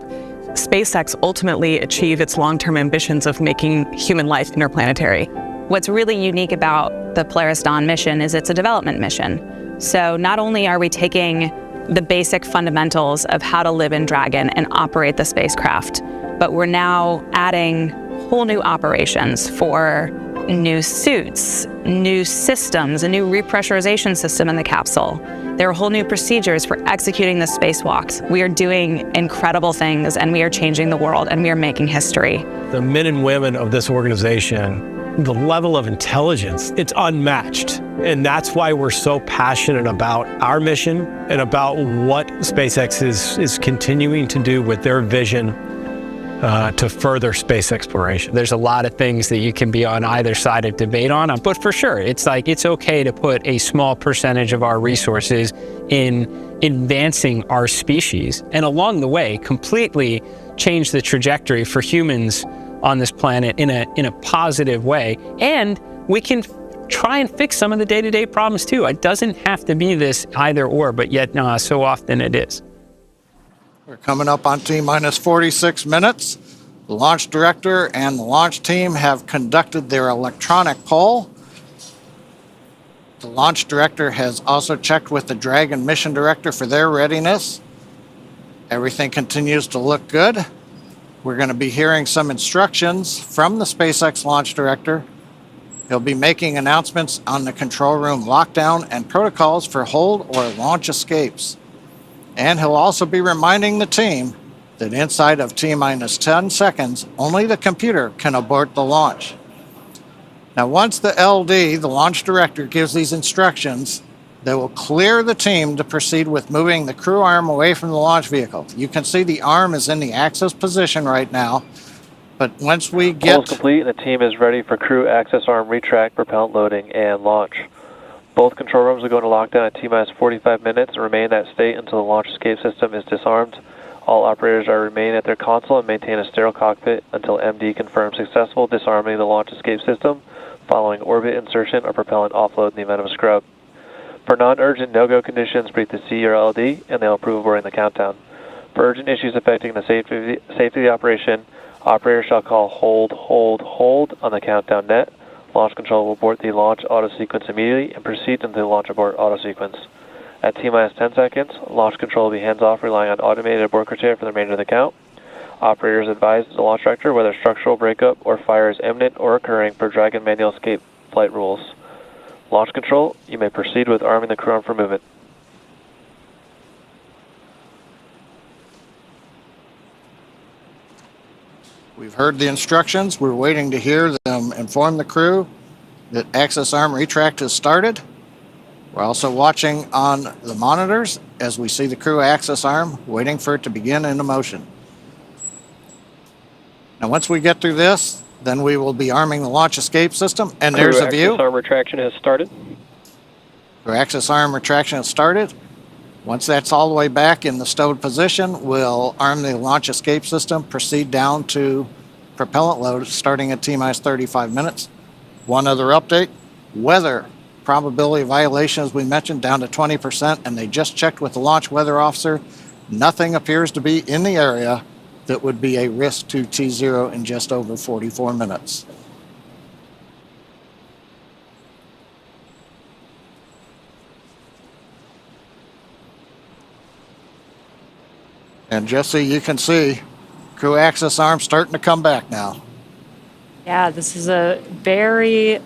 SpaceX ultimately achieve its long-term ambitions of making human life interplanetary. What's really unique about the Polaris Dawn mission is it's a development mission. So not only are we taking the basic fundamentals of how to live in Dragon and operate the spacecraft, but we're now adding whole new operations for new suits, new systems, a new repressurization system in the capsule. There are whole new procedures for executing the spacewalks. We are doing incredible things, and we are changing the world, and we are making history. The men and women of this organization, the level of intelligence, it's unmatched. And that's why we're so passionate about our mission and about what SpaceX is continuing to do with their vision to further space exploration. There's a lot of things that you can be on either side of debate on, but for sure, it's okay to put a small percentage of our resources in advancing our species, and along the way, completely change the trajectory for humans on this planet in a positive way. And we can try and fix some of the day-to-day problems too. It doesn't have to be this either or, but yet so often it is. We're coming up on T-minus 46 minutes. The launch director and the launch team have conducted their electronic poll. The launch director has also checked with the Dragon mission director for their readiness. Everything continues to look good. We're going to be hearing some instructions from the SpaceX launch director. He'll be making announcements on the control room lockdown and protocols for hold or launch escapes. And he'll also be reminding the team that inside of T-minus 10 seconds, only the computer can abort the launch. Now, once the LD, the launch director, gives these instructions, they will clear the team to proceed with moving the crew arm away from the launch vehicle. You can see the arm is in the access position right now, but once we get... Poll is complete and the team is ready for crew access arm retract, propellant loading, and launch. Both control rooms will go into lockdown at T-minus 45 minutes and remain in that state until the launch escape system is disarmed. All operators are to remain at their console and maintain a sterile cockpit until MD confirms successful disarming the launch escape system following orbit insertion or propellant offload in the event of a scrub. For non-urgent no-go conditions, brief the C or LD and they'll approve aboarding the countdown. For urgent issues affecting the safety of the operation, operators shall call hold on the countdown net. Launch control will abort the launch auto sequence immediately and proceed into the launch abort auto sequence. At T-minus 10 seconds, launch control will be hands-off, relying on automated abort criteria for the remainder of the count. Operators advise the launch director whether structural breakup or fire is imminent or occurring per Dragon manual escape flight rules. Launch control, you may proceed with arming the crew arm for movement. We've heard the instructions. We're waiting to hear them inform the crew that access arm retract has started. We're also watching on the monitors as we see the crew access arm, waiting for it to begin into motion. Now, once we get through this, then we will be arming the launch escape system, and there's a view. Access arm retraction has started. Crew access arm retraction has started. Once that's all the way back in the stowed position, we'll arm the launch escape system, proceed down to propellant load, starting at T-minus 35 minutes. One other update, weather probability of violation, as we mentioned, down to 20%, and they just checked with the launch weather officer. Nothing appears to be in the area that would be a risk to T0 in just over 44 minutes. And Jesse, you can see crew access arm starting to come back now. Yeah, this is a very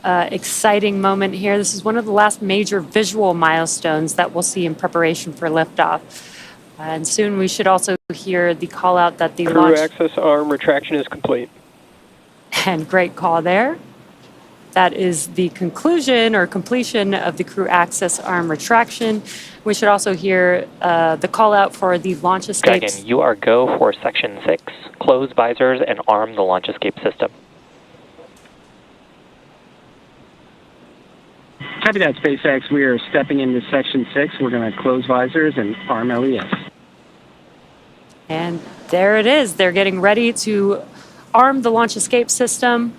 exciting moment here. This is one of the last major visual milestones that we'll see in preparation for liftoff. And soon we should also hear the call out that the Crew launch... access arm retraction is complete. And great call there. That is the conclusion or completion of the crew access arm retraction. We should also hear the call out for the launch escapes. Dragon, you are go for Section 6. Close visors and arm the launch escape system. Copy that, SpaceX. We are stepping into Section 6. We're going to close visors and arm LES. And there it is. They're getting ready to arm the launch escape system.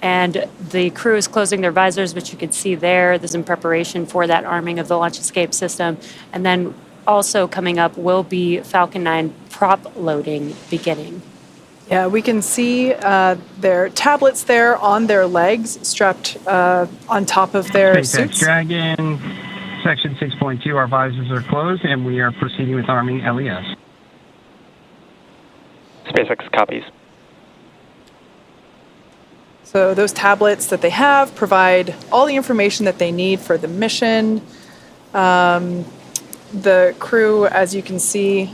And the crew is closing their visors, which you can see there. This is in preparation for that arming of the launch escape system. And then also coming up will be Falcon 9 prop loading beginning. Yeah, we can see their tablets there on their legs, strapped on top of their SpaceX suits. Dragon, Section 6.2, our visors are closed, and we are proceeding with arming LES. SpaceX copies. So those tablets that they have provide all the information that they need for the mission. The crew, as you can see,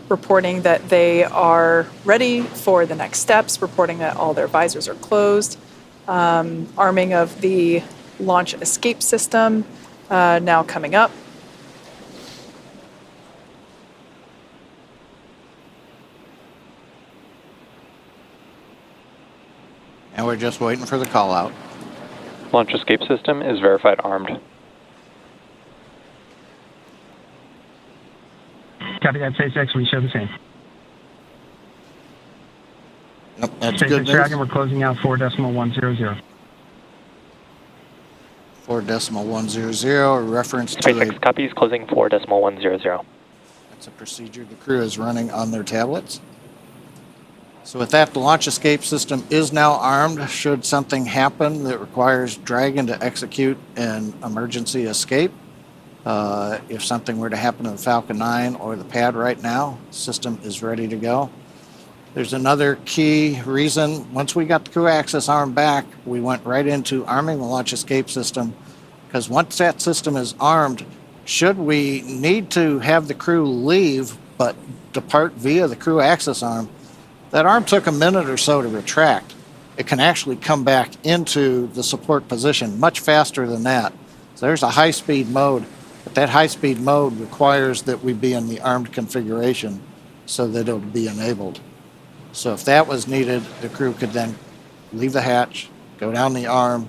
reporting that they are ready for the next steps, reporting that all their visors are closed. Arming of the launch escape system now coming up. And we're just waiting for the call out. Launch escape system is verified armed. Copy that, SpaceX. We show the same. Yep, that's SpaceX good news. Dragon, we're closing out 4.100. 4.100, a reference to SpaceX copies, closing 4.100. That's a procedure the crew is running on their tablets. So with that, the launch escape system is now armed. Should something happen that requires Dragon to execute an emergency escape, if something were to happen to the Falcon 9 or the pad right now, the system is ready to go. There's another key reason. Once we got the crew access arm back, we went right into arming the launch escape system, because once that system is armed, should we need to have the crew leave but depart via the crew access arm, that arm took a minute or so to retract. It can actually come back into the support position much faster than that. So there's a high-speed mode, but that high-speed mode requires that we be in the armed configuration so that it'll be enabled. So if that was needed, the crew could then leave the hatch, go down the arm,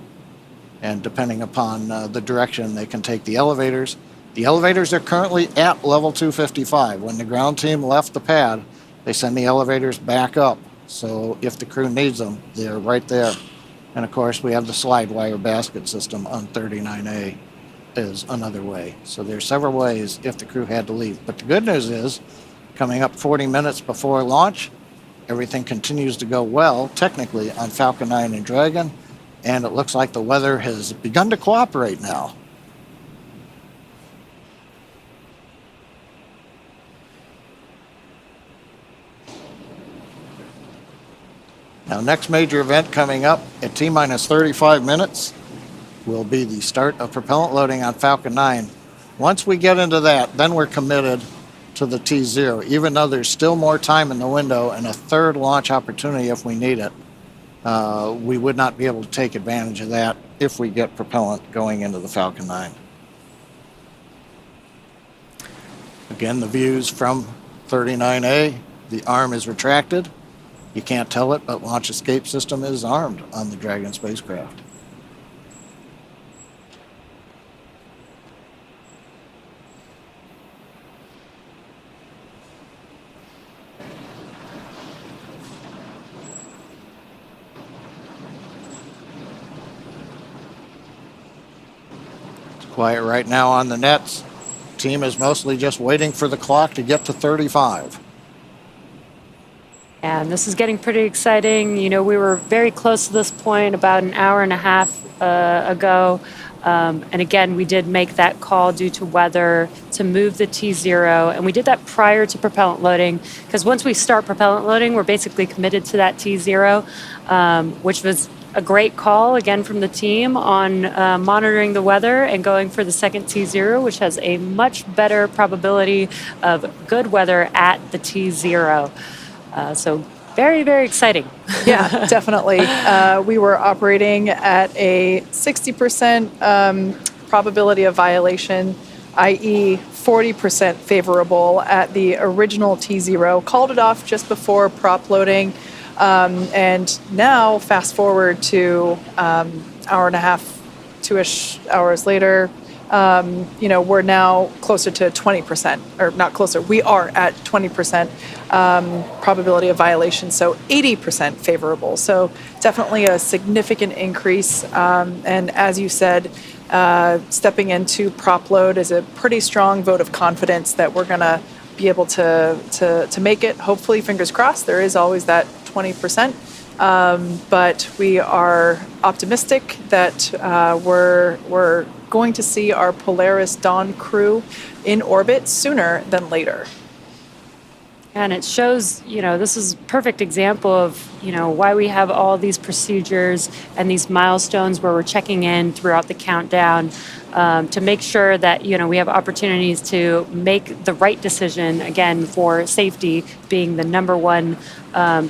and depending upon the direction, they can take the elevators. The elevators are currently at level 255. When the ground team left the pad, they send the elevators back up. So if the crew needs them, they're right there. And of course, we have the slide wire basket system on 39A is another way. So there's several ways if the crew had to leave. But the good news is, coming up 40 minutes before launch, everything continues to go well, technically, on Falcon 9 and Dragon, and it looks like the weather has begun to cooperate now. Now, next major event coming up at T-minus 35 minutes will be the start of propellant loading on Falcon 9. Once we get into that, then we're committed to the T0, even though there's still more time in the window and a third launch opportunity if we need it. We would not be able to take advantage of that if we get propellant going into the Falcon 9. Again, the views from 39A, the arm is retracted. You can't tell it, but launch escape system is armed on the Dragon spacecraft. It's quiet right now on the nets. Team is mostly just waiting for the clock to get to 35. And this is getting pretty exciting. You know, we were very close to this point about an hour and a half ago. And again, we did make that call due to weather to move the T0. And we did that prior to propellant loading, because once we start propellant loading, we're basically committed to that T0, which was a great call, again, from the team on monitoring the weather and going for the second T0, which has a much better probability of good weather at the T0. So very, very exciting. Yeah, definitely. We were operating at a 60% probability of violation, i.e. 40% favorable at the original T0. Called it off just before prop loading. And now, fast forward to hour and a half, 2-ish hours later, you know, we're now closer to 20%, or not closer, we are at 20% probability of violation, so 80% favorable. So definitely a significant increase. And as you said, stepping into prop load is a pretty strong vote of confidence that we're going to be able to make it. Hopefully, fingers crossed, there is always that 20%. But we are optimistic that we're going to see our Polaris Dawn crew in orbit sooner than later. And it shows, you know, this is a perfect example of, you know, why we have all these procedures and these milestones where we're checking in throughout the countdown to make sure that, you know, we have opportunities to make the right decision, again, for safety being the number one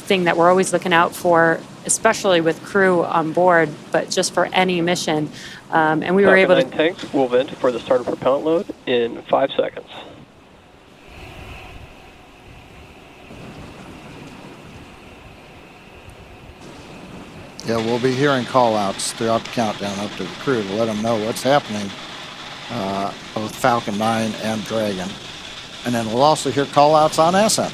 thing that we're always looking out for, especially with crew on board, but just for any mission. And we were able to... Falcon 9 tanks will vent for the start of propellant load in 5 seconds. Yeah, we'll be hearing call-outs throughout the countdown up to the crew to let them know what's happening, both Falcon 9 and Dragon. And then we'll also hear call-outs on Ascent.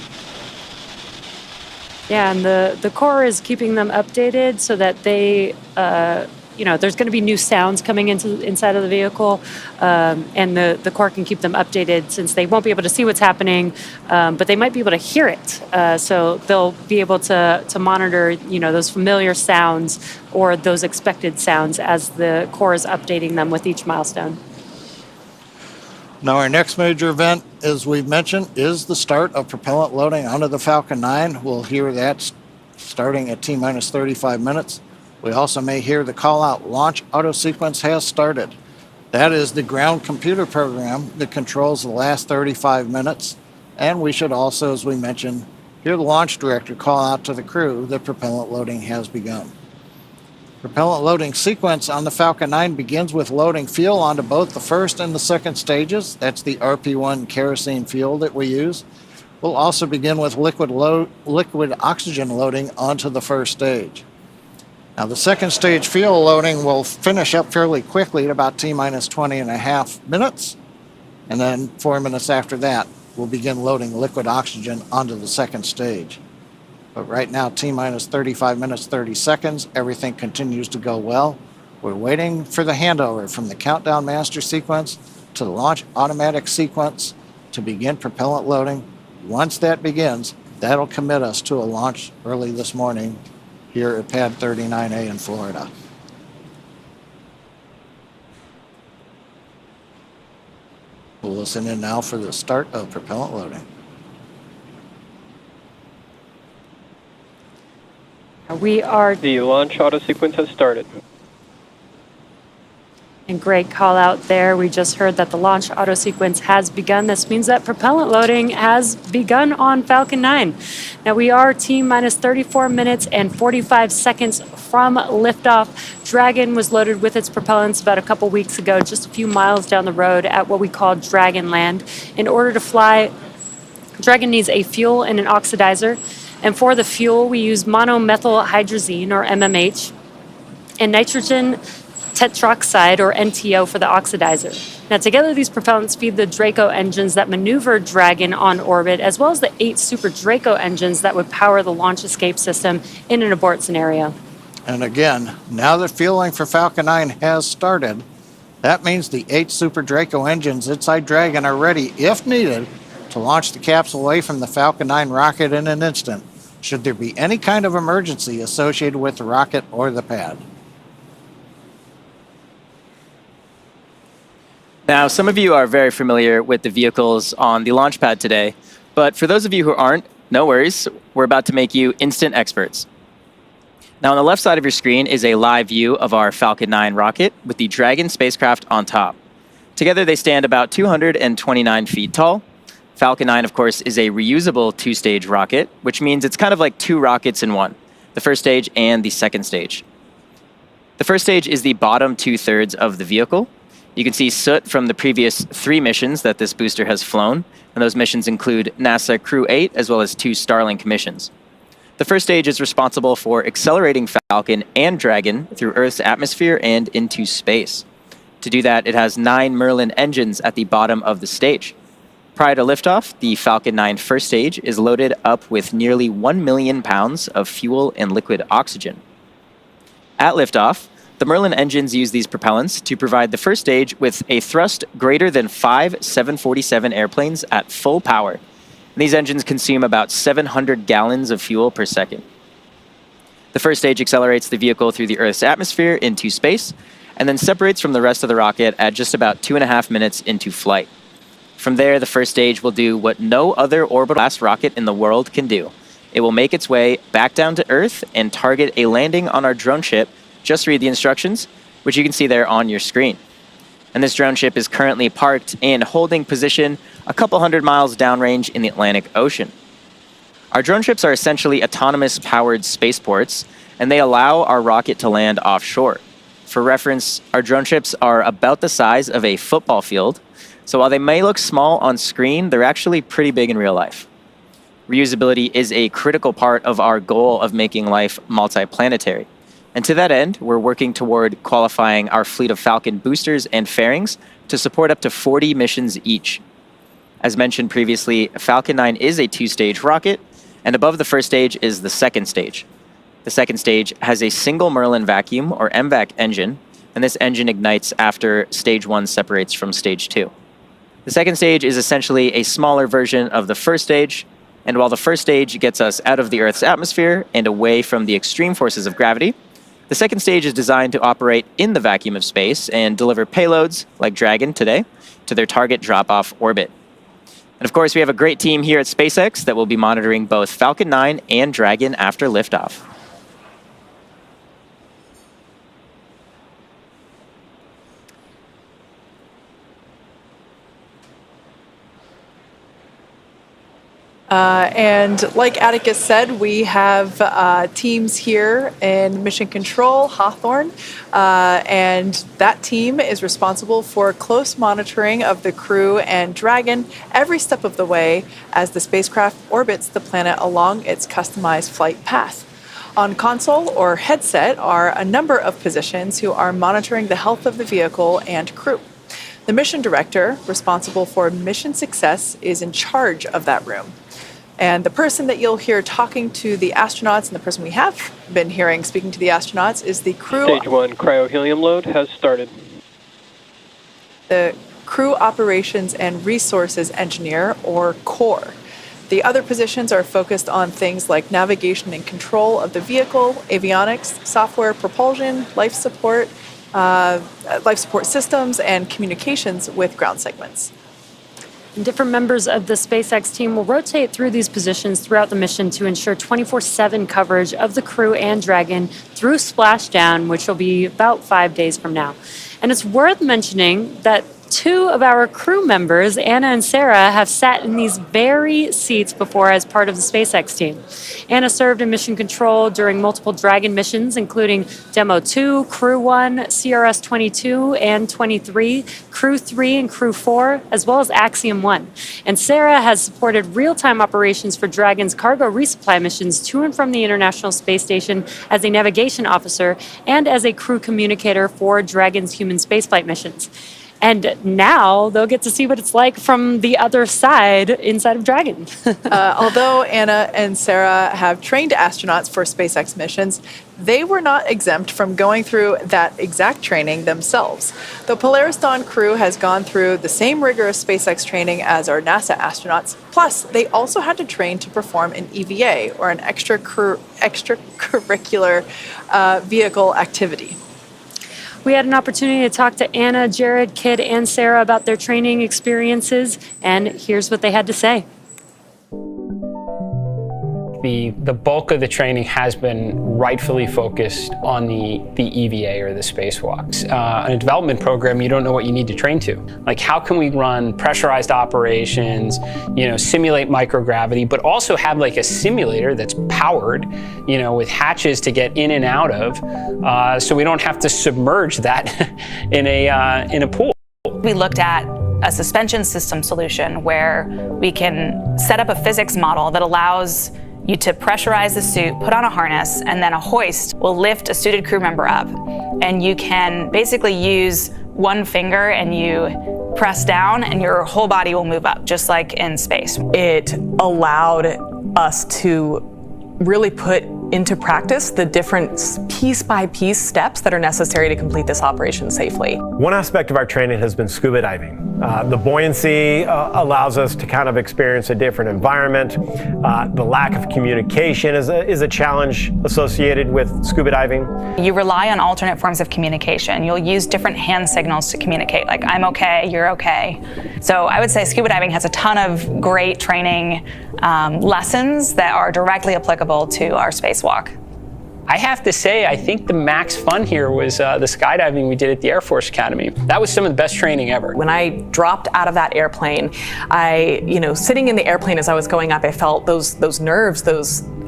Yeah, and the core is keeping them updated so that they, there's going to be new sounds coming inside of the vehicle, and the core can keep them updated since they won't be able to see what's happening, but they might be able to hear it. So they'll be able to monitor, those familiar sounds or those expected sounds as the core is updating them with each milestone. Now, our next major event, as we've mentioned, is the start of propellant loading onto the Falcon 9. We'll hear that starting at T-minus 35 minutes. We also may hear the call-out launch auto sequence has started. That is the ground computer program that controls the last 35 minutes. And we should also, as we mentioned, hear the launch director call out to the crew that propellant loading has begun. Propellant loading sequence on the Falcon 9 begins with loading fuel onto both the first and the second stages. That's the RP1 kerosene fuel that we use. We'll also begin with liquid oxygen loading onto the first stage. Now, the second stage fuel loading will finish up fairly quickly at about T-minus 20 and a half minutes. And then 4 minutes after that, we'll begin loading liquid oxygen onto the second stage. But right now, T-minus 35 minutes, 30 seconds. Everything continues to go well. We're waiting for the handover from the countdown master sequence to the launch automatic sequence to begin propellant loading. Once that begins, that'll commit us to a launch early this morning here at Pad 39A in Florida. We'll listen in now for the start of propellant loading. The launch auto sequence has started. And great call out there. We just heard that the launch auto sequence has begun. This means that propellant loading has begun on Falcon 9. Now we are T-minus 34 minutes and 45 seconds from liftoff. Dragon was loaded with its propellants about a couple weeks ago, just a few miles down the road at what we call Dragon Land. In order to fly, Dragon needs a fuel and an oxidizer. And for the fuel, we use monomethylhydrazine, or MMH, and nitrogen tetroxide, or NTO, for the oxidizer. Now, together, these propellants feed the Draco engines that maneuver Dragon on orbit, as well as the 8 Super Draco engines that would power the launch escape system in an abort scenario. And again, now that fueling for Falcon 9 has started, that means the 8 Super Draco engines inside Dragon are ready, if needed, to launch the capsule away from the Falcon 9 rocket in an instant, should there be any kind of emergency associated with the rocket or the pad. Now, some of you are very familiar with the vehicles on the launch pad today, but for those of you who aren't, no worries. We're about to make you instant experts. Now, on the left side of your screen is a live view of our Falcon 9 rocket with the Dragon spacecraft on top. Together, they stand about 229 feet tall. Falcon 9, of course, is a reusable 2-stage rocket, which means it's kind of like 2 rockets in one, the first stage and the second stage. The first stage is the bottom 2/3 of the vehicle. You can see soot from the previous 3 missions that this booster has flown, and those missions include NASA Crew 8 as well as 2 Starlink missions. The first stage is responsible for accelerating Falcon and Dragon through Earth's atmosphere and into space. To do that, it has 9 Merlin engines at the bottom of the stage. Prior to liftoff, the Falcon 9 first stage is loaded up with nearly 1 million pounds of fuel and liquid oxygen. At liftoff, the Merlin engines use these propellants to provide the first stage with a thrust greater than 5 747 airplanes at full power. And these engines consume about 700 gallons of fuel per second. The first stage accelerates the vehicle through the Earth's atmosphere into space, and then separates from the rest of the rocket at just about 2.5 minutes into flight. From there, the first stage will do what no other orbital-class rocket in the world can do. It will make its way back down to Earth and target a landing on our drone ship. Just read the instructions, which you can see there on your screen. And this drone ship is currently parked in holding position a couple hundred miles downrange in the Atlantic Ocean. Our drone ships are essentially autonomous powered spaceports, and they allow our rocket to land offshore. For reference, our drone ships are about the size of a football field, so while they may look small on screen, they're actually pretty big in real life. Reusability is a critical part of our goal of making life multiplanetary. And to that end, we're working toward qualifying our fleet of Falcon boosters and fairings to support up to 40 missions each. As mentioned previously, Falcon 9 is a two-stage rocket, and above the first stage is the second stage. The second stage has a single Merlin vacuum, or MVAC engine, and this engine ignites after stage 1 separates from stage 2. The second stage is essentially a smaller version of the first stage, and while the first stage gets us out of the Earth's atmosphere and away from the extreme forces of gravity, the second stage is designed to operate in the vacuum of space and deliver payloads, like Dragon today, to their target drop-off orbit. And of course, we have a great team here at SpaceX that will be monitoring both Falcon 9 and Dragon after liftoff. And like Atticus said, we have teams here in Mission Control, Hawthorne, and that team is responsible for close monitoring of the crew and Dragon every step of the way as the spacecraft orbits the planet along its customized flight path. On console or headset are a number of positions who are monitoring the health of the vehicle and crew. The mission director, responsible for mission success, is in charge of that room. And the person that you'll hear talking to the astronauts, and the person we have been hearing speaking to the astronauts, is the crew. Stage 1 cryo-helium load has started. The Crew Operations and Resources Engineer, or CORE. The other positions are focused on things like navigation and control of the vehicle, avionics, software, propulsion, life support systems, and communications with ground segments. And different members of the SpaceX team will rotate through these positions throughout the mission to ensure 24/7 coverage of the crew and Dragon through splashdown, which will be about 5 days from now. And it's worth mentioning that two of our crew members, Anna and Sarah, have sat in these very seats before as part of the SpaceX team. Anna served in mission control during multiple Dragon missions, including Demo 2, Crew 1, CRS 22 and 23, Crew 3 and Crew 4, as well as Axiom 1. And Sarah has supported real-time operations for Dragon's cargo resupply missions to and from the International Space Station as a navigation officer and as a crew communicator for Dragon's human spaceflight missions. And now they'll get to see what it's like from the other side inside of Dragon. Although Anna and Sarah have trained astronauts for SpaceX missions, they were not exempt from going through that exact training themselves. The Polaris Dawn crew has gone through the same rigorous SpaceX training as our NASA astronauts. Plus, they also had to train to perform an EVA, or an extracurricular vehicle activity. We had an opportunity to talk to Anna, Jared, Kid, and Sarah about their training experiences, and here's what they had to say. The bulk of the training has been rightfully focused on the EVA, or the spacewalks. In a development program, you don't know what you need to train to. Like, how can we run pressurized operations, simulate microgravity, but also have like a simulator that's powered, with hatches to get in and out of, so we don't have to submerge that in a pool. We looked at a suspension system solution where we can set up a physics model that allows you to pressurize the suit, put on a harness, and then a hoist will lift a suited crew member up. And you can basically use one finger and you press down and your whole body will move up, just like in space. It allowed us to really put into practice the different piece-by-piece steps that are necessary to complete this operation safely. One aspect of our training has been scuba diving. The buoyancy allows us to kind of experience a different environment. The lack of communication is a challenge associated with scuba diving. You rely on alternate forms of communication. You'll use different hand signals to communicate, like I'm okay, you're okay. So I would say scuba diving has a ton of great training lessons that are directly applicable to our spacewalk. I have to say, I think the max fun here was the skydiving we did at the Air Force Academy. That was some of the best training ever. When I dropped out of that airplane, sitting in the airplane as I was going up, I felt those nerves,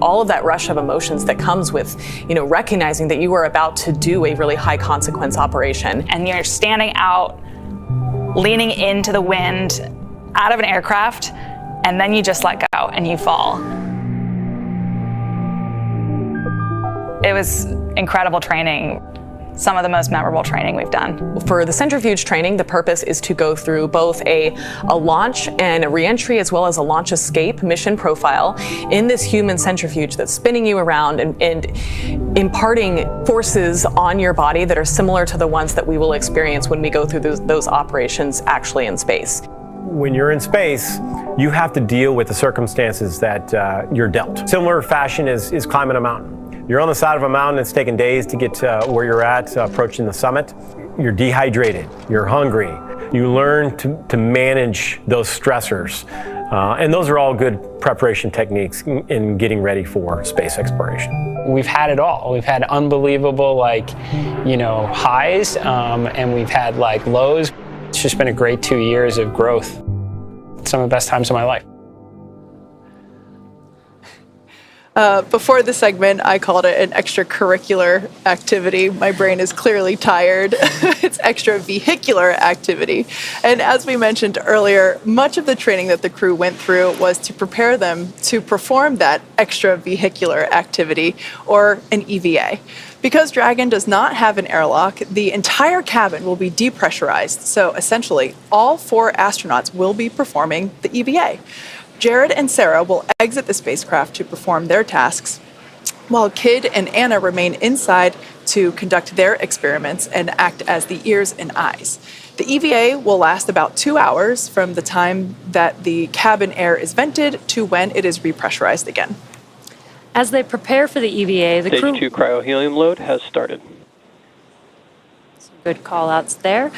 all of that rush of emotions that comes with, recognizing that you are about to do a really high consequence operation. And you're standing out, leaning into the wind, out of an aircraft, and then you just let go and you fall. It was incredible training. some of the most memorable training we've done. For the centrifuge training, the purpose is to go through both a launch and a reentry as well as a launch escape mission profile in this human centrifuge that's spinning you around and imparting forces on your body that are similar to the ones that we will experience when we go through those operations actually in space. When you're in space, you have to deal with the circumstances that you're dealt. Similar fashion is climbing a mountain. You're on the side of a mountain, it's taken days to get to where you're at, approaching the summit. You're dehydrated, you're hungry. You learn to manage those stressors. And those are all good preparation techniques in getting ready for space exploration. We've had it all. We've had unbelievable, highs, and we've had, lows. It's just been a great 2 years of growth. Some of the best times of my life. Before the segment, I called it an extracurricular activity. My brain is clearly tired. It's extravehicular activity. And as we mentioned earlier, much of the training that the crew went through was to prepare them to perform that extravehicular activity, or an EVA. Because Dragon does not have an airlock, the entire cabin will be depressurized. So essentially, all 4 astronauts will be performing the EVA. Jared and Sarah will exit the spacecraft to perform their tasks, while Kid and Anna remain inside to conduct their experiments and act as the ears and eyes. The EVA will last about 2 hours from the time that the cabin air is vented to when it is repressurized again. As they prepare for the EVA, the crew... Stage 2 cryohelium load has started. Good call-outs there.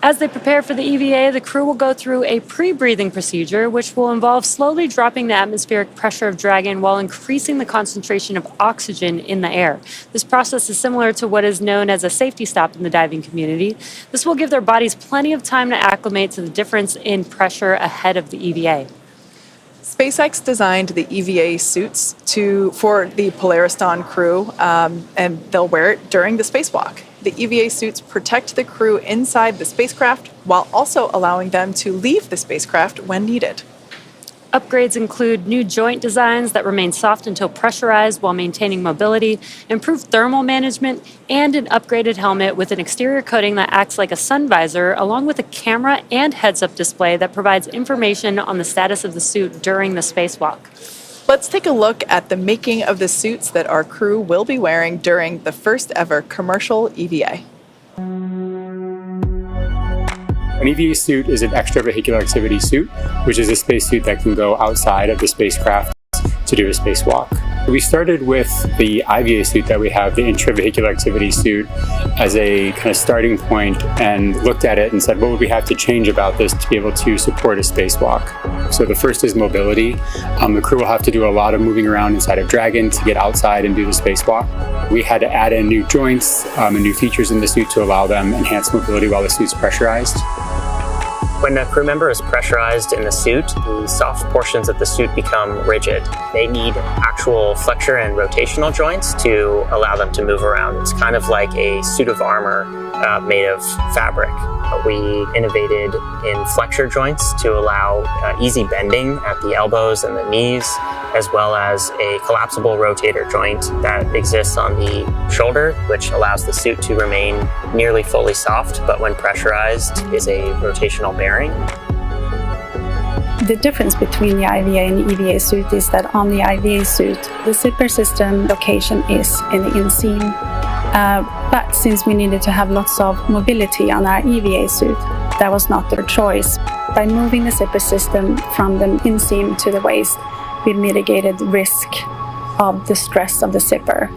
As they prepare for the EVA, the crew will go through a pre-breathing procedure, which will involve slowly dropping the atmospheric pressure of Dragon while increasing the concentration of oxygen in the air. This process is similar to what is known as a safety stop in the diving community. This will give their bodies plenty of time to acclimate to the difference in pressure ahead of the EVA. SpaceX designed the EVA suits for the Polariston crew, and they'll wear it during the spacewalk. The EVA suits protect the crew inside the spacecraft while also allowing them to leave the spacecraft when needed. Upgrades include new joint designs that remain soft until pressurized while maintaining mobility, improved thermal management, and an upgraded helmet with an exterior coating that acts like a sun visor, along with a camera and heads-up display that provides information on the status of the suit during the spacewalk. Let's take a look at the making of the suits that our crew will be wearing during the first ever commercial EVA. An EVA suit is an extravehicular activity suit, which is a spacesuit that can go outside of the spacecraft to do a spacewalk. We started with the IVA suit that we have, the intravehicular activity suit, as a kind of starting point, and looked at it and said, what would we have to change about this to be able to support a spacewalk? So the first is mobility. The crew will have to do a lot of moving around inside of Dragon to get outside and do the spacewalk. We had to add in new joints and new features in the suit to allow them enhanced mobility while the suit's pressurized. When a crew member is pressurized in the suit, the soft portions of the suit become rigid. They need actual flexure and rotational joints to allow them to move around. It's kind of like a suit of armor made of fabric. We innovated in flexure joints to allow easy bending at the elbows and the knees, as well as a collapsible rotator joint that exists on the shoulder, which allows the suit to remain nearly fully soft, but when pressurized is a rotational bearing. The difference between the IVA and the EVA suit is that on the IVA suit, the zipper system location is in the inseam. But since we needed to have lots of mobility on our EVA suit, that was not their choice. By moving the zipper system from the inseam to the waist, we mitigated risk of the stress of the zipper.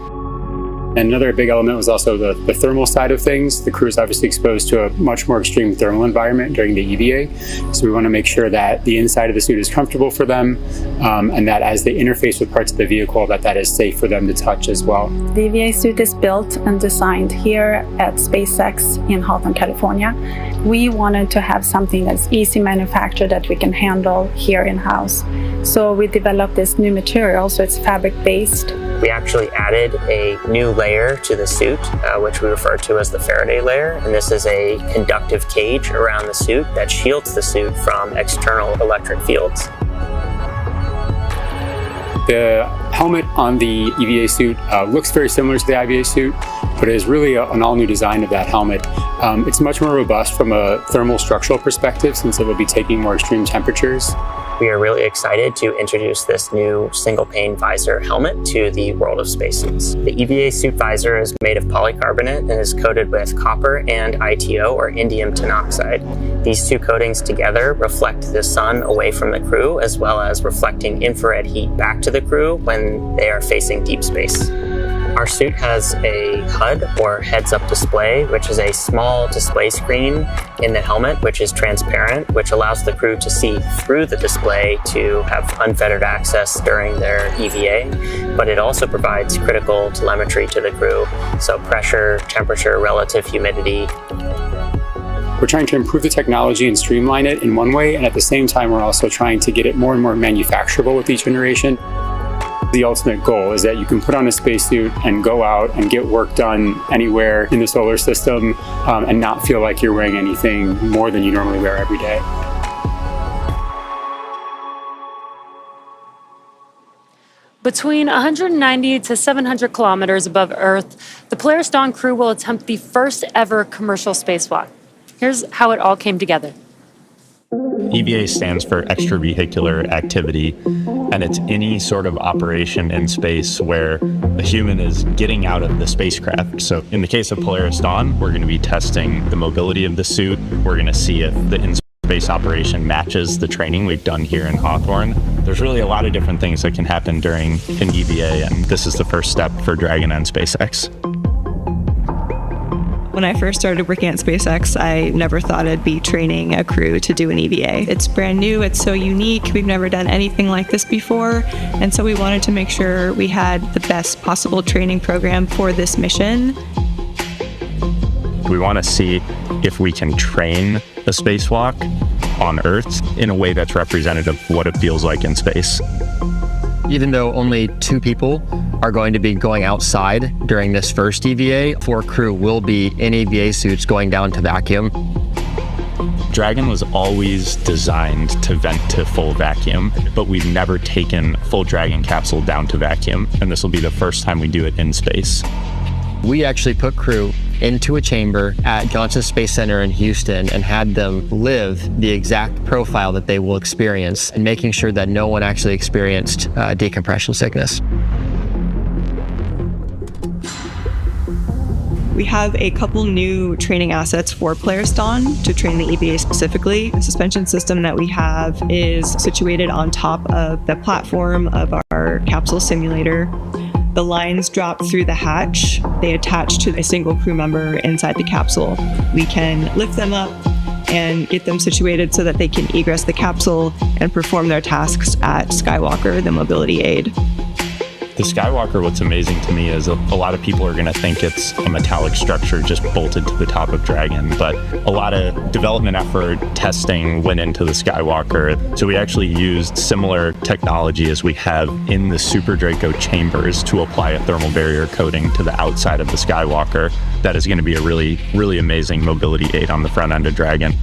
And another big element was also the thermal side of things. The crew is obviously exposed to a much more extreme thermal environment during the EVA. So we want to make sure that the inside of the suit is comfortable for them, and that as they interface with parts of the vehicle, that is safe for them to touch as well. The EVA suit is built and designed here at SpaceX in Hawthorne, California. We wanted to have something that's easy manufactured that we can handle here in-house. So we developed this new material, so it's fabric-based. We actually added a new layer to the suit, which we refer to as the Faraday layer. And this is a conductive cage around the suit that shields the suit from external electric fields. The helmet on the EVA suit looks very similar to the IVA suit, but it is really an all-new design of that helmet. It's much more robust from a thermal structural perspective since it will be taking more extreme temperatures. We are really excited to introduce this new single-pane visor helmet to the world of spacesuits. The EVA suit visor is made of polycarbonate and is coated with copper and ITO, or indium tenoxide. These two coatings together reflect the sun away from the crew, as well as reflecting infrared heat back to the crew when they are facing deep space. Our suit has a HUD, or heads-up display, which is a small display screen in the helmet, which is transparent, which allows the crew to see through the display to have unfettered access during their EVA, but it also provides critical telemetry to the crew, so pressure, temperature, relative humidity. We're trying to improve the technology and streamline it in one way, and at the same time, we're also trying to get it more and more manufacturable with each generation. The ultimate goal is that you can put on a spacesuit and go out and get work done anywhere in the solar system and not feel like you're wearing anything more than you normally wear every day. Between 190 to 700 kilometers above Earth, the Polaris Dawn crew will attempt the first ever commercial spacewalk. Here's how it all came together. EVA stands for extravehicular activity, and it's any sort of operation in space where a human is getting out of the spacecraft. So in the case of Polaris Dawn, we're going to be testing the mobility of the suit. We're going to see if the in-space operation matches the training we've done here in Hawthorne. There's really a lot of different things that can happen during an EVA, and this is the first step for Dragon and SpaceX. When I first started working at SpaceX, I never thought I'd be training a crew to do an EVA. It's brand new, it's so unique, we've never done anything like this before, and so we wanted to make sure we had the best possible training program for this mission. We want to see if we can train a spacewalk on Earth in a way that's representative of what it feels like in space. Even though only 2 people are going to be going outside during this first EVA, 4 crew will be in EVA suits going down to vacuum. Dragon was always designed to vent to full vacuum, but we've never taken full Dragon capsule down to vacuum, and this will be the first time we do it in space. We actually put crew into a chamber at Johnson Space Center in Houston and had them live the exact profile that they will experience, and making sure that no one actually experienced decompression sickness. We have a couple new training assets for Polaris Dawn to train the EVA specifically. The suspension system that we have is situated on top of the platform of our capsule simulator. The lines drop through the hatch. They attach to a single crew member inside the capsule. We can lift them up and get them situated so that they can egress the capsule and perform their tasks at Skywalker, the mobility aid. The Skywalker, what's amazing to me is a lot of people are going to think it's a metallic structure just bolted to the top of Dragon, but a lot of development effort, testing went into the Skywalker. So we actually used similar technology as we have in the Super Draco chambers to apply a thermal barrier coating to the outside of the Skywalker. That is going to be a really, really amazing mobility aid on the front end of Dragon.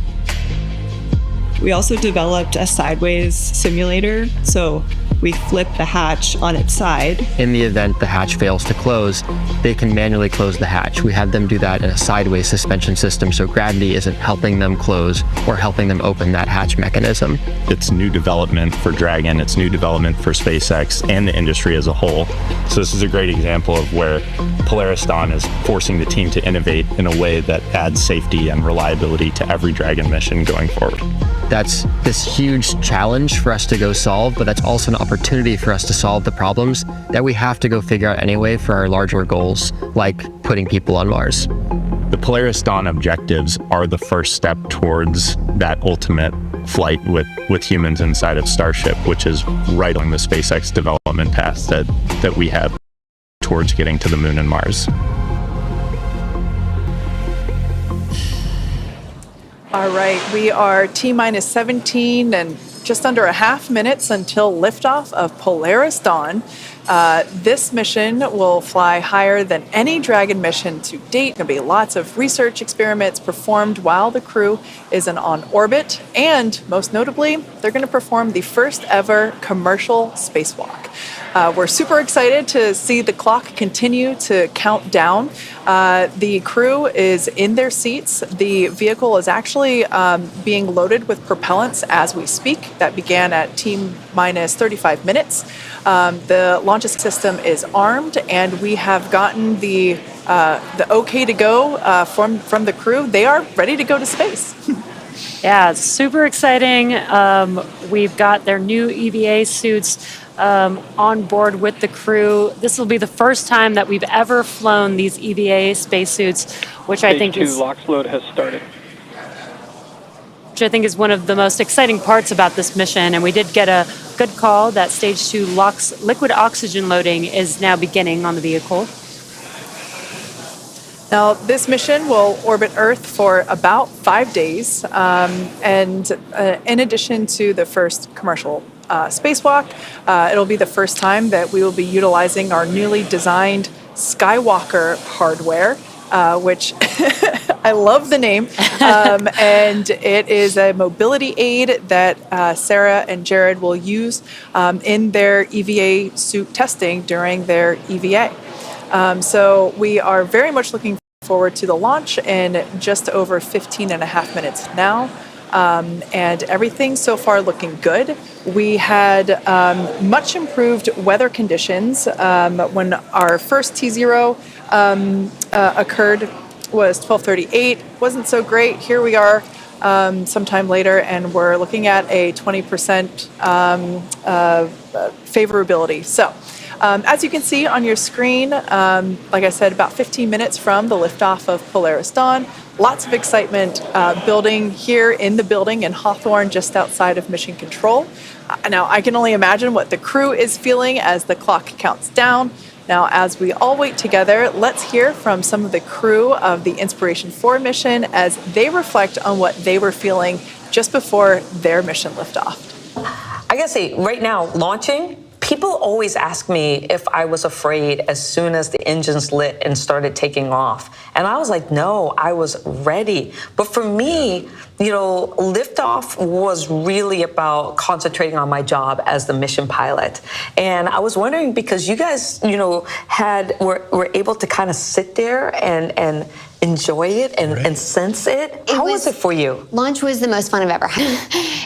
We also developed a sideways simulator, so we flip the hatch on its side. In the event the hatch fails to close, they can manually close the hatch. We have them do that in a sideways suspension system, so gravity isn't helping them close or helping them open that hatch mechanism. It's new development for Dragon, it's new development for SpaceX and the industry as a whole. So this is a great example of where Polaris Dawn is forcing the team to innovate in a way that adds safety and reliability to every Dragon mission going forward. That's this huge challenge for us to go solve, but that's also an opportunity for us to solve the problems that we have to go figure out anyway for our larger goals, like putting people on Mars. The Polaris Dawn objectives are the first step towards that ultimate flight with humans inside of Starship, which is right on the SpaceX development path that we have towards getting to the Moon and Mars. All right, we are T-minus 17 and just under a half minutes until liftoff of Polaris Dawn. This mission will fly higher than any Dragon mission to date. There'll be lots of research experiments performed while the crew is on orbit. And most notably, they're going to perform the first ever commercial spacewalk. We're super excited to see the clock continue to count down. The crew is in their seats. The vehicle is actually being loaded with propellants as we speak. That began at T-minus 35 minutes. The launch system is armed, and we have gotten the okay to go from the crew. They are ready to go to space. Yeah, it's super exciting. We've got their new EVA suits on board with the crew. This will be the first time that we've ever flown these EVA spacesuits, which I think is... Stage 2 LOX load has started. Which I think is one of the most exciting parts about this mission. And we did get a good call that Stage 2 LOX liquid oxygen loading is now beginning on the vehicle. Now, this mission will orbit Earth for about 5 days. And in addition to the first commercial spacewalk, it'll be the first time that we will be utilizing our newly designed Skywalker hardware, which I love the name. And it is a mobility aid that Sarah and Jared will use in their EVA suit testing during their EVA. So we are very much looking forward to the launch in just over 15 and a half minutes now. And everything so far looking good. We had much improved weather conditions when our first T0 occurred was 12:38. Wasn't so great. Here we are sometime later, and we're looking at a 20% favorability. So as you can see on your screen, like I said, about 15 minutes from the liftoff of Polaris Dawn. Lots of excitement building here in the building in Hawthorne, just outside of Mission Control. Now, I can only imagine what the crew is feeling as the clock counts down. Now, as we all wait together, let's hear from some of the crew of the Inspiration 4 mission as they reflect on what they were feeling just before their mission liftoff. I gotta say, right now, launching, people always ask me if I was afraid as soon as the engines lit and started taking off. And I was like, no, I was ready. But for me, you know, liftoff was really about concentrating on my job as the mission pilot. And I was wondering, because you guys, you know, were able to kind of sit there and enjoy it and sense it. How was it for you? Launch was the most fun I've ever had.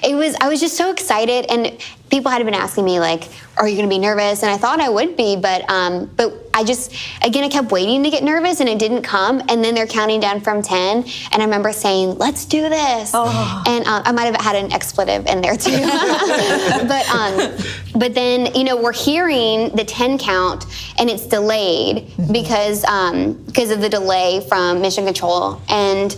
I was just so excited, and people had been asking me, like, are you going to be nervous? And I thought I would be, but I just, again, I kept waiting to get nervous, and it didn't come. And then they're counting down from 10, and I remember saying, let's do this. Oh. And I might have had an expletive in there too. But then, you know, we're hearing the 10 count, and it's delayed because of the delay from Mission Control. And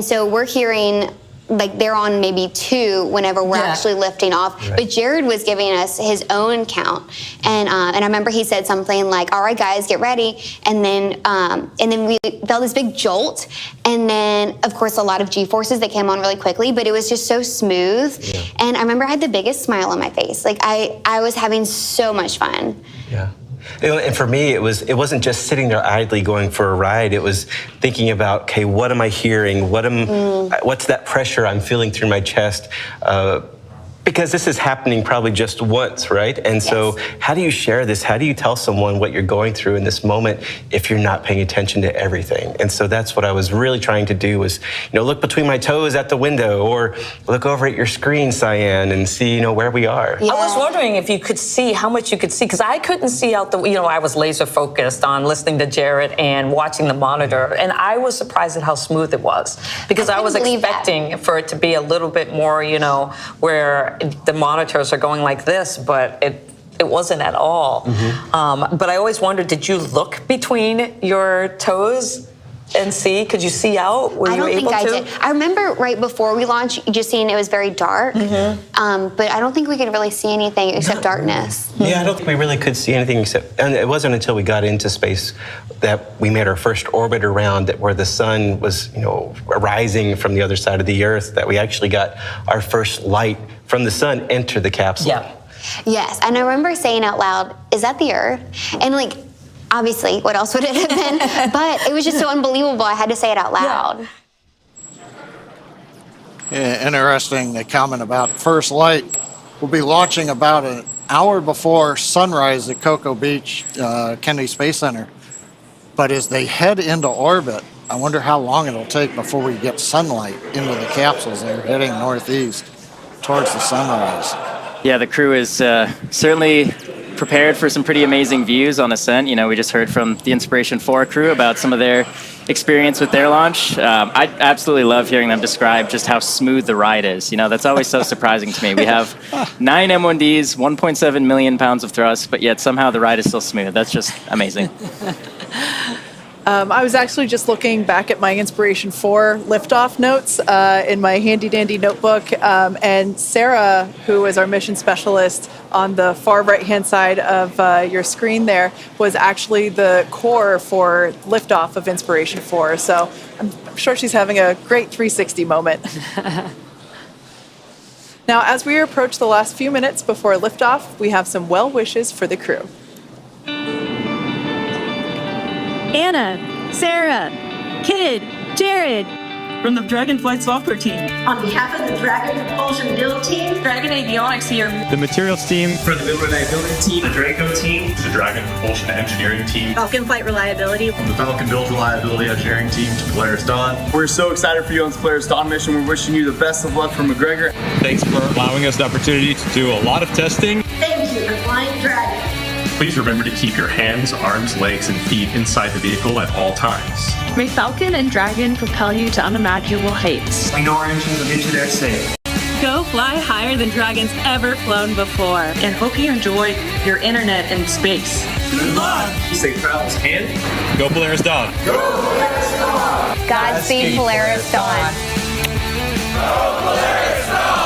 so we're hearing, like, they're on maybe 2 whenever we're actually lifting off. Right. But Jared was giving us his own count, and I remember he said something like, "All right, guys, get ready." And then we felt this big jolt, and then of course a lot of G-forces that came on really quickly. But it was just so smooth, and I remember I had the biggest smile on my face. Like I was having so much fun. Yeah. And for me, it wasn't just sitting there idly going for a ride. It was thinking about, okay, what am I hearing? What's that pressure I'm feeling through my chest? Because this is happening probably just once, right? And so how do you share this? How do you tell someone what you're going through in this moment if you're not paying attention to everything? And so that's what I was really trying to do, was, you know, look between my toes at the window, or look over at your screen, Cyan, and see, you know, where we are. Yeah. I was wondering if you could see how much you could see, because I couldn't see out the, you know, I was laser focused on listening to Jared and watching the monitor, and I was surprised at how smooth it was, because I was expecting for it to be a little bit more, you know, where the monitors are going like this, but it wasn't at all. But I always wondered, did you look between your toes and see? Could you see out? Were you able to? I don't think I did. I remember right before we launched, just seeing it was very dark. But I don't think we could really see anything except darkness. Yeah, I don't think we really could see anything except, and it wasn't until we got into space that we made our first orbit around it, where the sun was, you know, rising from the other side of the Earth, that we actually got our first light from the sun enter the capsule. Yeah. Yes, and I remember saying out loud, "Is that the Earth?" And like, obviously, what else would it have been? But it was just so unbelievable. I had to say it out loud. Yeah, interesting comment about first light. We'll be launching about an hour before sunrise at Cocoa Beach, Kennedy Space Center. But as they head into orbit, I wonder how long it'll take before we get sunlight into the capsules. They're heading northeast towards the sunrise. Yeah, the crew is certainly prepared for some pretty amazing views on Ascent. You know, we just heard from the Inspiration 4 crew about some of their experience with their launch. I absolutely love hearing them describe just how smooth the ride is. You know, that's always so surprising to me. We have 9 M1Ds, 1.7 million pounds of thrust, but yet somehow the ride is still smooth. That's just amazing. I was actually just looking back at my Inspiration 4 liftoff notes in my handy-dandy notebook, and Sarah, who is our mission specialist on the far right-hand side of your screen there, was actually the core for liftoff of Inspiration 4. So I'm sure she's having a great 360 moment. Now, as we approach the last few minutes before liftoff, we have some well wishes for the crew. Anna, Sarah, Kid, Jared. From the Dragonflight software team. On behalf of the Dragon Propulsion Build team. Dragon Avionics here. The materials team. For the Build Reliability team. The Draco team. The Dragon Propulsion Engineering team. Falcon Flight Reliability. From the Falcon Build Reliability Engineering team to Polaris Dawn. We're so excited for you on this Polaris Dawn mission. We're wishing you the best of luck from McGregor. Thanks for allowing us the opportunity to do a lot of testing. Thank you for flying Dragon. Please remember to keep your hands, arms, legs, and feet inside the vehicle at all times. May Falcon and Dragon propel you to unimaginable heights. We know our engines will get you there safe. Go fly higher than Dragon's ever flown before. And hope you enjoy your internet in space. Good luck. Safe travels and go Polaris Dawn. Go Polaris Dawn. Godspeed, Polaris Dawn. Go Polaris Dawn.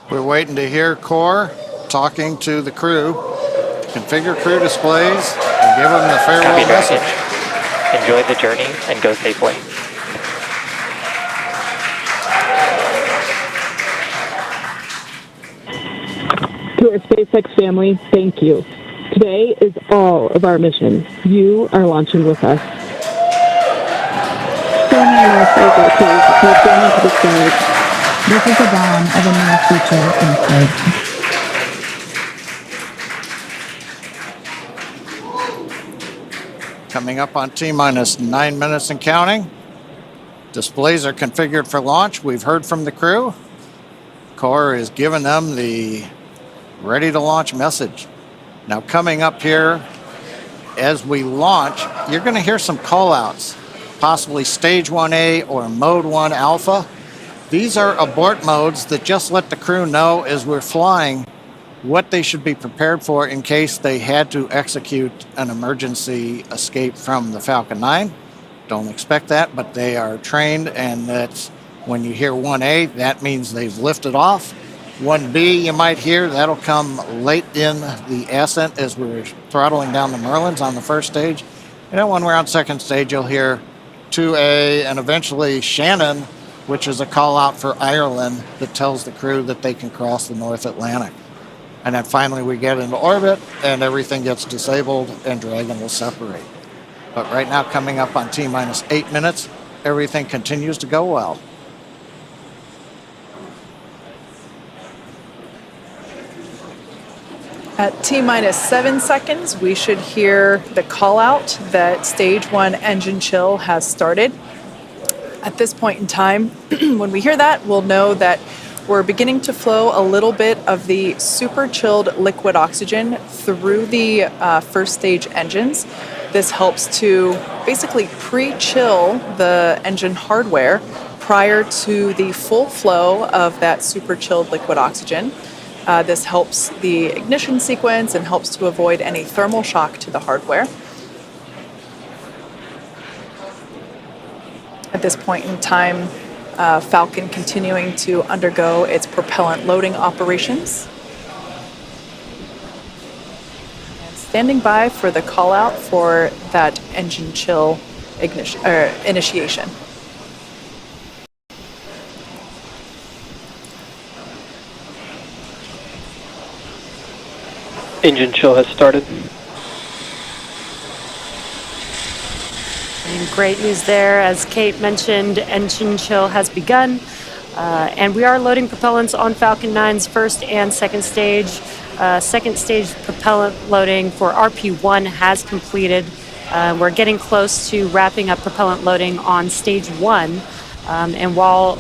We're waiting to hear Core talking to the crew, configure crew displays, and give them the farewell message. Enjoy the journey and go safely. To our SpaceX family, thank you. Today is all of our mission. You are launching with us. Standing in our cycle case, we've gone into the stage. This is the dawn of a new future in space. Coming up on T-minus 9 minutes and counting. Displays are configured for launch. We've heard from the crew. Core is giving them the ready to launch message. Now coming up here, as we launch, you're going to hear some call outs, possibly stage 1A or mode 1 alpha. These are abort modes that just let the crew know as we're flying what they should be prepared for in case they had to execute an emergency escape from the Falcon 9. Don't expect that, but they are trained, and that's when you hear 1A, that means they've lifted off. 1B you might hear, that'll come late in the ascent as we're throttling down the Merlins on the first stage. And then when we're on second stage, you'll hear 2A and eventually Shannon, which is a call out for Ireland that tells the crew that they can cross the North Atlantic. And then finally we get into orbit and everything gets disabled and Dragon will separate. But right now, coming up on T-minus 8 minutes, everything continues to go well. At T-minus 7 seconds, we should hear the call out that stage 1 engine chill has started. At this point in time, when we hear that, we'll know that we're beginning to flow a little bit of the super chilled liquid oxygen through the first stage engines. This helps to basically pre-chill the engine hardware prior to the full flow of that super chilled liquid oxygen. This helps the ignition sequence and helps to avoid any thermal shock to the hardware. At this point in time, Falcon continuing to undergo its propellant loading operations. And standing by for the call out for that engine chill initiation. Engine chill has started. And great news there. As Kate mentioned, engine chill has begun. And we are loading propellants on Falcon 9's first and second stage. Second stage propellant loading for RP1 has completed. We're getting close to wrapping up propellant loading on stage 1. And while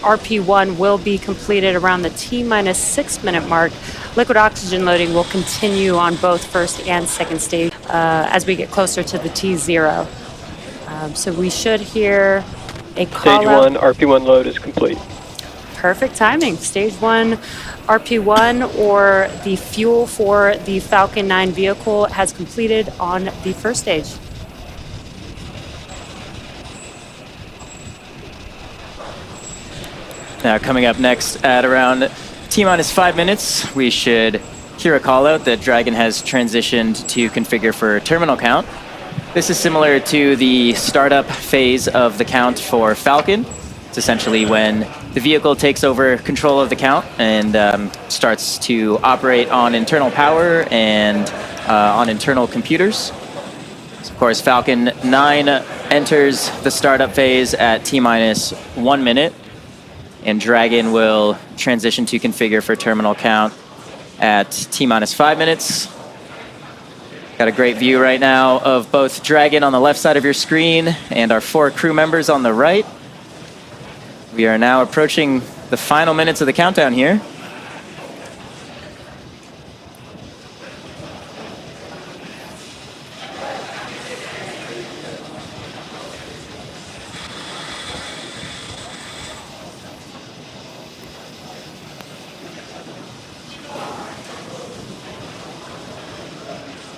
RP1 will be completed around the T-minus 6 minute mark, liquid oxygen loading will continue on both first and second stage as we get closer to the T0. So we should hear a call out. Stage 1 RP1 load is complete. Perfect timing. Stage 1 RP1, or the fuel for the Falcon 9 vehicle, has completed on the first stage. Now, coming up next at around T-minus 5 minutes, we should hear a call out that Dragon has transitioned to configure for terminal count. This is similar to the startup phase of the count for Falcon. It's essentially when the vehicle takes over control of the count and starts to operate on internal power and on internal computers. So of course, Falcon 9 enters the startup phase at T-minus 1 minute. And Dragon will transition to configure for terminal count at T-minus 5 minutes. Got a great view right now of both Dragon on the left side of your screen and our 4 crew members on the right. We are now approaching the final minutes of the countdown here.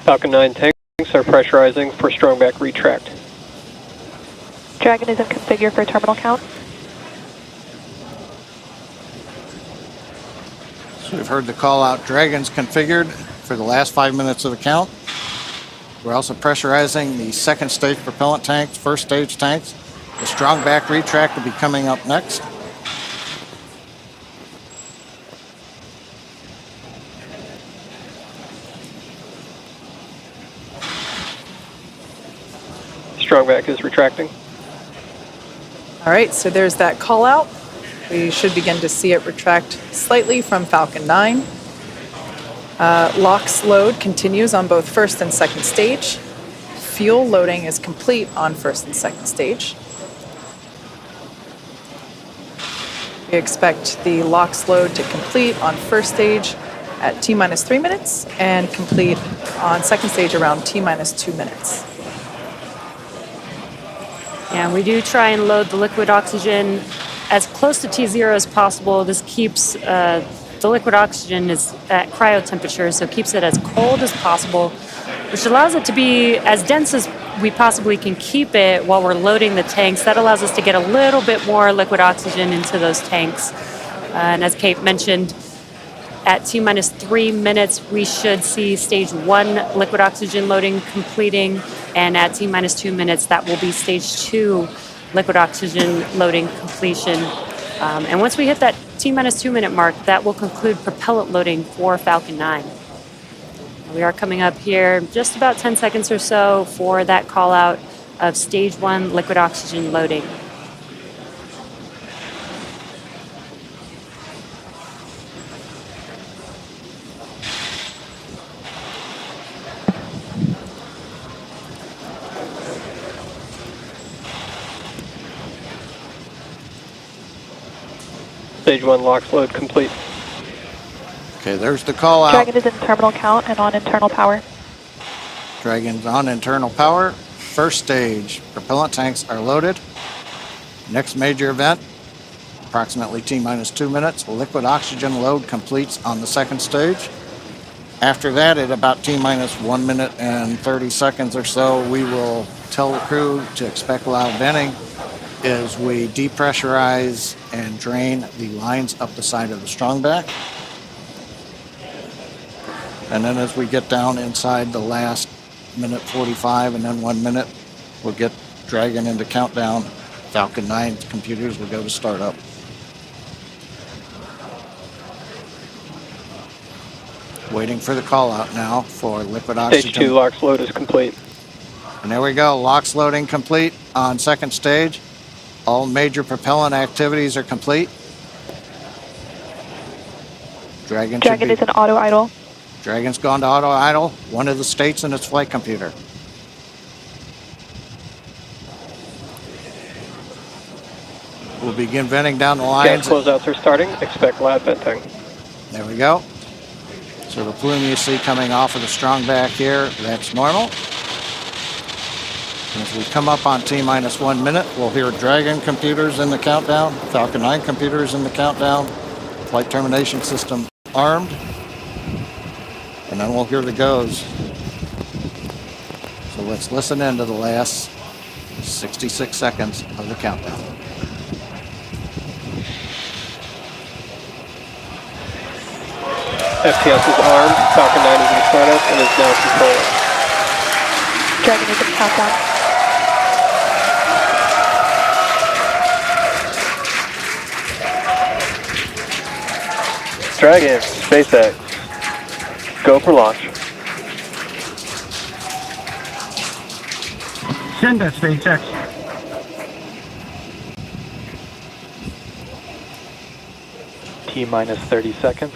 Falcon 9 tanks are pressurizing for strongback retract. Dragon is in configure for terminal count. So we've heard the call out. Dragon's configured for the last 5 minutes of the count. We're also pressurizing the second stage propellant tanks, first stage tanks. The strongback retract will be coming up next. Strongback is retracting. All right, so there's that call out. We should begin to see it retract slightly from Falcon 9. LOX load continues on both first and second stage. Fuel loading is complete on first and second stage. We expect the LOX load to complete on first stage at T-minus 3 minutes and complete on second stage around T-minus 2 minutes. And we do try and load the liquid oxygen as close to T0 as possible. This keeps the liquid oxygen is at cryo temperature, so keeps it as cold as possible, which allows it to be as dense as we possibly can keep it while we're loading the tanks. That allows us to get a little bit more liquid oxygen into those tanks. And as Kate mentioned, at T-minus 3 minutes, we should see stage 1 liquid oxygen loading completing. And at T-minus 2 minutes, that will be stage 2 liquid oxygen loading completion. And once we hit that T-minus 2 minute mark, that will conclude propellant loading for Falcon 9. We are coming up here just about 10 seconds or so for that call out of stage 1 liquid oxygen loading. Stage 1 LOX load complete. Okay, there's the call out. Dragon is in terminal count and on internal power. Dragon's on internal power. First stage, propellant tanks are loaded. Next major event, approximately T-minus 2 minutes, liquid oxygen load completes on the second stage. After that, at about T-minus 1 minute and 30 seconds or so, we will tell the crew to expect loud venting as we depressurize and drain the lines up the side of the strongback. And then as we get down inside the last minute 45 and then 1 minute, we'll get Dragon into countdown. Falcon 9 computers will go to startup. Waiting for the call out now for liquid oxygen. Stage 2 LOX load is complete. And there we go, LOX loading complete on second stage. All major propellant activities are complete. Dragon is in auto idle. Dragon's gone to auto idle, one of the states in its flight computer. We'll begin venting down the lines. Gas closeouts are starting. Expect loud venting. There we go. So the plume you see coming off of the strong back here, that's normal. And as we come up on T-minus 1 minute, we'll hear Dragon computers in the countdown, Falcon 9 computers in the countdown, flight termination system armed, and then we'll hear the goes. So let's listen in to the last 66 seconds of the countdown. FTS is armed, Falcon 9 is in startup and is now controlling. Dragon is in countdown. Dragon, SpaceX, go for launch. Send that, SpaceX. T-minus 30 seconds.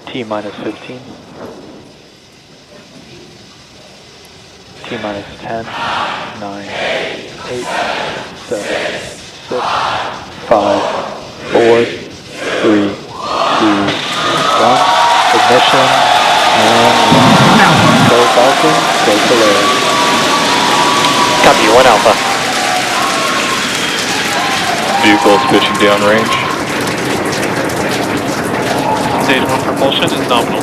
T-minus 15. T-minus 10, 9, 8, 7, 6, 5, 4, 3, 2, 1. Ignition and go Falcon, go Polaris. Copy, 1 Alpha. Vehicle switching downrange. Stage 1 propulsion is nominal.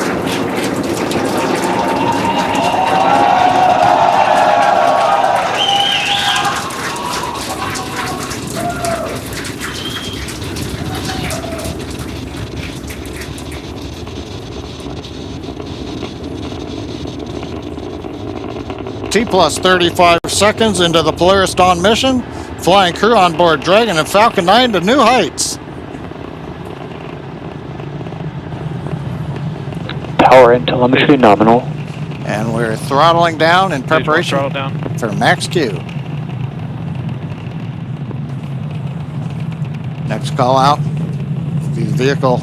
T plus 35 seconds into the Polaris Dawn mission, flying crew on board Dragon and Falcon 9 to new heights. Power and telemetry nominal. And we're throttling down in preparation for Max-Q. Next call out, the vehicle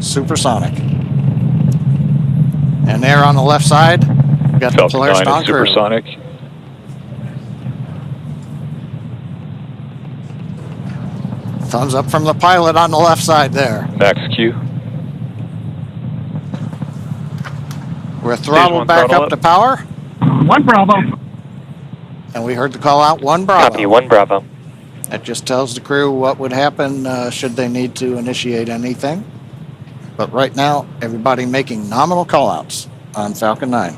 supersonic. And there on the left side, we got the Polaris Dawn crew. Supersonic. Thumbs up from the pilot on the left side there. Max-Q. We're throttled back up to power. 1 Bravo. And we heard the call out 1 Bravo. Copy, 1 Bravo. That just tells the crew what would happen should they need to initiate anything. But right now, everybody making nominal callouts on Falcon 9.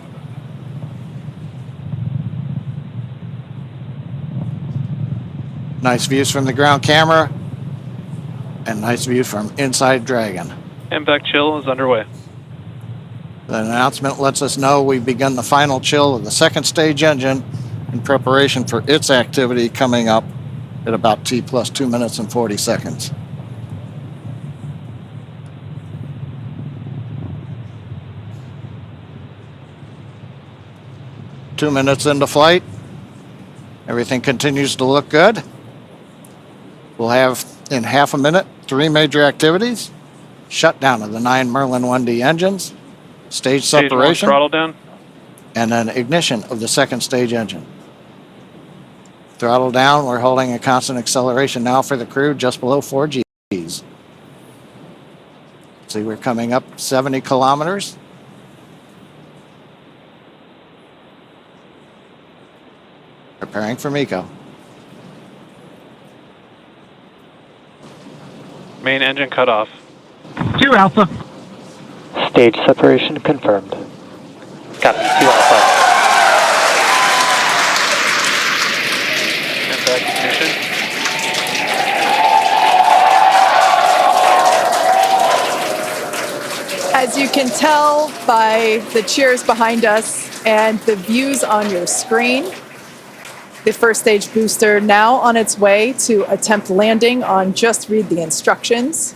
Nice views from the ground camera and nice view from inside Dragon. MVAC chill is underway. The announcement lets us know we've begun the final chill of the second stage engine in preparation for its activity coming up at about T plus 2 minutes and 40 seconds. Two minutes into flight. Everything continues to look good. We'll have in half a minute 3 major activities. Shutdown of the 9 Merlin 1D engines. Stage separation. Throttle down. And then ignition of the second stage engine. Throttle down, we're holding a constant acceleration now for the crew, just below 4 Gs. See, we're coming up 70 kilometers. Preparing for MECO. Main engine cut off. 2 Alpha. Stage separation confirmed. Copy, 2 Alpha. And back ignition. As you can tell by the cheers behind us and the views on your screen, the first stage booster now on its way to attempt landing on Just Read the Instructions.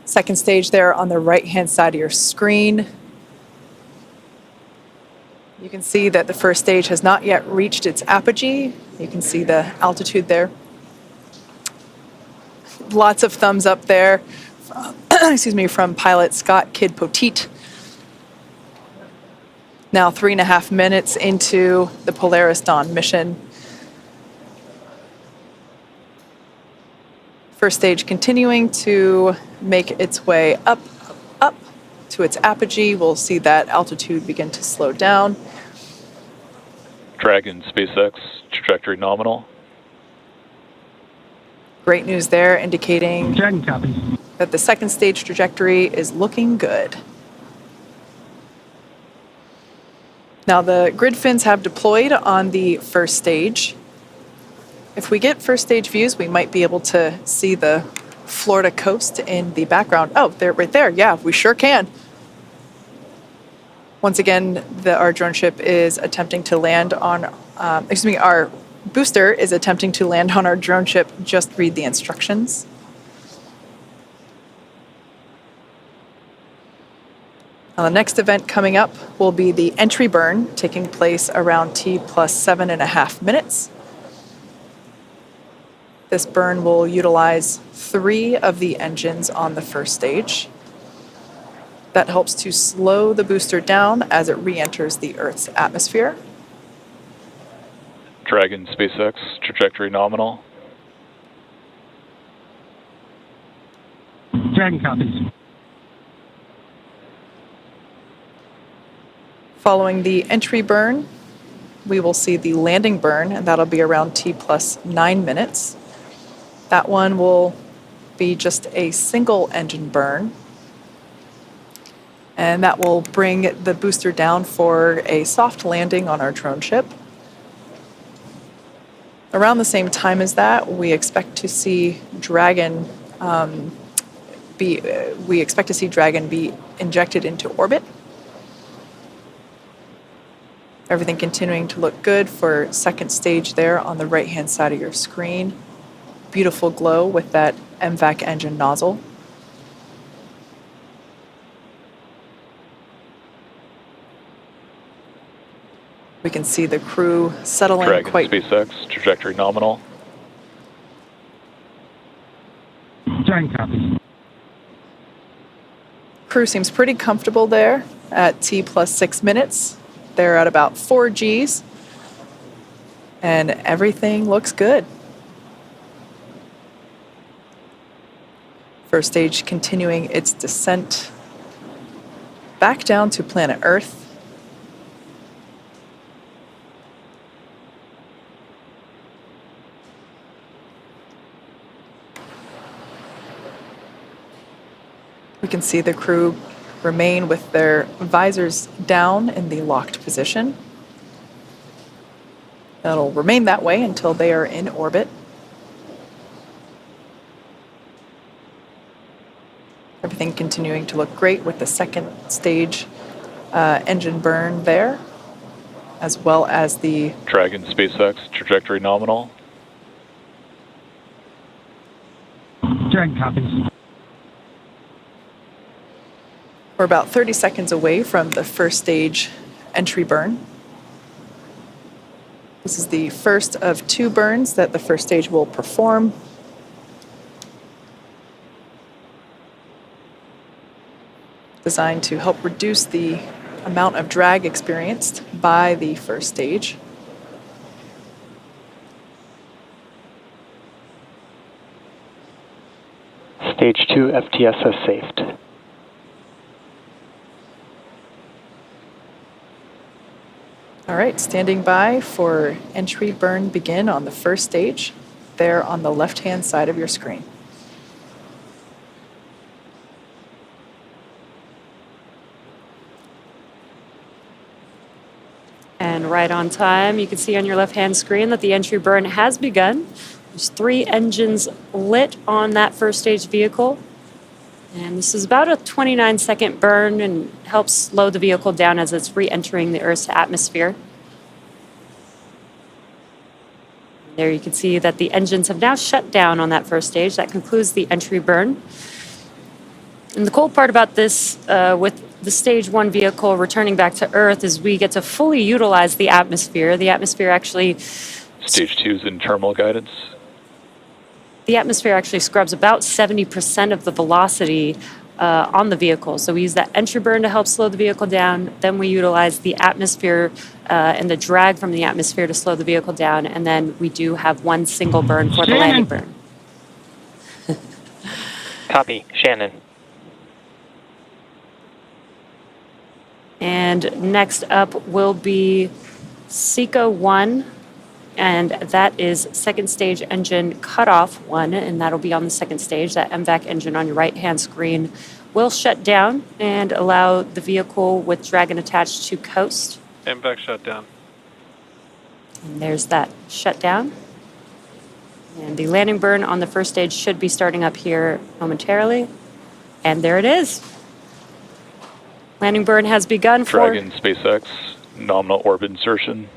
Second stage there on the right-hand side of your screen. You can see that the first stage has not yet reached its apogee. You can see the altitude there. Lots of thumbs up there from pilot Scott Poteet. Now 3.5 minutes into the Polaris Dawn mission. First stage continuing to make its way up to its apogee. We'll see that altitude begin to slow down. Dragon SpaceX, trajectory nominal. Great news there, indicating Dragon copy. that the second stage trajectory is looking good. Now the grid fins have deployed on the first stage. If we get first stage views, we might be able to see the Florida coast in the background. Oh, they're right there. Yeah, we sure can. Once again, our drone ship is attempting to land on, our booster is attempting to land on our drone ship. Just read the instructions. Now, the next event coming up will be the entry burn, taking place around T plus 7.5 minutes. This burn will utilize 3 of the engines on the first stage. That helps to slow the booster down as it re-enters the Earth's atmosphere. Dragon SpaceX, trajectory nominal. Dragon copies. Following the entry burn, we will see the landing burn, and that'll be around T plus 9 minutes. That one will be just a single engine burn, and that will bring the booster down for a soft landing on our drone ship. Around the same time as that, we expect to see Dragon be injected into orbit. Everything continuing to look good for second stage there on the right-hand side of your screen. Beautiful glow with that MVAC engine nozzle. We can see the crew settling Dragon quite... SpaceX, trajectory nominal. Dragon copies. Crew seems pretty comfortable there at T plus 6 minutes. They're at about 4 Gs, and everything looks good. First stage continuing its descent back down to planet Earth. We can see the crew remain with their visors down in the locked position. That'll remain that way until they are in orbit. Everything continuing to look great with the second stage engine burn there, as well as the Dragon SpaceX, trajectory nominal. Dragon copies. We're about 30 seconds away from the first stage entry burn. This is the first of 2 burns that the first stage will perform. Designed to help reduce the amount of drag experienced by the first stage. Stage 2 FTSS safed. All right, standing by for entry burn begin on the first stage, there on the left-hand side of your screen. And right on time, you can see on your left-hand screen that the entry burn has begun. There's 3 engines lit on that first stage vehicle. And this is about a 29-second burn and helps slow the vehicle down as it's re-entering the Earth's atmosphere. There you can see that the engines have now shut down on that first stage. That concludes the entry burn. And the cool part about this, with the stage 1 vehicle returning back to Earth, is we get to fully utilize the atmosphere. The atmosphere actually... Stage 2 is in terminal guidance. The atmosphere actually scrubs about 70% of the velocity on the vehicle. So we use that entry burn to help slow the vehicle down. Then we utilize the atmosphere and the drag from the atmosphere to slow the vehicle down. And then we do have 1 single burn for the landing burn. Copy. Shannon. And next up will be SECO 1. And that is second stage engine cutoff 1, and that'll be on the second stage. That MVAC engine on your right-hand screen will shut down and allow the vehicle with Dragon attached to coast. MVAC shut down. And there's that shutdown. And the landing burn on the first stage should be starting up here momentarily. And there it is. Landing burn has begun for... Dragon SpaceX, nominal orbit insertion.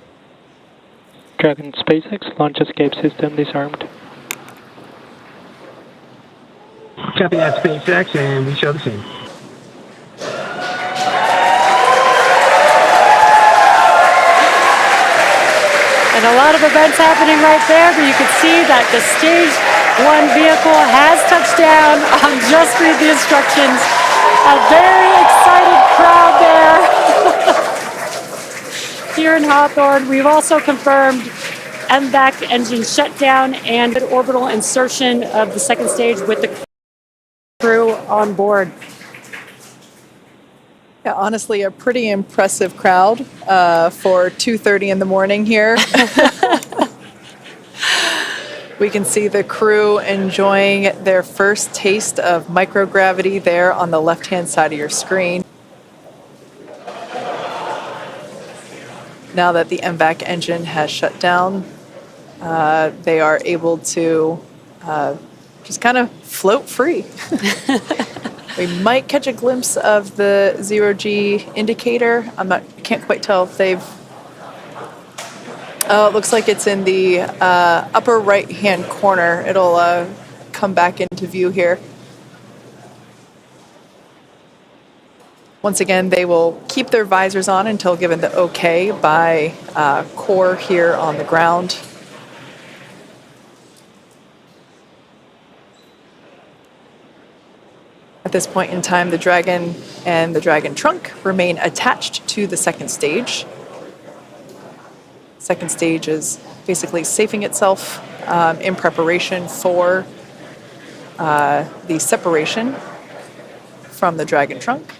Dragon SpaceX launch escape system disarmed. Copy that, SpaceX, and we show the scene. And a lot of events happening right there, but you can see that the stage 1 vehicle has touched down. Just read the instructions. A very excited crowd there. Here in Hawthorne, we've also confirmed MVAC engine shutdown and orbital insertion of the second stage with the crew on board. Yeah, honestly, a pretty impressive crowd for 2:30 in the morning here. We can see the crew enjoying their first taste of microgravity there on the left-hand side of your screen. Now that the MVAC engine has shut down, they are able to just kind of float free. We might catch a glimpse of the 0G indicator. I can't quite tell if they've... Oh, it looks like it's in the upper right-hand corner. It'll come back into view here. Once again, they will keep their visors on until given the okay by core here on the ground. At this point in time, the Dragon and the Dragon trunk remain attached to the second stage. Second stage is basically safing itself in preparation for the separation from the Dragon trunk.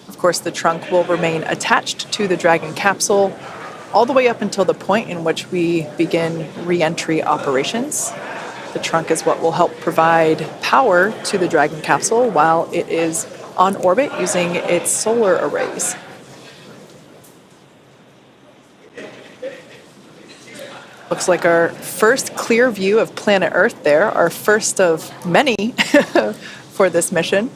Of course, the trunk will remain attached to the Dragon capsule all the way up until the point in which we begin re-entry operations. The trunk is what will help provide power to the Dragon capsule while it is on orbit using its solar arrays. Looks like our first clear view of planet Earth there, our first of many for this mission.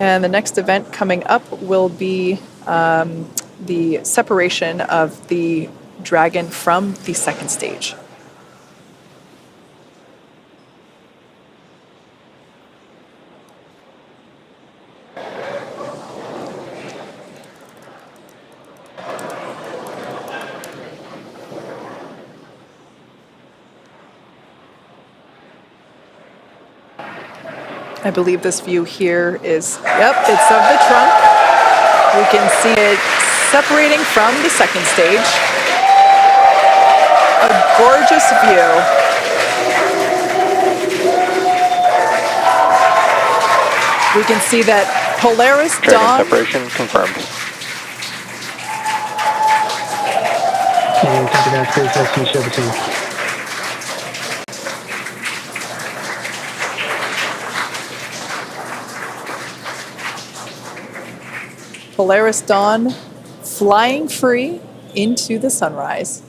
And the next event coming up will be the separation of the Dragon from the second stage. I believe this view here is, yep, it's of the trunk. We can see it separating from the second stage. A gorgeous view. We can see that Polaris Dragon Dawn. separation confirmed. And copy that, SpaceX, you show the team. Polaris Dawn flying free into the sunrise.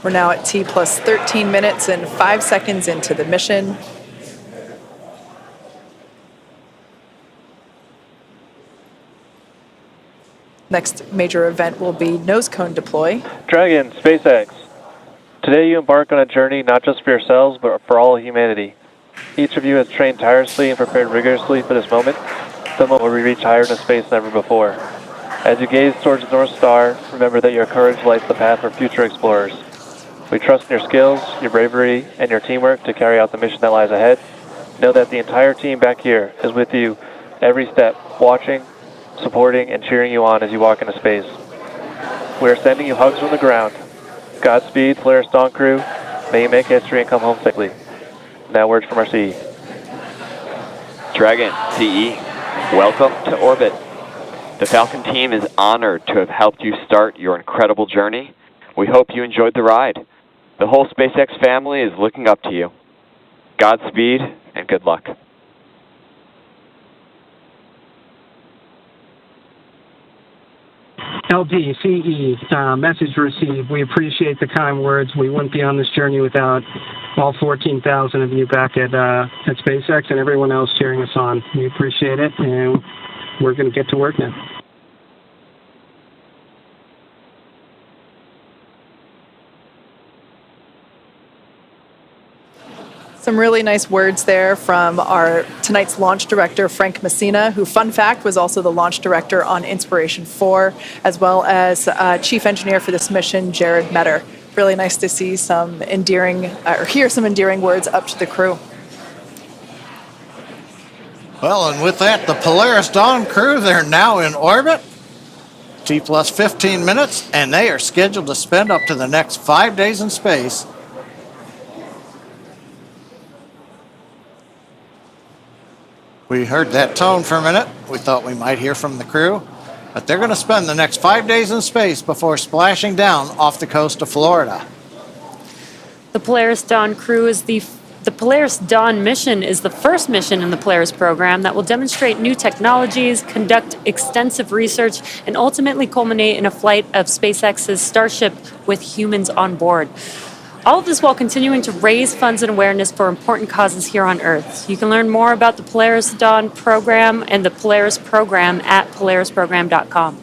We're now at T plus 13 minutes and 5 seconds into the mission. Next major event will be nose cone deploy. Dragon, SpaceX. Today you embark on a journey not just for yourselves, but for all of humanity. Each of you has trained tirelessly and prepared rigorously for this moment, the moment where we reach higher into space than ever before. As you gaze towards the North Star, remember that your courage lights the path for future explorers. We trust in your skills, your bravery, and your teamwork to carry out the mission that lies ahead. Know that the entire team back here is with you every step, watching, supporting, and cheering you on as you walk into space. We are sending you hugs from the ground. Godspeed, Polaris Dawn crew. May you make history and come home safely. Now words from our CE. Dragon, CE, welcome to orbit. The Falcon team is honored to have helped you start your incredible journey. We hope you enjoyed the ride. The whole SpaceX family is looking up to you. Godspeed and good luck. LD, CE, message received. We appreciate the kind words. We wouldn't be on this journey without all 14,000 of you back at SpaceX and everyone else cheering us on. We appreciate it, and we're going to get to work now. Some really nice words there from our tonight's launch director, Frank Messina, who, fun fact, was also the launch director on Inspiration 4, as well as chief engineer for this mission, Jared Metter. Really nice to see some endearing, or hear some endearing words up to the crew. Well, and with that, the Polaris Dawn crew, they're now in orbit. T plus 15 minutes, and they are scheduled to spend up to the next 5 days in space. We heard that tone for a minute. We thought we might hear from the crew, but they're going to spend the next 5 days in space before splashing down off the coast of Florida. The Polaris Dawn crew is the Polaris Dawn mission is the first mission in the Polaris program that will demonstrate new technologies, conduct extensive research, and ultimately culminate in a flight of SpaceX's Starship with humans on board. All of this while continuing to raise funds and awareness for important causes here on Earth. You can learn more about the Polaris Dawn program and the Polaris program at polarisprogram.com.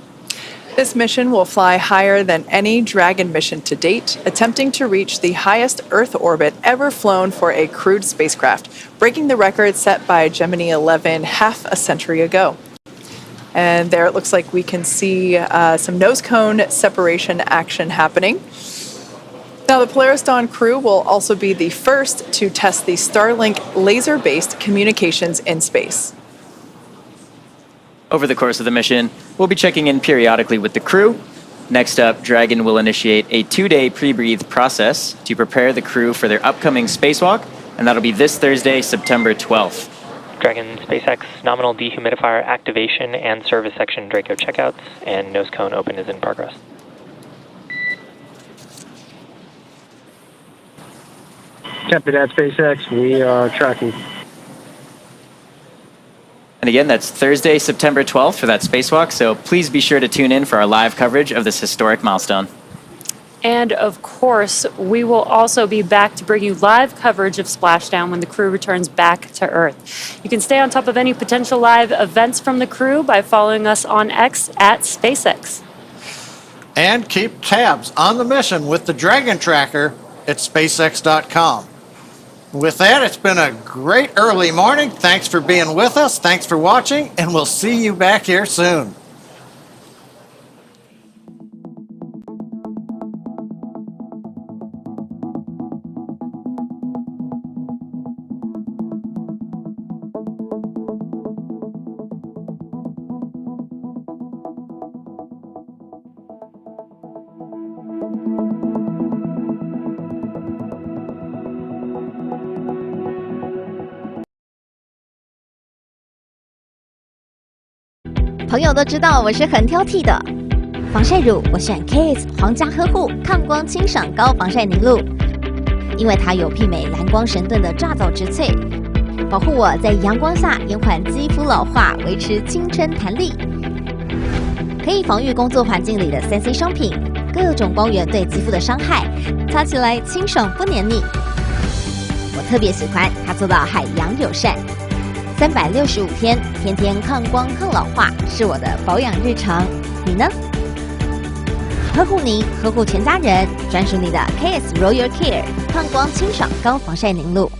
This mission will fly higher than any Dragon mission to date, attempting to reach the highest Earth orbit ever flown for a crewed spacecraft, breaking the record set by Gemini 11 half a century ago. And there it looks like we can see some nose cone separation action happening. Now, the Polaris Dawn crew will also be the first to test the Starlink laser-based communications in space. Over the course of the mission, we'll be checking in periodically with the crew. Next up, Dragon will initiate a 2-day pre-breathe process to prepare the crew for their upcoming spacewalk, and that'll be this Thursday, September 12th. Dragon, SpaceX, nominal dehumidifier activation and service section Draco checkouts, and nose cone open is in progress. Copy that, SpaceX. We are tracking. And again, that's Thursday, September 12th for that spacewalk, so please be sure to tune in for our live coverage of this historic milestone. And of course, we will also be back to bring you live coverage of Splashdown when the crew returns back to Earth. You can stay on top of any potential live events from the crew by following us on X at SpaceX. And keep tabs on the mission with the Dragon Tracker at SpaceX.com. With that, it's been a great early morning. Thanks for being with us. Thanks for watching, and we'll see you back here soon. 朋友都知道我是很挑剔的。防晒乳我选 KS 皇家呵护抗光清爽高防晒凝露，因为它有媲美蓝光神盾的抓藻植萃，保护我在阳光下延缓肌肤老化，维持青春弹力。可以防御工作环境里的3C 商品，各种光源对肌肤的伤害，擦起来清爽不黏腻。我特别喜欢它做到海洋友善，365天，天天抗光抗老化，是我的保养日常。你呢？呵护您，呵护全家人，专属你的 KS Royal Care 抗光清爽高防晒凝露。